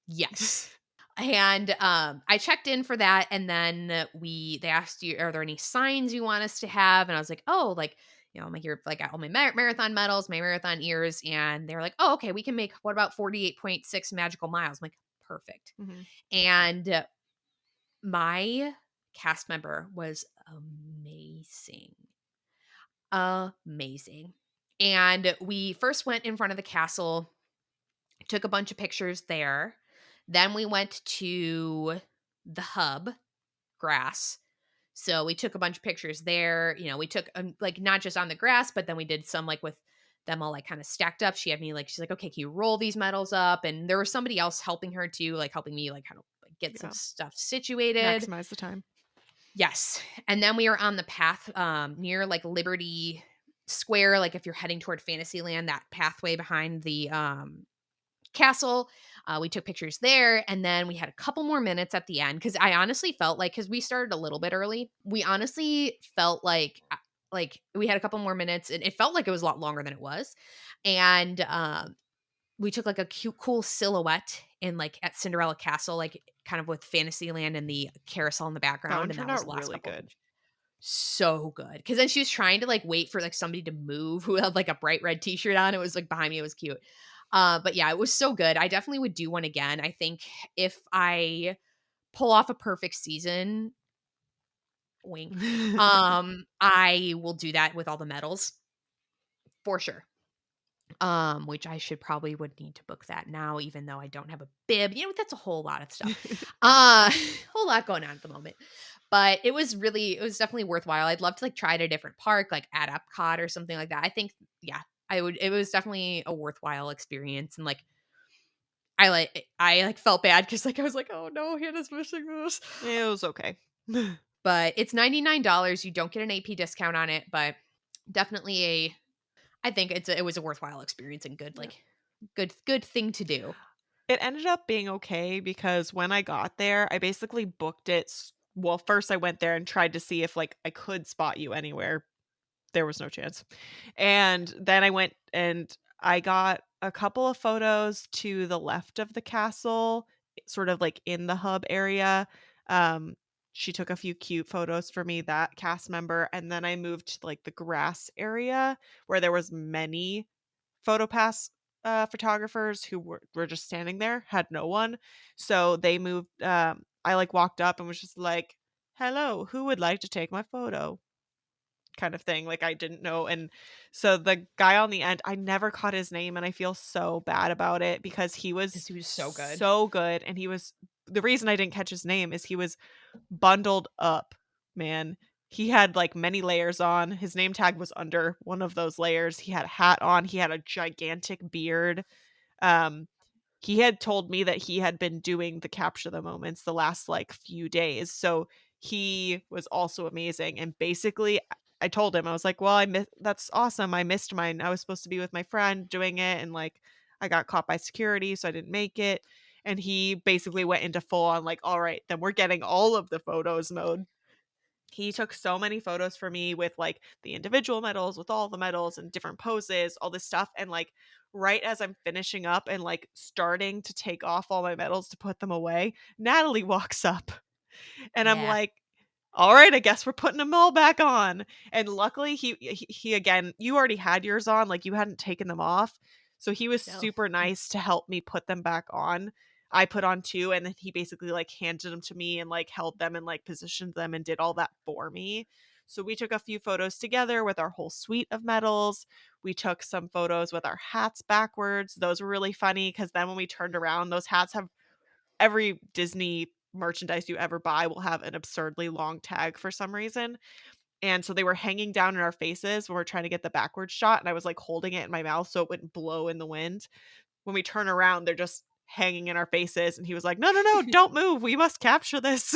Yes. And I checked in for that, and then they asked you, "Are there any signs you want us to have?" And I was like, "Oh, like I'm here, like all my marathon medals, my marathon ears." And they were like, "Oh, okay, we can make what about 48.6 magical miles?" I'm like, "Perfect."
Mhm.
And my cast member was amazing, amazing. And we first went in front of the castle, took a bunch of pictures there. Then we went to the hub grass. So we took a bunch of pictures there. We took like not just on the grass, but then we did some like with them all like kind of stacked up. She had me like, she's like, okay, can you roll these medals up? And there was somebody else helping her too, like helping me like kind of like get some
Yeah.
stuff situated.
Maximize the time.
Yes. And then we were on the path near like Liberty Square, like if you're heading toward Fantasyland, that pathway behind the castle. We took pictures there, and then we had a couple more minutes at the end because I honestly felt like because we started a little bit early, we honestly felt like we had a couple more minutes, and it felt like it was a lot longer than it was. And we took like a cute, cool silhouette in like at Cinderella Castle, like kind of with Fantasyland and the carousel in the
That one
background. And
turned
that was
out
the last
really
couple of
good.
pictures. So good. Cause then she was trying to like wait for like somebody to move who had like a bright red t-shirt on. It was like behind me. It was cute. But yeah, it was so good. I definitely would do one again. I think if I pull off a perfect season, wink, I will do that with all the medals for sure. Which I should probably would need to book that now, even though I don't have a bib. That's a whole lot of stuff. Whole lot going on at the moment. But it was definitely worthwhile. I'd love to like try at a different park, like at Epcot or something like that. I think, yeah, it was definitely a worthwhile experience. And like, I like felt bad because like I was like, oh no, Hannah's missing this.
It was okay.
But it's $99. You don't get an AP discount on it, but definitely I think it was a worthwhile experience and good,
Yeah.
like good thing to do.
It ended up being okay because when I got there, I basically booked it well, first I went there and tried to see if, like, I could spot you anywhere. There was no chance. And then I went and I got a couple of photos to the left of the castle, sort of like in the hub area. Um, she took a few cute photos for me, that cast member, and then I moved to like the grass area where there was many PhotoPass photographers who were just standing there, had no one. So they moved. I like walked up and was just like, "Hello, who would like to take my photo?" Kind of thing, like, I didn't know, and so the guy on the end, I never caught his name, and I feel so bad about it because he was
'Cause he was so good.
so good, and he was the reason I didn't catch his name is he was bundled up, man. He had, like, many layers on, his name tag was under one of those layers, he had a hat on, he had a gigantic beard, um, he had told me that he had been doing the capture the moments the last, like, few days, so he was also amazing, and basically, I told him, I was like, "Well, I miss that's awesome, I missed mine, I was supposed to be with my friend doing it, and, like, I got caught by security, so I didn't make it," and he basically went into full on, like, "Alright, then we're getting all of the photos mode." He took so many photos for me with, like, the individual medals, with all the medals and different poses, all this stuff, and, like, right as I'm finishing up and, like, starting to take off all my medals to put them away, Natalie walks up, and I'm
Yeah.
like, "Alright, I guess we're putting them all back on," and luckily, he again you already had yours on, like, you hadn't taken them off, so he was
No.
super nice to help me put them back on. I put on 2, and then he basically, like, handed them to me and, like, held them and, like, positioned them and did all that for me. So we took a few photos together with our whole suite of medals. We took some photos with our hats backwards. Those were really funny because then when we turned around, those hats have every Disney merchandise you ever buy will have an absurdly long tag for some reason. And so they were hanging down in our faces when we're trying to get the backward shot, and I was, like, holding it in my mouth so it wouldn't blow in the wind. When we turn around, they're just hanging in our faces, and he was like, "No, no, no, don't move, we must capture this."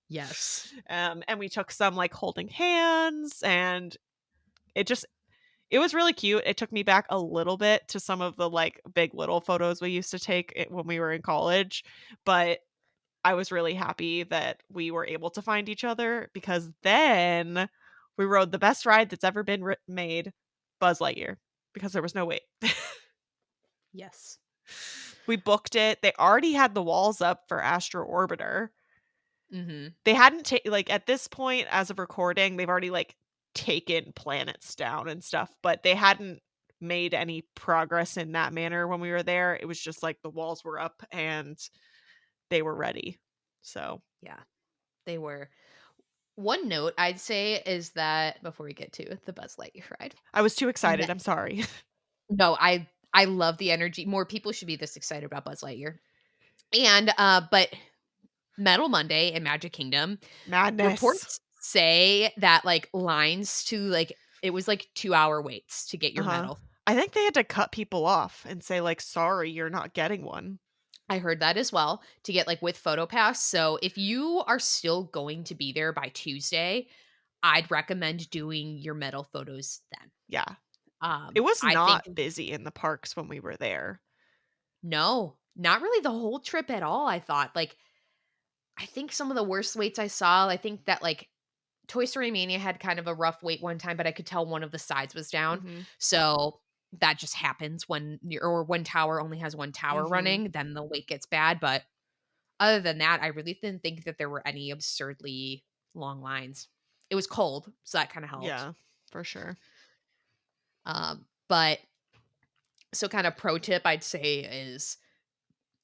Yes.
And we took some, like, holding hands, and it just it was really cute. It took me back a little bit to some of the, like, Big Little photos we used to take when we were in college, but I was really happy that we were able to find each other because then we rode the best ride that's ever been made, Buzz Lightyear, because there was no wait.
Yes.
We booked it. They already had the walls up for Astro Orbiter.
Mhm.
They hadn't like, at this point, as of recording, they've already, like, taken planets down and stuff, but they hadn't made any progress in that manner when we were there. It was just, like, the walls were up and they were ready. So,
Yeah. They were. One note I'd say is that before we get to the Buzz Lightyear ride,
I was too
ne
excited, I'm sorry.
no, I love the energy. More people should be this excited about Buzz Lightyear. And, but Metal Monday and Magic Kingdom,
Madness.
reports say that, like, lines to, like it was, like, 2-hour waits to get your
Uh-huh.
medal.
I think they had to cut people off and say, like, "Sorry, you're not getting one."
I heard that as well, to get, like, with PhotoPass, so if you are still going to be there by Tuesday, I'd recommend doing your medal photos then.
Yeah. It was
I think
not busy in the parks when we were there.
no, not really the whole trip at all, I thought, like, I think some of the worst waits I saw, I think that, like, Toy Story Mania had kind of a rough wait one time, but I could tell one of the sides was down,
Mhm.
so that just happens or one tower only has one tower
Mhm.
running, then the wait gets bad. But other than that, I really didn't think that there were any absurdly long lines. It was cold, so that kind of helped.
Yeah, for sure.
But so kind of pro tip I'd say is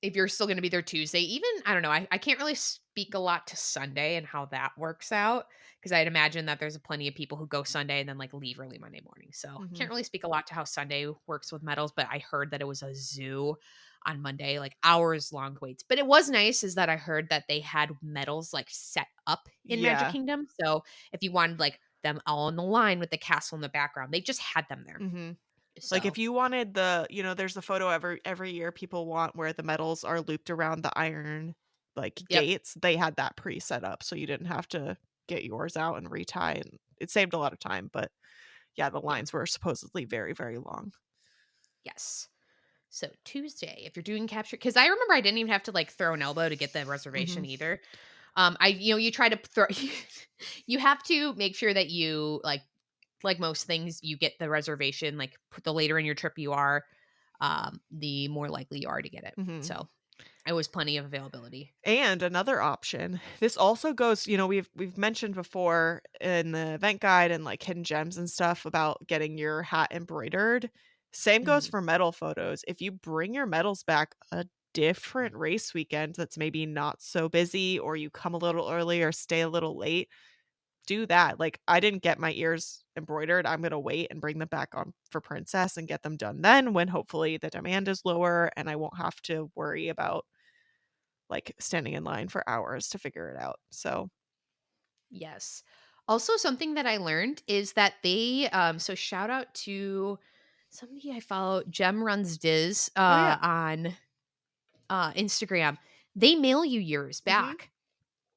if you're still going to be there Tuesday, even I don't know, I can't really speak a lot to Sunday and how that works out because I'd imagine that there's plenty of people who go Sunday and then like leave early Monday morning. So
Mhm.
can't really speak a lot to how Sunday works with medals, but I heard that it was a zoo on Monday, like hours long waits. But it was nice is that I heard that they had medals like set up in Magic
Yeah.
Kingdom. So if you wanted like them all in the line with the castle in the background, they just had them there.
Mhm. Like, if
So
you wanted there's a photo every year people want where the medals are looped around the iron, like,
yep.
gates, they had that pre-set up, so you didn't have to get yours out and retie, and it saved a lot of time, but, yeah, the
Yeah.
lines were supposedly very, very long.
Yes. So Tuesday, if you're doing capture, because I remember I didn't even have to like throw an elbow to get the reservation
Mhm.
either. You try to throw, you have to make sure that you like most things, you get the reservation. Like the later in your trip you are, the more likely you are to get it.
Mhm.
So it was plenty of availability.
And another option, this also goes, we've mentioned before in the event guide and like hidden gems and stuff about getting your hat embroidered. Same goes
Mhm.
for medal photos. If you bring your medals back a different race weekend that's maybe not so busy, or you come a little early or stay a little late, do that. Like, I didn't get my ears embroidered. I'm going to wait and bring them back on for Princess and get them done then, when hopefully the demand is lower and I won't have to worry about like standing in line for hours to figure it out. So,
Yes. Also, something that I learned is that so shout out to somebody I follow, Gem Runs Diz,
oh yeah.
on Instagram. They mail you yours
Mhm.
back.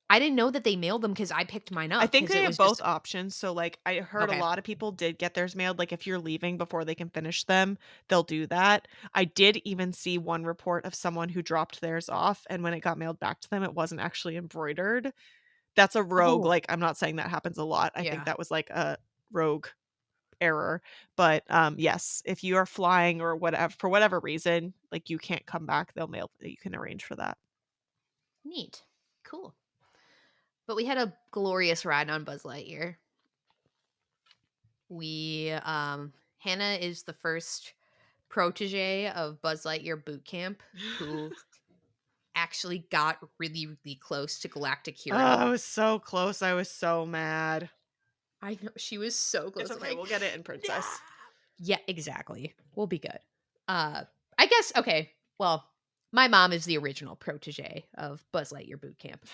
I didn't know that they mailed them because I picked mine
I
up
think
because
they
it
have
was
both
just
options. So, like, I heard a
okay.
lot of people did get theirs mailed. Like, if you're leaving before they can finish them, they'll do that. I did even see one report of someone who dropped theirs off, and when it got mailed back to them, it wasn't actually embroidered. That's a rogue.
Oh,
Like, I'm not saying that happens a lot. I think
yeah.
that was like a rogue error. But yes, if you are flying or whatever for whatever reason, like you can't come back, they'll mail. You can arrange for that.
Neat. Cool. But we had a glorious ride on Buzz Lightyear. We Hannah is the first protege of Buzz Lightyear boot camp who actually got really, really close to Galactic
Oh,
Hero.
I was so close. I was so mad.
I know she was so
It's
close. I'm
okay.
like,
We'll get it in
"No."
Princess.
Yeah, exactly. We'll be good. I guess okay. Well, my mom is the original protege of Buzz Lightyear boot camp.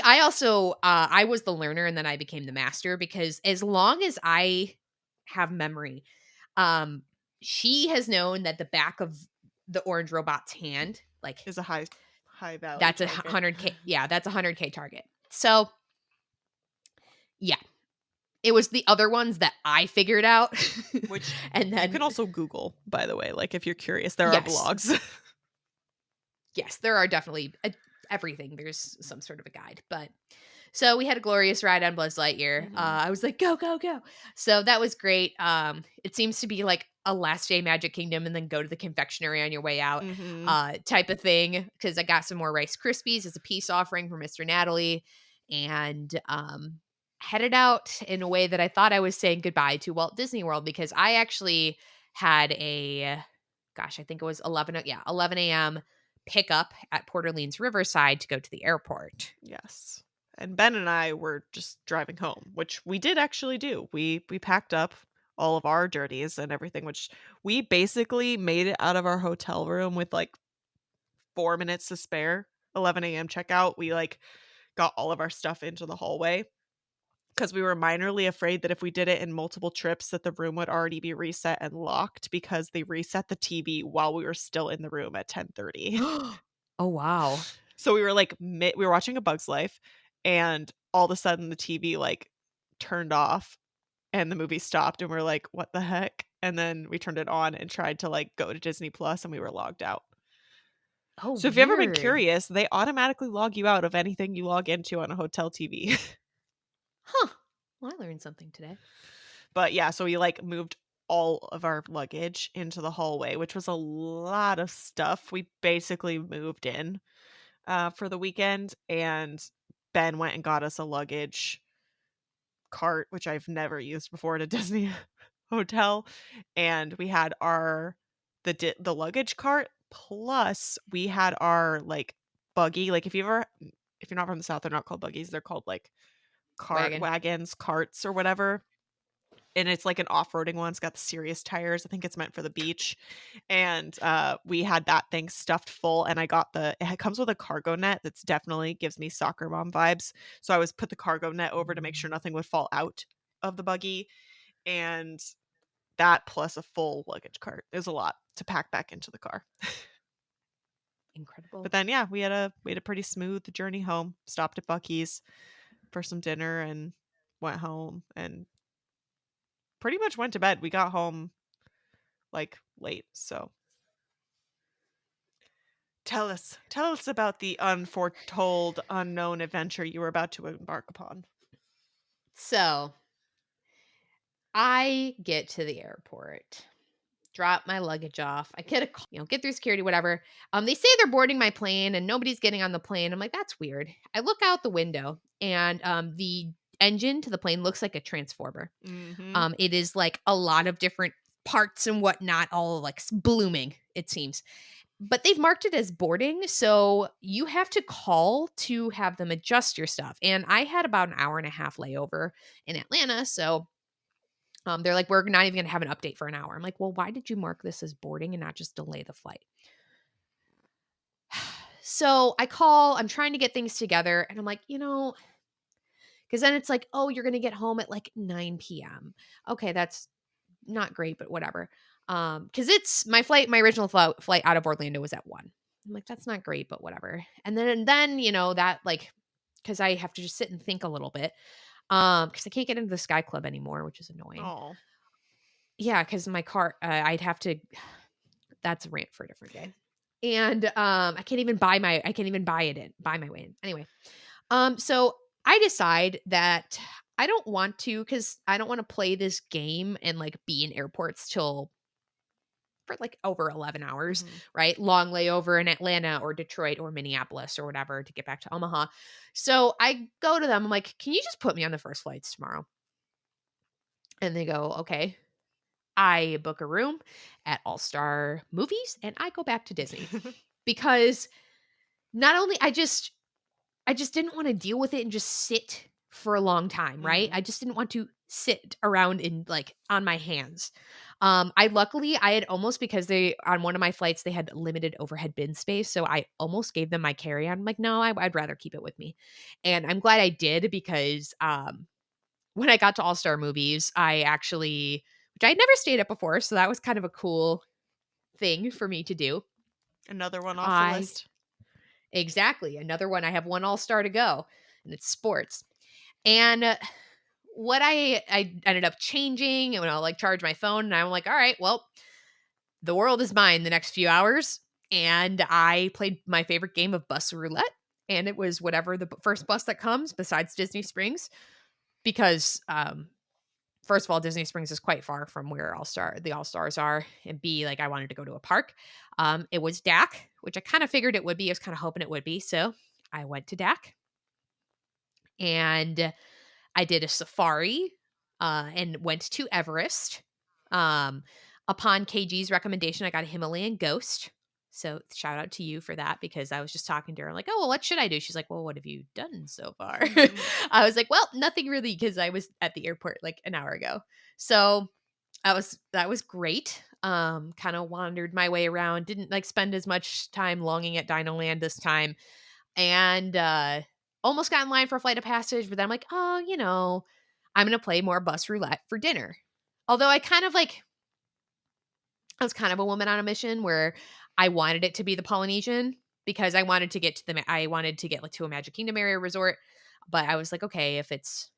I also I was the learner and then I became the master because as long as I have memory, um, she has known that the back of the orange robot's hand, like
Is a high value
that's a
target.
100K. Yeah, that's a 100K target. So yeah, it was the other ones that I figured out.
Which
And
you
then
can also Google, by the way. Like if you're curious, there are
yes,
blogs.
yes, there are definitely everything. There's some sort of a guide, but so we had a glorious ride on Buzz Lightyear.
Mhm.
I was like, go, go, go! So that was great. It seems to be like a last day Magic Kingdom, and then go to the confectionery on your way out,
Mhm.
type of thing. Because I got some more Rice Krispies as a peace offering for Mr. Natalie, and headed out in a way that I thought I was saying goodbye to Walt Disney World because I actually had I think it was 11 a.m. pickup at Port Orleans Riverside to go to the airport.
Yes. And Ben and I were just driving home, which we did actually do. We packed up all of our dirties and everything, which we basically made it out of our hotel room with like 4 minutes to spare. 11 a.m. checkout. We like got all of our stuff into the hallway because we were minorly afraid that if we did it in multiple trips that the room would already be reset and locked because they reset the TV while we were still in the room at 10:30.
Oh, wow.
So we were like we were watching A Bug's Life and all of a sudden the TV like turned off and the movie stopped and we're like, "What the heck?" And then we turned it on and tried to like go to Disney Plus and we were logged out.
Oh,
So if you've ever been
weird.
curious, they automatically log you out of anything you log into on a hotel TV.
Huh. Well, I learned something today.
But yeah, so we like moved all of our luggage into the hallway, which was a lot of stuff. We basically moved in for the weekend, and Ben went and got us a luggage cart, which I've never used before at a Disney hotel, and we had the luggage cart, plus we had our, like, buggy. Like, if you're not from the South, they're not called buggies, they're called, like, cart
Wagon.
wagons, carts, or whatever, and it's like an off-roading one. It's got the serious tires. I think it's meant for the beach, and, we had that thing stuffed full, and I got it comes with a cargo net that's definitely gives me soccer mom vibes, so I put the cargo net over to make sure nothing would fall out of the buggy, and that plus a full luggage cart. It was a lot to pack back into the car. But
Incredible.
then, yeah, we had a pretty smooth journey home. Stopped at Buc-ee's for some dinner and went home and pretty much went to bed. We got home, like, late, so tell us about the unforetold, unknown adventure you were about to embark upon.
So I get to the airport, drop my luggage off. I get a call, get through security, whatever. They say they're boarding my plane and nobody's getting on the plane. I'm like, that's weird. I look out the window and the engine to the plane looks like a transformer.
Mhm.
It is like a lot of different parts and whatnot, all like blooming, it seems. But they've marked it as boarding, so you have to call to have them adjust your stuff. And I had about an hour and a half layover in Atlanta, so they're like, we're not even going to have an update for an hour. I'm like, well, why did you mark this as boarding and not just delay the flight? So I call, I'm trying to get things together, and I'm like, because then it's like, oh, you're going to get home at like 9 p.m. Okay, that's not great, but whatever. Because it's my original flight out of Orlando was at 1. I'm like, that's not great, but whatever. And then that like, because I have to just sit and think a little bit. Because I can't get into the Sky Club anymore, which is annoying.
Oh.
Yeah, because my car, I'd have to. That's a rant for a different day. And I can't even buy my way in. Anyway, so I decide that I don't want to, because I don't want to play this game and like be in airports till for like over 11 hours,
Mhm.
right? Long layover in Atlanta or Detroit or Minneapolis or whatever to get back to Omaha. So I go to them. I'm like, can you just put me on the first flights tomorrow? And they go, okay. I book a room at All Star Movies and I go back to Disney because not only I just didn't want to deal with it and just sit for a long time, right?
Mhm.
I just didn't want to sit around in like on my hands. I had almost, because they on one of my flights they had limited overhead bin space, so I almost gave them my carry-on. I'm like, no, I'd rather keep it with me, and I'm glad I did because when I got to All Star Movies, I actually, which I had never stayed at before, so that was kind of a cool thing for me to do.
Another one off the
I
list.
Exactly, another one. I have one All Star to go, and it's sports. And what I ended up changing, and when I'll like charge my phone, and I'm like, all right, well, the world is mine the next few hours. And I played my favorite game of bus roulette, and it was whatever the first bus that comes besides Disney Springs, because first of all, Disney Springs is quite far from where the All Stars are, and B, like I wanted to go to a park. It was DAC, which I kind of figured it would be. I was kind of hoping it would be, so I went to DAC, and I did a safari, and went to Everest. Um, Upon KG's recommendation, I got a Himalayan ghost. So shout out to you for that, because I was just talking to her like, oh, well, what should I do? She's like, well, what have you done so far? I was like, well, nothing really, because I was at the airport like an hour ago. So that was great. Kind of wandered my way around, didn't like spend as much time longing at Dino Land this time, and almost got in line for a flight of passage, but then I'm like, oh, I'm gonna play more bus roulette for dinner. Although I was kind of a woman on a mission where I wanted it to be the Polynesian, because I wanted to get like to a Magic Kingdom area resort, but I was like, okay, if it's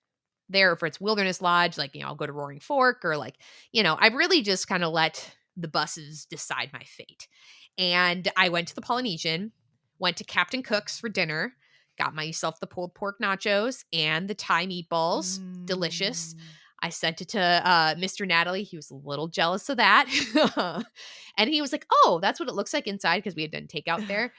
there, if it's Wilderness Lodge, like, I'll go to Roaring Fork, or like, I really just kind of let the buses decide my fate. And I went to the Polynesian, went to Captain Cook's for dinner, got myself the pulled pork nachos and the Thai meatballs. Delicious.
Mm.
I sent it to Mr. Natalie. He was a little jealous of that. And he was like, "Oh, that's what it looks like inside," because we had done takeout there.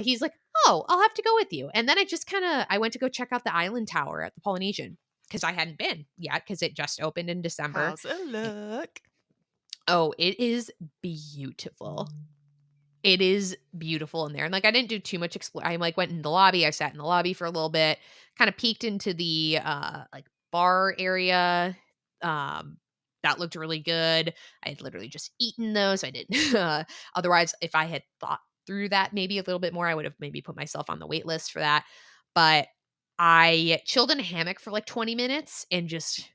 He's like, "Oh, I'll have to go with you." And then I went to go check out the island tower at the Polynesian because I hadn't been yet because it just opened in December.
How's it look?
Oh, it is beautiful. It is beautiful in there. And like I didn't do too much I like went in the lobby. I sat in the lobby for a little bit, kind of peeked into the like bar area. Um that looked really good. I had literally just eaten those. I didn't otherwise if I had thought through that maybe a little bit more, I would have maybe put myself on the wait list for that. But I chilled in a hammock for like 20 minutes and just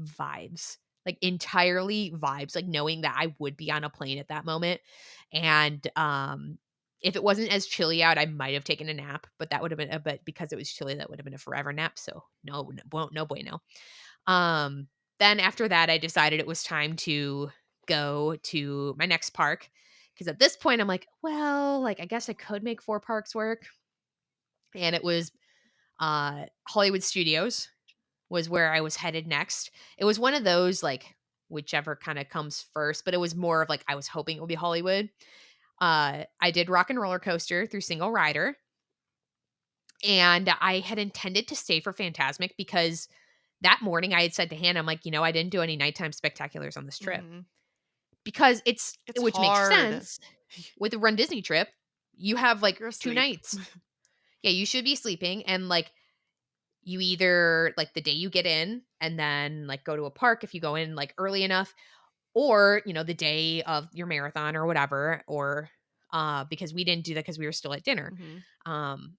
vibes. Like entirely vibes, like knowing that I would be on a plane at that moment. And if it wasn't as chilly out, I might have taken a nap, but that would have been but because it was chilly, that would have been a forever nap. So no bueno. Um, then after that, I decided it was time to go to my next park. Because at this point, I'm like, well, like I guess I could make 4 parks work. And it was Hollywood Studios was where I was headed next. It was one of those like whichever kind of comes first, but it was more of like I was hoping it would be Hollywood. I did Rock and Roller Coaster through Single Rider, and I had intended to stay for Fantasmic because that morning I had said to Hannah, I'm like, I didn't do any nighttime spectaculars on this trip
Mhm.
because
It's
which makes
hard.
sense with the Run Disney trip. You have like
You're
2
asleep.
nights. Yeah, you should be sleeping and like you either like the day you get in and then like go to a park if you go in like early enough or, the day of your marathon or whatever or because we didn't do that because we were still at dinner.
Mhm.
Um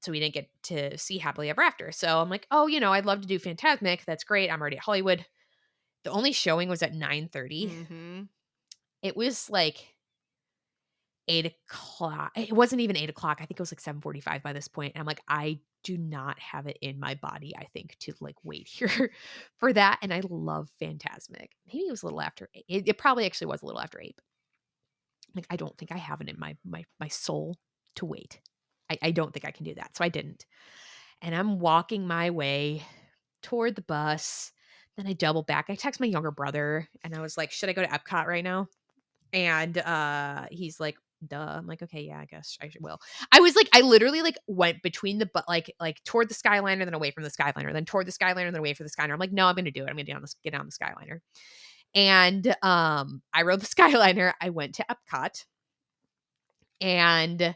so we didn't get to see Happily Ever After. So I'm like, "Oh, I'd love to do Fantasmic. That's great. I'm already at Hollywood." The only showing was at 9:30.
Mhm.
It was like 8 o'clock. It wasn't even 8 o'clock. I think it was like 7:45 by this point. And I'm like, I do not have it in my body, I think, to like wait here for that. And I love Fantasmic. Maybe it was a little after 8. It probably actually was a little after 8. Like, I don't think I have it in my soul to wait. I don't think I can do that. So I didn't. And I'm walking my way toward the bus. Then I double back. I text my younger brother and I was like, should I go to Epcot right now? And, he's like, "Duh." I'm like, "Okay, yeah, I guess I will." I literally, like, went between the like, toward the Skyliner, then away from the Skyliner, then toward the Skyliner, then away from the Skyliner. I'm like, "No, I'm gonna do it. I'm gonna get on the Skyliner." And, I rode the Skyliner. I went to Epcot, and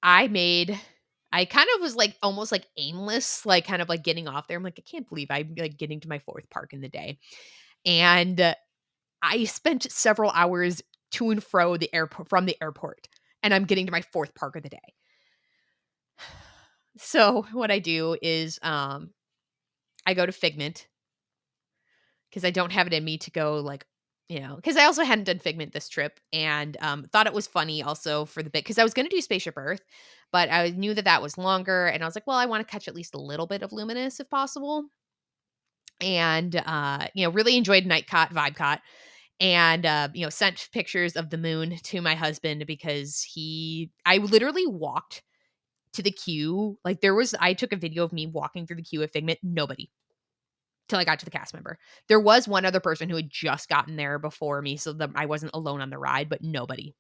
I made I kind of was, like, almost, like, aimless, like, kind of, like, getting off there. I'm like, "I can't believe I'm, like, getting to my 4th park in the day." And I spent several hours to and fro the airport from the airport, and I'm getting to my 4th park of the day. So, what I do is, I go to Figment because I don't have it in me to go, like, because I also hadn't done Figment this trip and, thought it was funny also for the bit because I was gonna do Spaceship Earth, but I knew that that was longer, and I was like, "Well, I wanna catch at least a little bit of Luminous if possible." And, really enjoyed Nightcot, Vibecot. And sent pictures of the moon to my husband because I literally walked to the queue. Like I took a video of me walking through the queue at Figment, nobody till I got to the cast member. There was one other person who had just gotten there before me, so I wasn't alone on the ride, but nobody.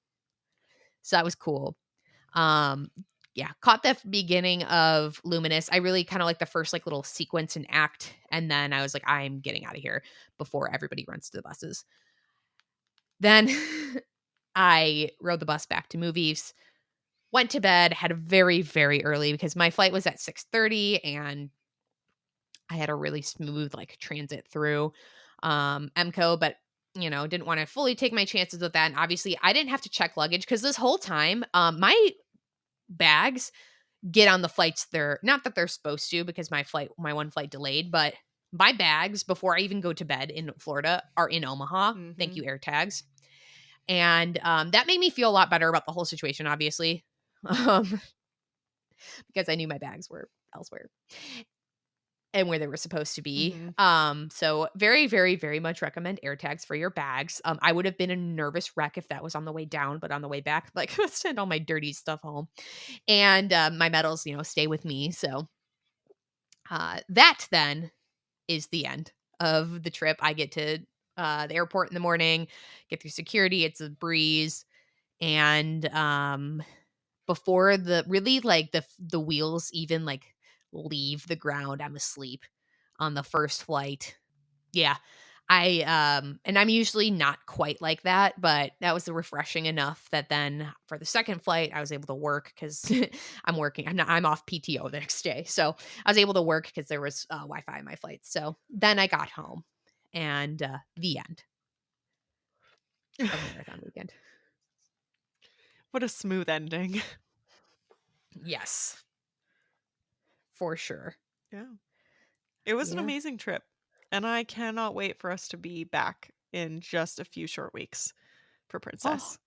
So that was cool. Um, yeah, caught the beginning of Luminous. I really kind of like the first like little sequence and act, and then I was like, I'm getting out of here before everybody runs to the buses. Then I rode the bus back to movies, went to bed, had a very, very early because my flight was at 6:30 and I had a really smooth like transit through MCO, but didn't want to fully take my chances with that. And obviously I didn't have to check luggage because this whole time, my bags get on the flights they're not that they're supposed to because my one flight delayed, but my bags before I even go to bed in Florida are in Omaha. Thank you,
Mhm.
AirTags. And, that made me feel a lot better about the whole situation, obviously, um, because I knew my bags were elsewhere and where they were supposed to be.
Mhm.
So very, very, very much recommend AirTags for your bags. I would have been a nervous wreck if that was on the way down, but on the way back, like, send all my dirty stuff home. And, my medals, stay with me. So, that then is the end of the trip. I get to the airport in the morning, get through security. It's a breeze. And before the wheels even like leave the ground, I'm asleep on the first flight. Yeah. And I'm usually not quite like that, but that was refreshing enough that then for the second flight, I was able to work because I'm off PTO the next day. So I was able to work because there was Wi-Fi in my flight. So then I got home and the end of marathon weekend.
What a smooth ending.
Yes, for sure.
Yeah. It was an
Yeah.
amazing trip, and I cannot wait for us to be back in just a few short weeks for
Oh,
Princess.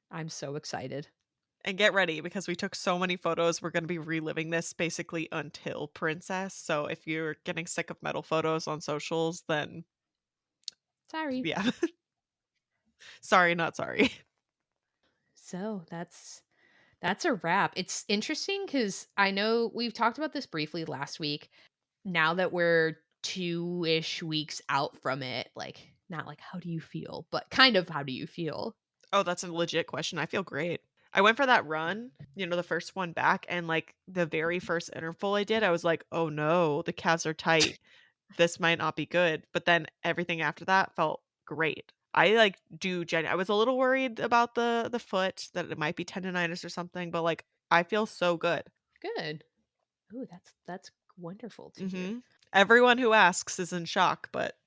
I'm so excited.
And get ready because we took so many photos. We're going to be reliving this basically until Princess. So if you're getting sick of medal photos on socials, then
Sorry.
yeah. Sorry, not sorry.
So that's a wrap. It's interesting because I know we've talked about this briefly last week. Now that we're 2-ish weeks out from it, like, not like, how do you feel? But kind of how do you feel?
Oh, that's a legit question. I feel great. I went for that run, the first one back, and like the very first interval I did, I was like, oh no, the calves are tight. This might not be good. But then everything after that felt great. I like I was a little worried about the foot that it might be tendonitis or something, but like I feel so good.
Good. Ooh, that's wonderful to hear.
Mhm. Everyone who asks is in shock, but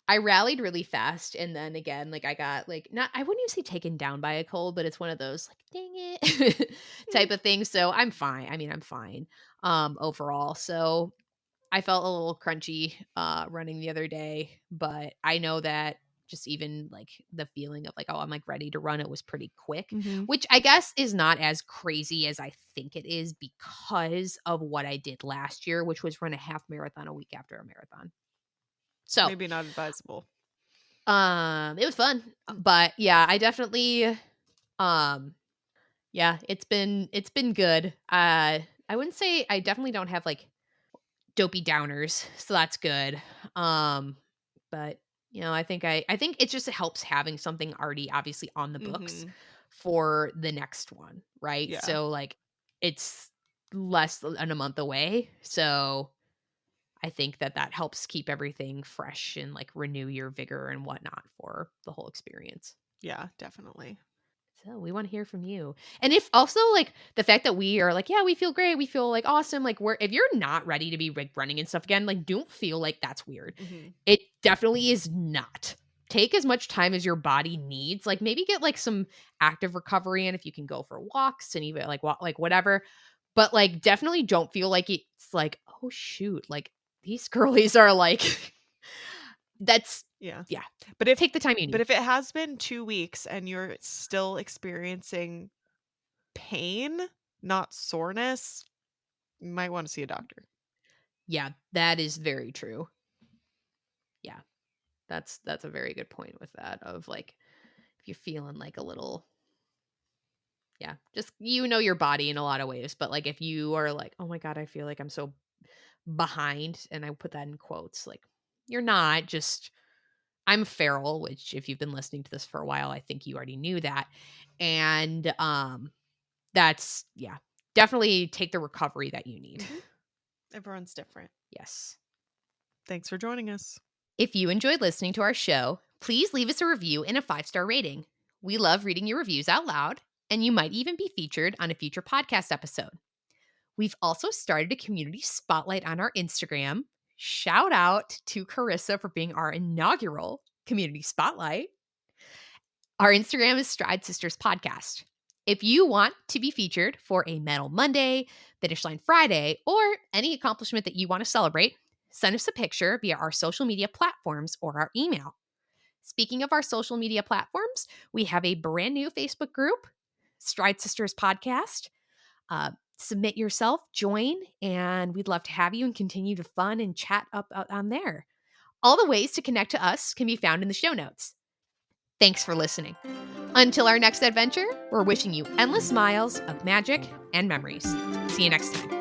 I rallied really fast, and then again, like, I got, like, not I wouldn't even say taken down by a cold, but it's one of those, like, "Dang it," type of thing, so I'm fine. I mean, I'm fine, overall, so I felt a little crunchy, running the other day, but I know that just even, like, the feeling of, like, "Oh, I'm, like, ready to run," it was pretty quick,
Mhm.
which I guess is not as crazy as I think it is because of what I did last year, which was run a half marathon a week after a marathon. So,
Maybe not advisable.
it was fun, but yeah, I definitely, um yeah, it's been good. I wouldn't say I definitely don't have, like, dopey downers, so that's good. Um, but, I think it just helps having something already obviously on the books
Mhm.
for the next one, right?
Yeah.
So, like, it's less than a month away, so I think that helps keep everything fresh and, like, renew your vigor and whatnot for the whole experience.
Yeah, definitely.
So we want to hear from you. And if also like the fact that we are like, yeah, we feel great, we feel like awesome, like we're if you're not ready to be like running and stuff again, like don't feel like that's weird.
Mhm.
It definitely is not. Take as much time as your body needs. Like maybe get like some active recovery in if you can go for walks and even like walk like whatever. But like definitely don't feel like it's like, oh shoot, like these girlies are like that's
Yeah.
yeah.
But if
Take the time you
but
need.
if it has been 2 weeks and you're still experiencing pain, not soreness, you might wanna see a doctor.
Yeah, that is very true. Yeah. That's a very good point with that of like if you're feeling like a little yeah, just your body in a lot of ways, but like if you are like, "Oh my god, I feel like I'm so behind," and I put that in quotes, like you're not, just I'm feral, which if you've been listening to this for a while, I think you already knew that. And that's yeah, definitely take the recovery that you need.
Mhm. Everyone's different.
Yes.
Thanks for joining us.
If you enjoyed listening to our show, please leave us a review and a 5-star rating. We love reading your reviews out loud, and you might even be featured on a future podcast episode. We've also started a community spotlight on our Instagram. Shout out to Carissa for being our inaugural community spotlight. Our Instagram is Stride Sisters Podcast. If you want to be featured for a Medal Monday, Finish Line Friday, or any accomplishment that you want to celebrate, send us a picture via our social media platforms or our email. Speaking of our social media platforms, we have a brand new Facebook group, Stride Sisters Podcast. Submit yourself, join, and we'd love to have you and continue to fun and chat up on there. All the ways to connect to us can be found in the show notes. Thanks for listening. Until our next adventure, we're wishing you endless miles of magic and memories. See you next time.